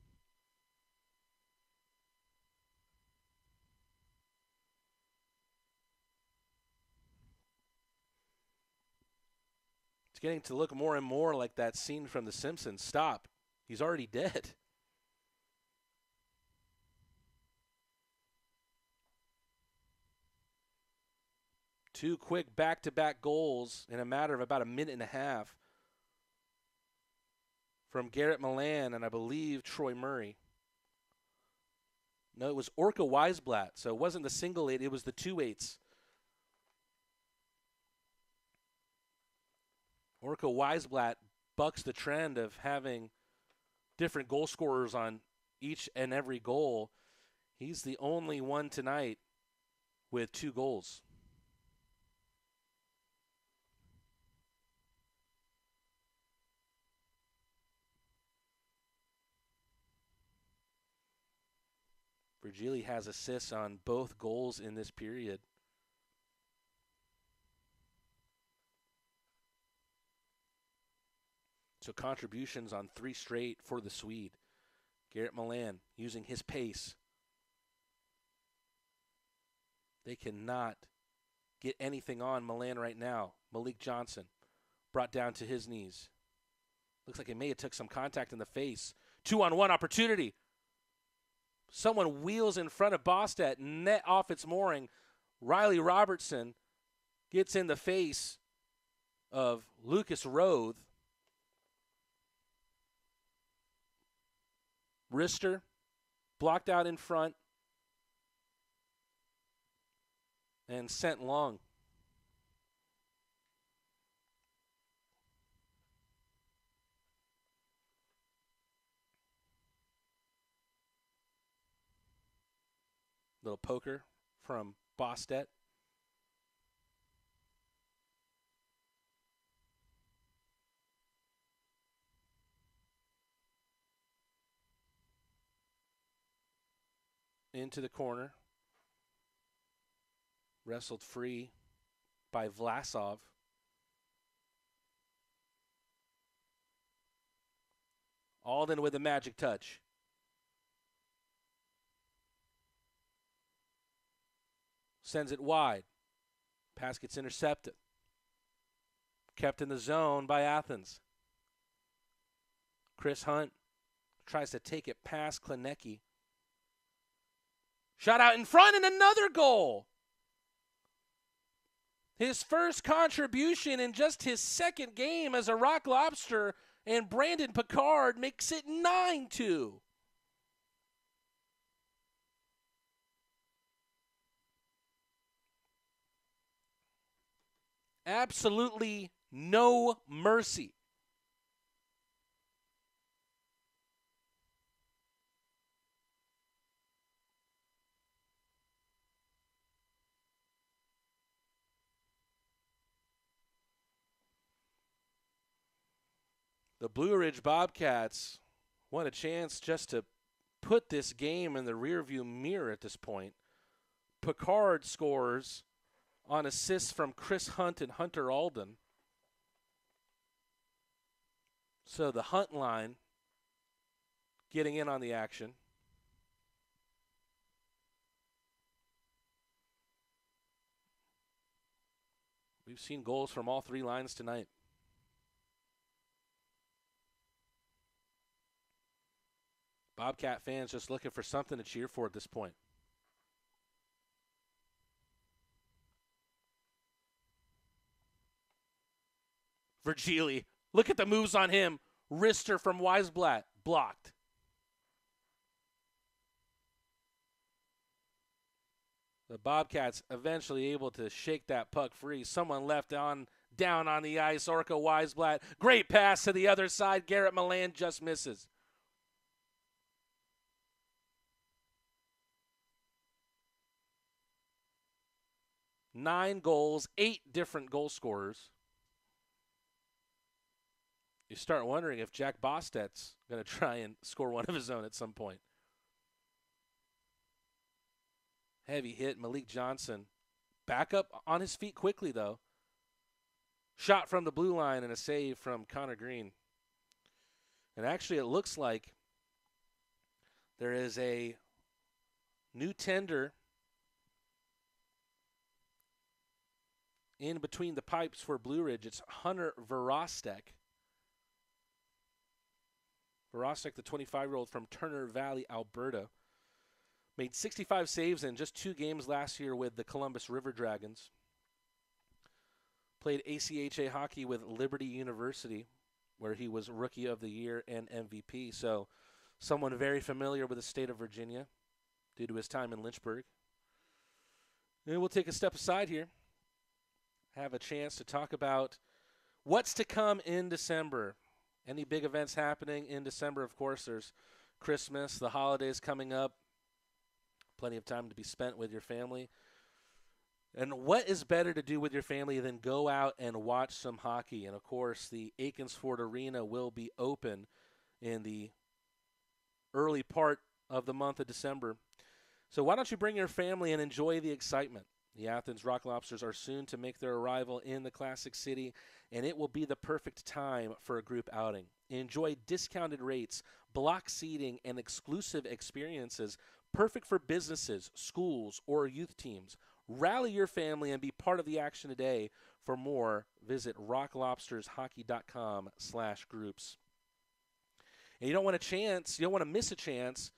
It's getting to look more and more like that scene from The Simpsons. Stop. He's already dead. Two quick back-to-back goals in a matter of about a minute and a half from Garrett Milan and I believe Troy Murray. No, it was Orca Weisblatt, so it wasn't the single 8, it was the 2-8s. Orca Weisblatt bucks the trend of having different goal scorers on each and every goal. He's the only one tonight with 2 goals. Virgili has assists on both goals in this period. So contributions on 3 straight for the Swede. Garrett Milan using his pace. They cannot get anything on Milan right now. Malik Johnson brought down to his knees. Looks like he may have took some contact in the face. 2-on-1 opportunity. Someone wheels in front of Bostet, net off its mooring. Riley Robertson gets in the face of Lucas Roth. Wrister blocked out in front and sent long. Little poker from Bostet. Into the corner. Wrestled free by Vlasov. Alden with a magic touch. Sends it wide. Pass gets intercepted. Kept in the zone by Athens. Chris Hunt tries to take it past Klinecki. Shot out in front and another goal. His first contribution in just his second game as a Rock Lobster, and Brandon Picard makes it 9-2. Absolutely no mercy. The Blue Ridge Bobcats want a chance just to put this game in the rearview mirror at this point. Picard scores on assists from Chris Hunt and Hunter Alden. So the Hunt line getting in on the action. We've seen goals from all three lines tonight. Bobcat fans just looking for something to cheer for at this point. Virgili, look at the moves on him. Wrister from Weisblatt, blocked. The Bobcats eventually able to shake that puck free. Someone left down on the ice. Orca Weisblatt. Great pass to the other side. Garrett Milan just misses. Nine goals, 8 different goal scorers. You start wondering if Jack Bostet's going to try and score one of his own at some point. Heavy hit, Malik Johnson. Back up on his feet quickly, though. Shot from the blue line and a save from Connor Green. And actually, it looks like there is a new tender in between the pipes for Blue Ridge. It's Hunter Verostek. Verostek, the 25-year-old from Turner Valley, Alberta. Made 65 saves in just 2 games last year with the Columbus River Dragons. Played ACHA hockey with Liberty University, where he was Rookie of the Year and MVP. So someone very familiar with the state of Virginia due to his time in Lynchburg. And we'll take a step aside here. Have a chance to talk about what's to come in December. Any big events happening in December? Of course, there's Christmas, the holidays coming up. Plenty of time to be spent with your family. And what is better to do with your family than go out and watch some hockey? And, of course, the Aikensford Arena will be open in the early part of the month of December. So why don't you bring your family and enjoy the excitement? The Athens Rock Lobsters are soon to make their arrival in the Classic City, and it will be the perfect time for a group outing. Enjoy discounted rates, block seating, and exclusive experiences, perfect for businesses, schools, or youth teams. Rally your family and be part of the action today. For more, visit rocklobstershockey.com/groups. And you don't want to miss a chance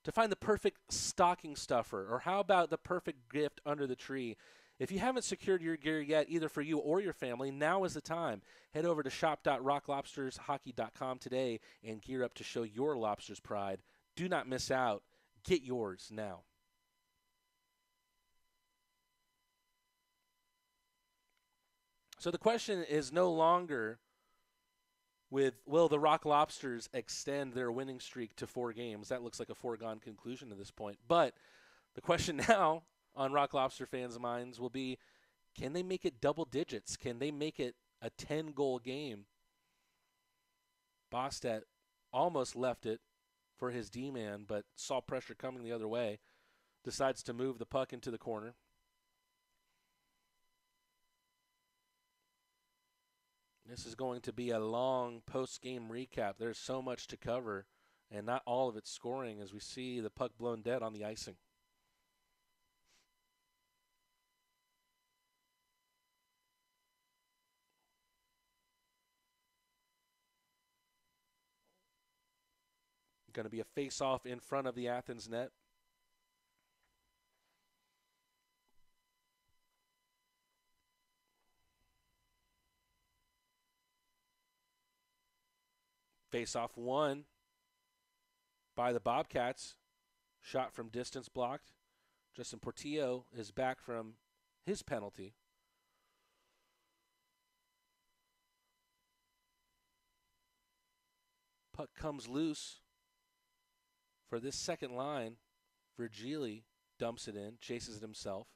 to find the perfect stocking stuffer, or how about the perfect gift under the tree? If you haven't secured your gear yet, either for you or your family, now is the time. Head over to shop.rocklobstershockey.com today and gear up to show your lobster's pride. Do not miss out. Get yours now. So the question is no longer will the Rock Lobsters extend their winning streak to 4 games? That looks like a foregone conclusion at this point. But the question now on Rock Lobster fans' minds will be, can they make it double digits? Can they make it a 10-goal game? Bostet almost left it for his D-man, but saw pressure coming the other way. Decides to move the puck into the corner. This is going to be a long post-game recap. There's so much to cover, and not all of it scoring, as we see the puck blown dead on the icing. Going to be a face-off in front of the Athens net. Face-off won by the Bobcats. Shot from distance blocked. Justin Portillo is back from his penalty. Puck comes loose for this second line. Virgili dumps it in, chases it himself.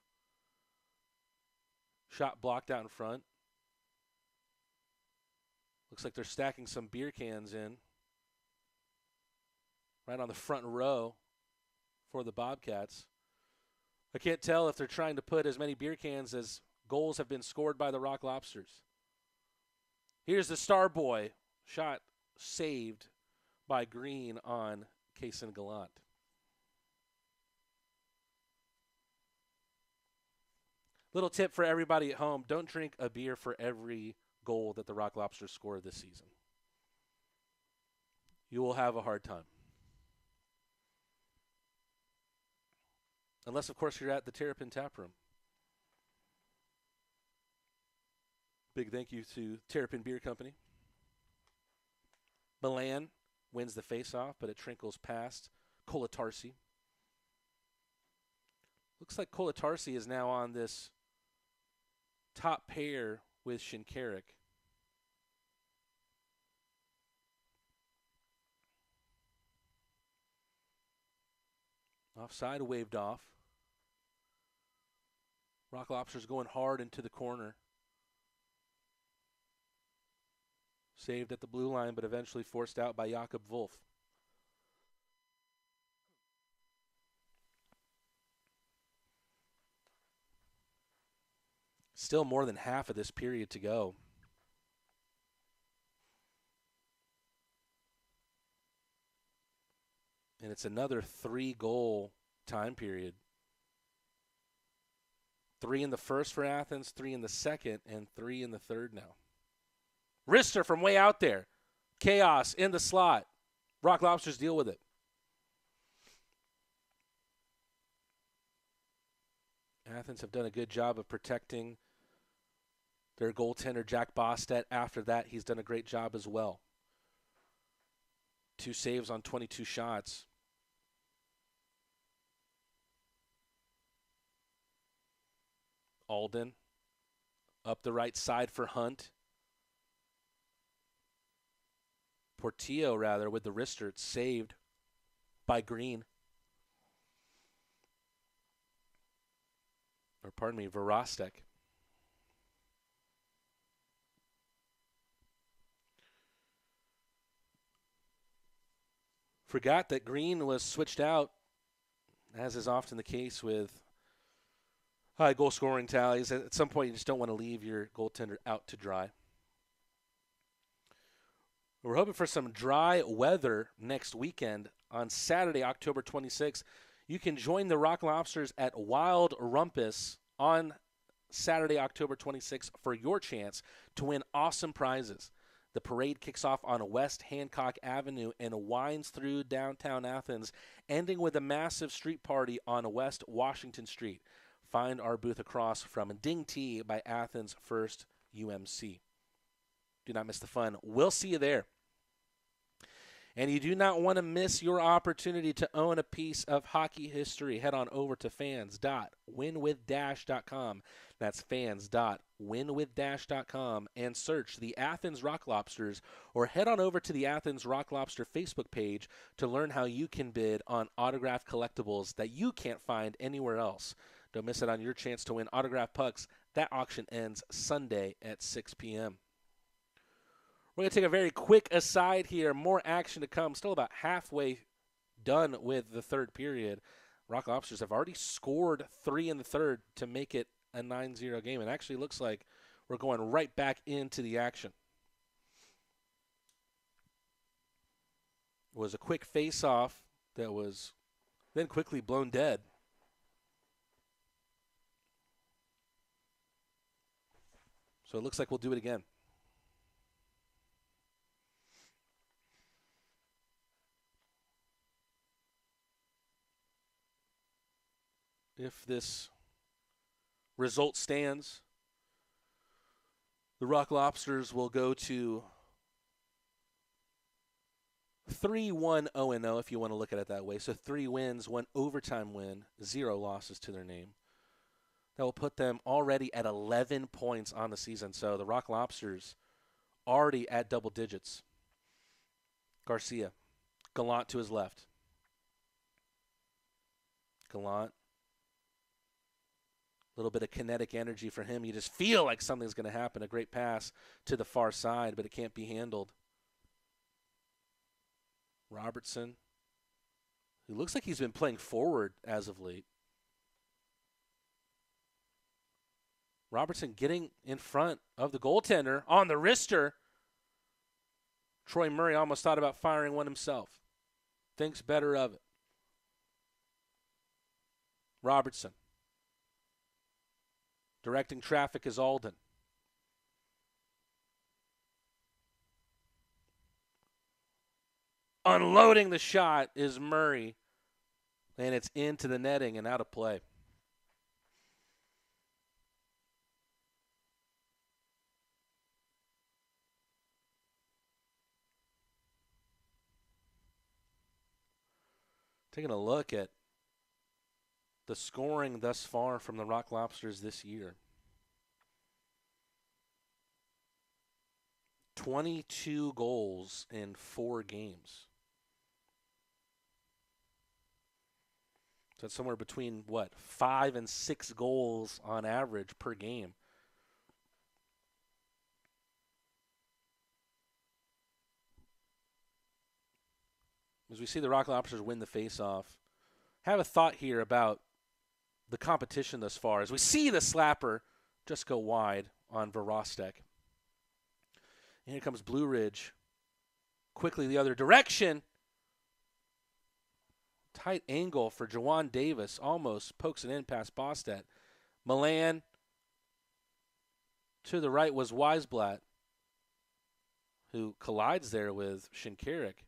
Shot blocked out in front. Looks like they're stacking some beer cans in right on the front row for the Bobcats. I can't tell if they're trying to put as many beer cans as goals have been scored by the Rock Lobsters. Here's the star boy. Shot saved by Green on Kaysen Gallant. Little tip for everybody at home: don't drink a beer for every goal that the Rock Lobsters score this season. You will have a hard time. Unless, of course, you're at the Terrapin Tap Room. Big thank you to Terrapin Beer Company. Milan wins the faceoff, but it trickles past Kolatarsi. Looks like Kolatarsi is now on this top pair with Shinkarik. Offside waved off. Rock Lobsters going hard into the corner. Saved at the blue line, but eventually forced out by Jakob Wolf. Still more than half of this period to go. And it's another 3-goal time period. 3 in the first for Athens, 3 in the second, and 3 in the third now. Rister from way out there. Chaos in the slot. Rock Lobsters deal with it. Athens have done a good job of protecting their goaltender, Jack Bostet. After that, he's done a great job as well. 2 saves on 22 shots. Alden up the right side for Hunt. Portillo, rather, with the wrister. It's saved by Green. Or, pardon me, Verostek. Forgot that Green was switched out, as is often the case with high goal scoring tallies. At some point, you just don't want to leave your goaltender out to dry. We're hoping for some dry weather next weekend. On Saturday, October 26th, you can join the Rock Lobsters at Wild Rumpus on Saturday, October 26th for your chance to win awesome prizes. The parade kicks off on West Hancock Avenue and winds through downtown Athens, ending with a massive street party on West Washington Street. Find our booth across from Ding Tea by Athens First UMC. Do not miss the fun. We'll see you there. And you do not want to miss your opportunity to own a piece of hockey history. Head on over to fans.winwithdash.com. That's fans.winwithdash.com and search the Athens Rock Lobsters, or head on over to the Athens Rock Lobster Facebook page to learn how you can bid on autographed collectibles that you can't find anywhere else. Don't miss out on your chance to win autographed pucks. That auction ends Sunday at 6 p.m. We're going to take a very quick aside here. More action to come. Still about halfway done with the third period. Rock Lobsters have already scored 3 in the third to make it a 9-0 game. It actually looks like we're going right back into the action. It was a quick face-off that was then quickly blown dead. So it looks like we'll do it again. If this result stands, the Rock Lobsters will go to 3-1-0-0 if you want to look at it that way. So 3 wins, 1 overtime win, 0 losses to their name. That will put them already at 11 points on the season. So the Rock Lobsters already at double digits. Garcia, Gallant to his left. Gallant. A little bit of kinetic energy for him. You just feel like something's going to happen. A great pass to the far side, but it can't be handled. Robertson, who looks like he's been playing forward as of late. Robertson getting in front of the goaltender on the wrister. Troy Murray almost thought about firing one himself. Thinks better of it. Robertson. Directing traffic is Alden. Unloading the shot is Murray. And it's into the netting and out of play. Taking a look at the scoring thus far from the Rock Lobsters this year. 22 goals in 4 games. So that's somewhere between, 5 and 6 goals on average per game. As we see the Rock Lobsters win the faceoff, have a thought here about the competition thus far. As we see the slapper just go wide on Verostek. And here comes Blue Ridge. Quickly the other direction. Tight angle for Jawan Davis. Almost pokes it in past Bostet. Milan. To the right was Weisblatt, who collides there with Shinkarik.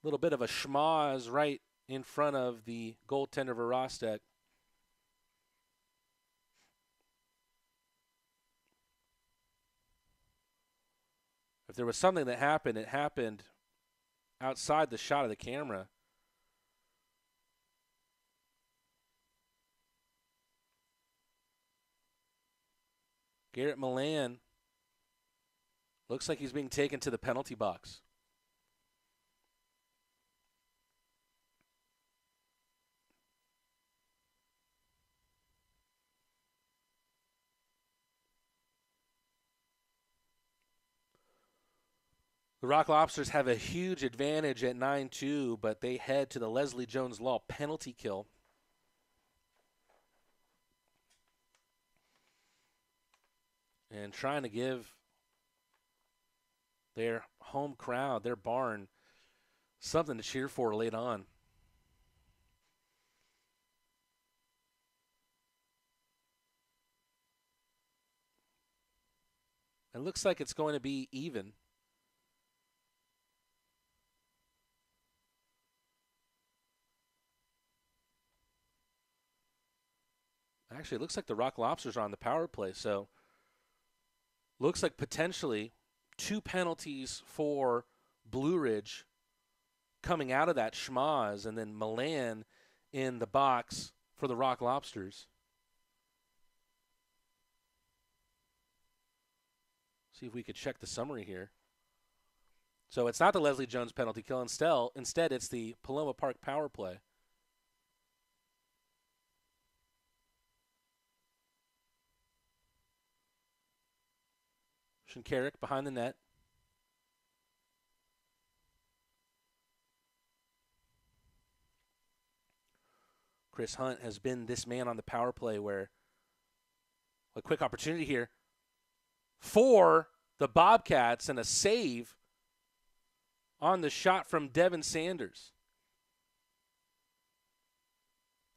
A little bit of a schmaz right in front of the goaltender Verostek. If there was something that happened, it happened outside the shot of the camera. Garrett Milan looks like he's being taken to the penalty box. The Rock Lobsters have a huge advantage at 9-2, but they head to the Leslie Jones Law penalty kill. And trying to give their home crowd, their barn, something to cheer for late on. And looks like it's going to be even. Actually, it looks like the Rock Lobsters are on the power play, so looks like potentially 2 penalties for Blue Ridge coming out of that schmoz, and then Milan in the box for the Rock Lobsters. See if we could check the summary here. So it's not the Leslie Jones penalty kill. Instead, it's the Paloma Park power play. Shinkarik behind the net. Chris Hunt has been this man on the power play where a quick opportunity here for the Bobcats and a save on the shot from Devin Sanders.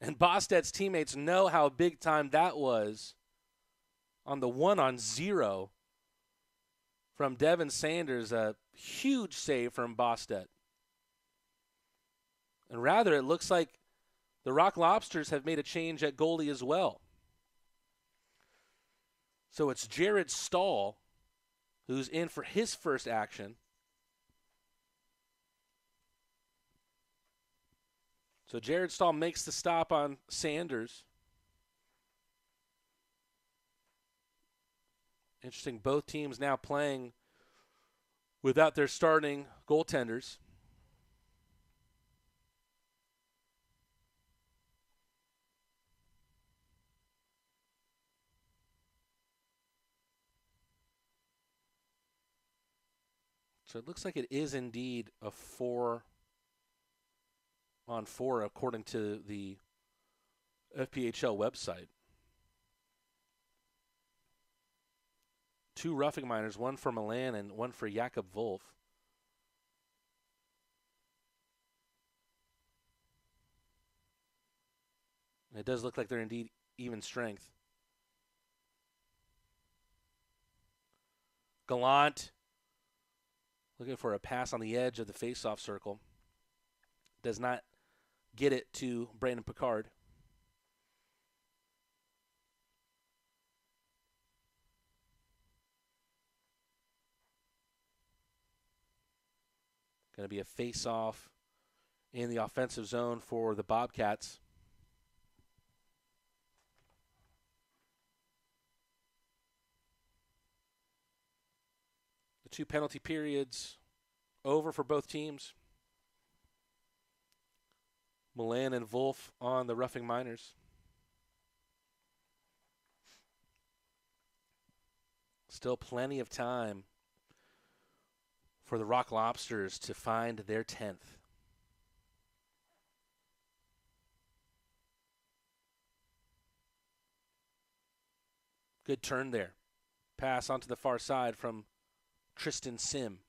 And Bosted's teammates know how big time that was on the 1-on-0 from Devin Sanders. A huge save from Bosted. And rather, it looks like the Rock Lobsters have made a change at goalie as well. So it's Jared Stahl who's in for his first action. So Jared Stahl makes the stop on Sanders. Interesting, both teams now playing without their starting goaltenders. So it looks like it is indeed a 4-on-4 according to the FPHL website. 2 roughing minors, 1 for Milan and 1 for Jakob Wolf. And it does look like they're indeed even strength. Gallant looking for a pass on the edge of the face-off circle. Does not get it to Brandon Picard. Going to be a face-off in the offensive zone for the Bobcats. The 2 penalty periods over for both teams. Milan and Wolf on the roughing minors. Still plenty of time for the Rock Lobsters to find their 10th. Good turn there. Pass onto the far side from Tristan Sim,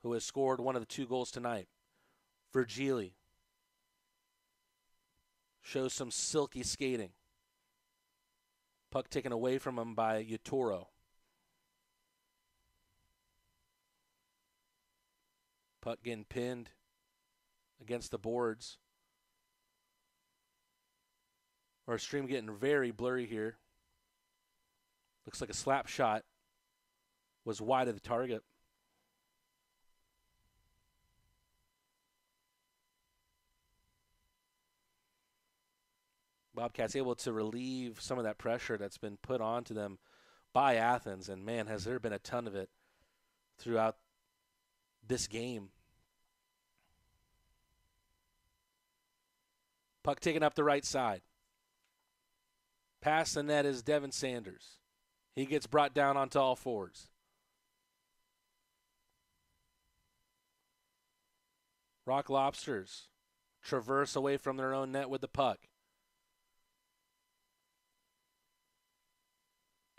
who has scored one of the 2 goals tonight. Virgili shows some silky skating. Puck taken away from him by Yatoro. Puck getting pinned against the boards. Our stream getting very blurry here. Looks like a slap shot was wide of the target. Bobcats able to relieve some of that pressure that's been put onto them by Athens. And, man, has there been a ton of it throughout this game. Puck taken up the right side. Past the net is Devin Sanders. He gets brought down onto all fours. Rock Lobsters traverse away from their own net with the puck.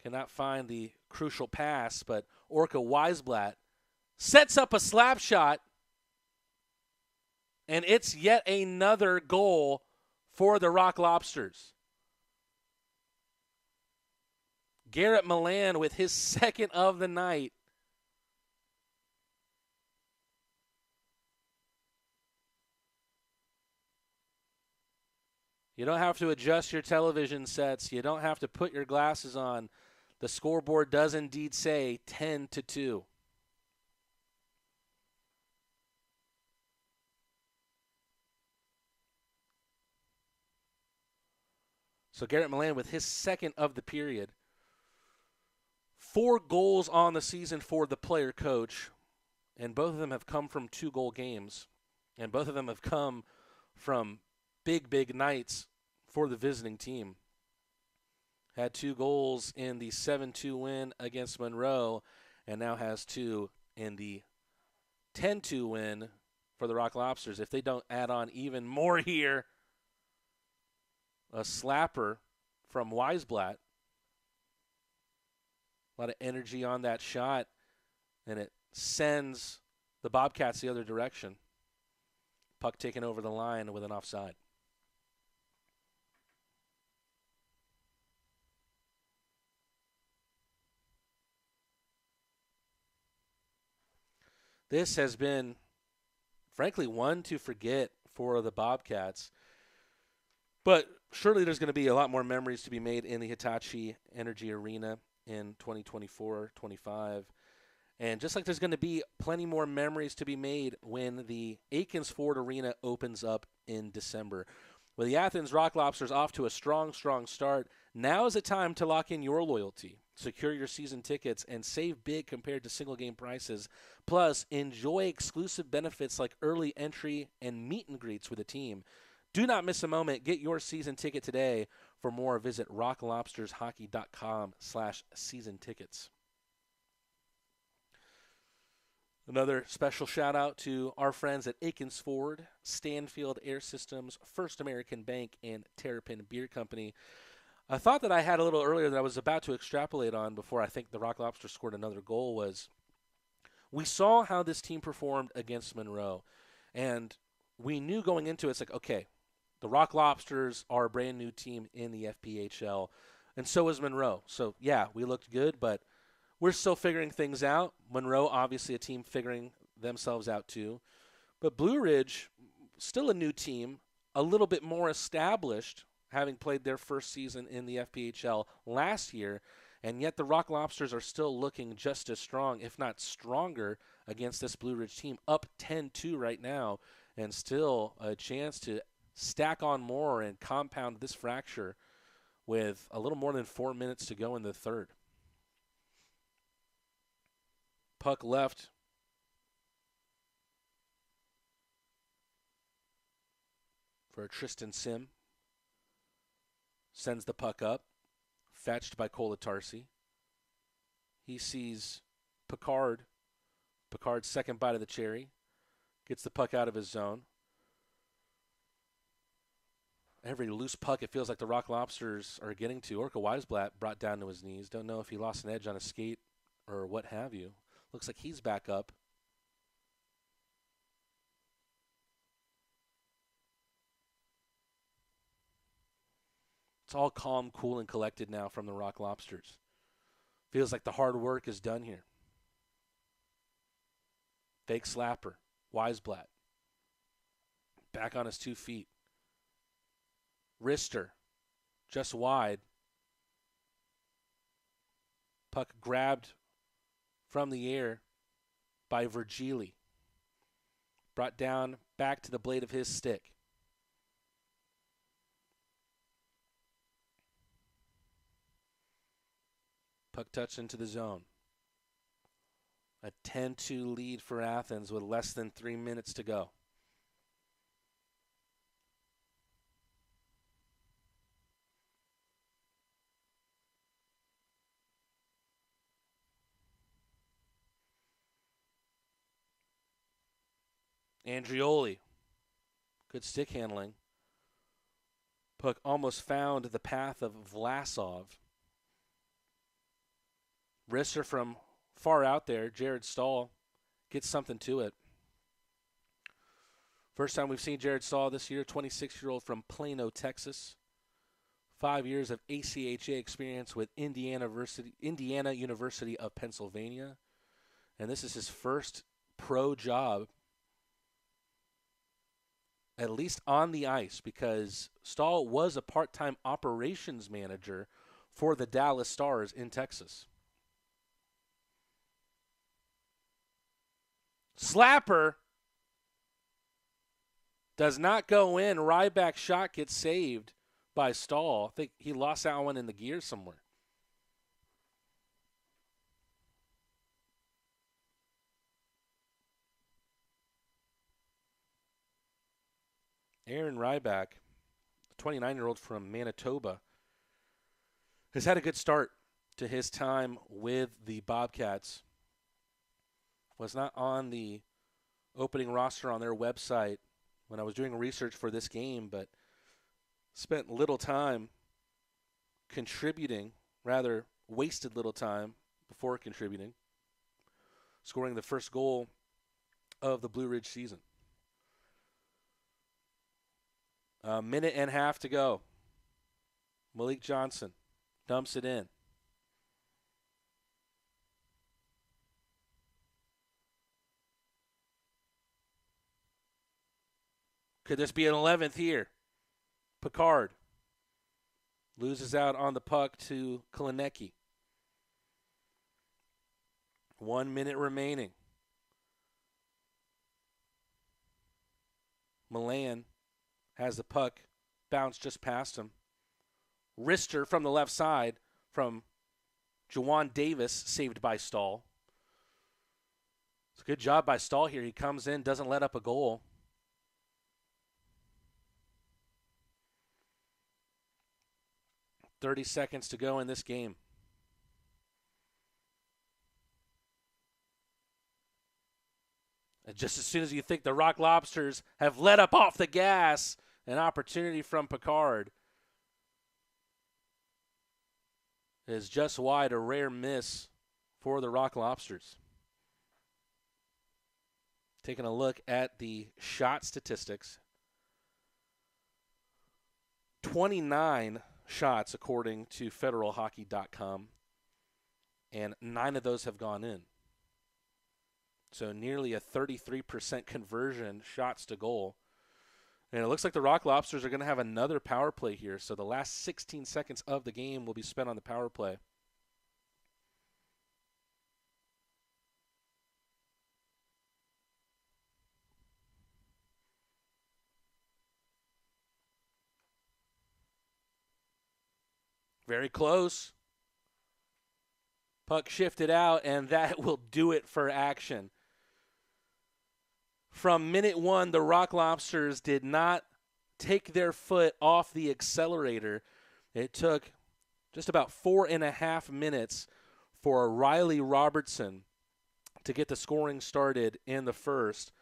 Cannot find the crucial pass, but Orca Weisblatt sets up a slap shot, and it's yet another goal for the Rock Lobsters. Garrett Milan with his second of the night. You don't have to adjust your television sets. You don't have to put your glasses on. The scoreboard does indeed say 10-2. So Garrett Milan with his second of the period. 4 goals on the season for the player coach, and both of them have come from 2-goal games, and both of them have come from big nights for the visiting team. Had 2 goals in the 7-2 win against Monroe, and now has 2 in the 10-2 win for the Rock Lobsters. If they don't add on even more here, a slapper from Weisblatt. A lot of energy on that shot, and it sends the Bobcats the other direction. Puck taken over the line with an offside. This has been, frankly, one to forget for the Bobcats. But surely there's going to be a lot more memories to be made in the Hitachi Energy Arena in 2024-25. And just like there's going to be plenty more memories to be made when the Aikens Ford Arena opens up in December. With the Athens Rock Lobsters off to a strong start, now is the time to lock in your loyalty. Secure your season tickets and save big compared to single game prices. Plus, enjoy exclusive benefits like early entry and meet and greets with the team. Do not miss a moment. Get your season ticket today. For more, visit rocklobstershockey.com/season tickets. Another special shout out to our friends at Aikens Ford, Stanfield Air Systems, First American Bank, and Terrapin Beer Company. A thought that I had a little earlier that I was about to extrapolate on before I think the Rock Lobsters scored another goal was we saw how this team performed against Monroe. And we knew going into it, it's like, okay, the Rock Lobsters are a brand new team in the FPHL, and so is Monroe. So, yeah, we looked good, but we're still figuring things out. Monroe, obviously a team figuring themselves out too. But Blue Ridge, still a new team, a little bit more established, having played their first season in the FPHL last year, and yet the Rock Lobsters are still looking just as strong, if not stronger, against this Blue Ridge team, up 10-2 right now, and still a chance to stack on more and compound this fracture with a little more than 4 minutes to go in the third. Puck left for Tristan Sim. Sends the puck up, fetched by Colatarsi. He sees Picard. Picard's second bite of the cherry. Gets the puck out of his zone. Every loose puck it feels like the Rock Lobsters are getting to. Orca Weisblatt brought down to his knees. Don't know if he lost an edge on a skate or what have you. Looks like he's back up. It's all calm, cool, and collected now from the Rock Lobsters. Feels like the hard work is done here. Fake slapper. Weisblatt. Back on his 2 feet. Wrister. Just wide. Puck grabbed from the air by Virgili. Brought down back to the blade of his stick. Puck touched into the zone. A 10-2 lead for Athens with less than 3 minutes to go. Andrioli. Good stick handling. Puck almost found the path of Vlasov. Wrister from far out there, Jared Stahl, gets something to it. First time we've seen Jared Stahl this year, 26-year-old from Plano, Texas. 5 years of ACHA experience with Indiana University of Pennsylvania. And this is his first pro job, at least on the ice, because Stahl was a part-time operations manager for the Dallas Stars in Texas. Slapper does not go in. Ryback's shot gets saved by Stahl. I think he lost that one in the gear somewhere. Aaron Ryback, the 29-year-old from Manitoba, has had a good start to his time with the Bobcats. Was not on the opening roster on their website when I was doing research for this game, but spent little time contributing, rather wasted little time before contributing, scoring the first goal of the Blue Ridge season. A minute and a half to go. Malik Johnson dumps it in. Could this be an 11th here? Picard loses out on the puck to Kalinecki. 1 minute remaining. Milan has the puck bounce just past him. Wrister from the left side from Jawan Davis, saved by Stahl. It's a good job by Stahl here. He comes in, doesn't let up a goal. .30 seconds to go in this game. And just as soon as you think the Rock Lobsters have let up off the gas, an opportunity from Picard is just wide, a rare miss for the Rock Lobsters. Taking a look at the shot statistics. 29 shots according to federalhockey.com, and 9 of those have gone in. So nearly a 33% conversion shots to goal. And it looks like the Rock Lobsters are going to have another power play here. So the last 16 seconds of the game will be spent on the power play. Very close. Puck shifted out, and that will do it for action. From minute one, the Rock Lobsters did not take their foot off the accelerator. It took just about 4.5 minutes for Riley Robertson to get the scoring started in the first.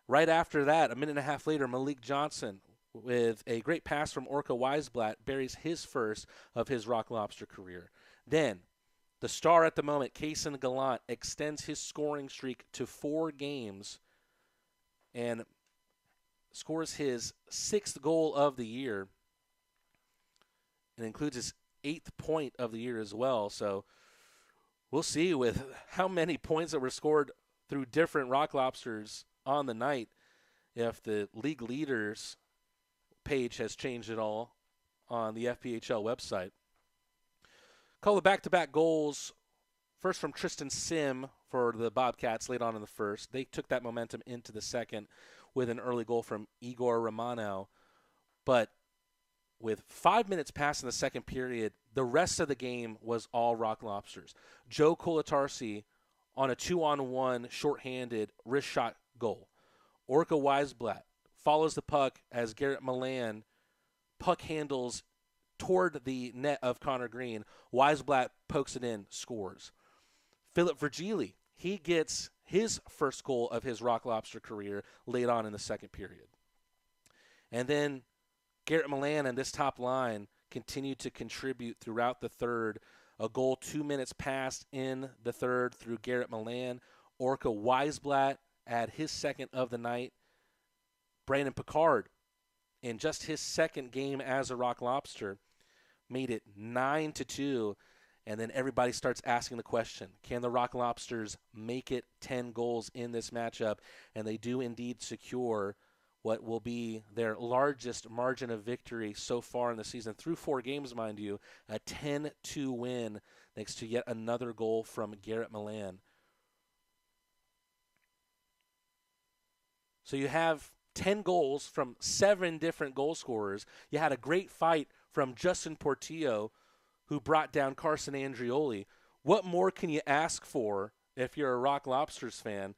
Right after that, a minute and a half later, Malik Johnson, with a great pass from Orca Weisblatt, buries his first of his Rock Lobster career. Then, the star at the moment, Kaysen Gallant, extends his scoring streak to 4 games and scores his 6th goal of the year and includes his 8th point of the year as well. So we'll see with how many points that were scored through different Rock Lobsters on the night if the league leaders page has changed at all on the FPHL website. Call the back-to-back goals, first from Tristan Sim for the Bobcats late on in the first. They took that momentum into the second with an early goal from Igor Romano. But with 5 minutes past in the second period, the rest of the game was all Rock Lobsters. Joe Kolatarsi on a 2-on-1 shorthanded wrist shot goal. Orca Weisblatt follows the puck as Garrett Milan puck handles toward the net of Connor Green. Weisblatt pokes it in, scores. Philip Virgili, he gets his first goal of his Rock Lobster career late on in the second period. And then Garrett Milan and this top line continued to contribute throughout the third. A goal 2 minutes past in the third through Garrett Milan. Orca Weisblatt had his second of the night. Brandon Picard, in just his second game as a Rock Lobster, made it 9-2. And then everybody starts asking the question, can the Rock Lobsters make it 10 goals in this matchup? And they do indeed secure what will be their largest margin of victory so far in the season, through 4 games, mind you, a 10-2 win thanks to yet another goal from Garrett Milan. So you have 10 goals from 7 different goal scorers. You had a great fight from Justin Portillo, who brought down Carson Andrioli. What more can you ask for if you're a Rock Lobsters fan?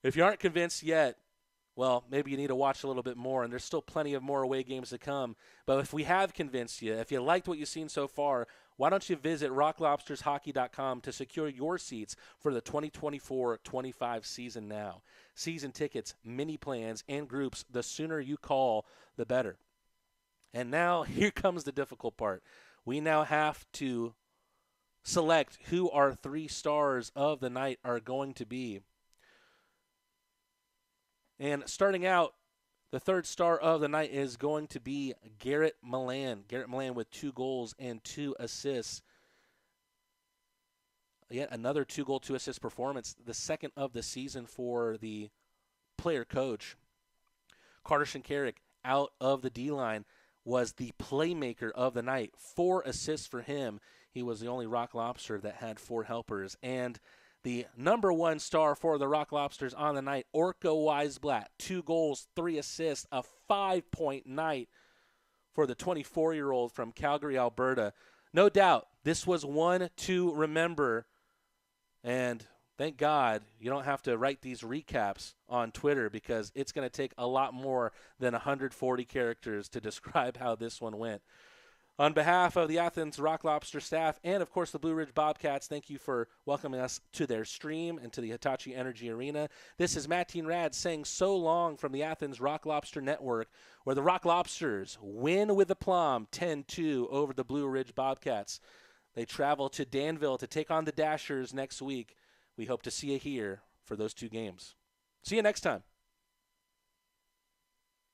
If you aren't convinced yet, well, maybe you need to watch a little bit more, and there's still plenty of more away games to come. But if we have convinced you, if you liked what you've seen so far, why don't you visit rocklobstershockey.com to secure your seats for the 2024-25 season now. Season tickets, mini plans, and groups, the sooner you call, the better. And now here comes the difficult part. We now have to select who our 3 stars of the night are going to be. And starting out, the 3rd star of the night is going to be Garrett Milan. Garrett Milan with 2 goals and 2 assists. Yet another 2-goal, 2-assist performance, the second of the season for the player coach. Carter Shinkarik, out of the D-line, was the playmaker of the night. 4 assists for him. He was the only Rock Lobster that had 4 helpers. And the number 1 star for the Rock Lobsters on the night, Orko Weisblatt. 2 goals, 3 assists, a 5-point night for the 24-year-old from Calgary, Alberta. No doubt, this was one to remember. And thank God you don't have to write these recaps on Twitter, because it's going to take a lot more than 140 characters to describe how this one went. On behalf of the Athens Rock Lobster staff and, of course, the Blue Ridge Bobcats, thank you for welcoming us to their stream and to the Hitachi Energy Arena. This is Matt Rad saying so long from the Athens Rock Lobster Network, where the Rock Lobsters win with aplomb 10-2 over the Blue Ridge Bobcats. They travel to Danville to take on the Dashers next week. We hope to see you here for those 2 games. See you next time.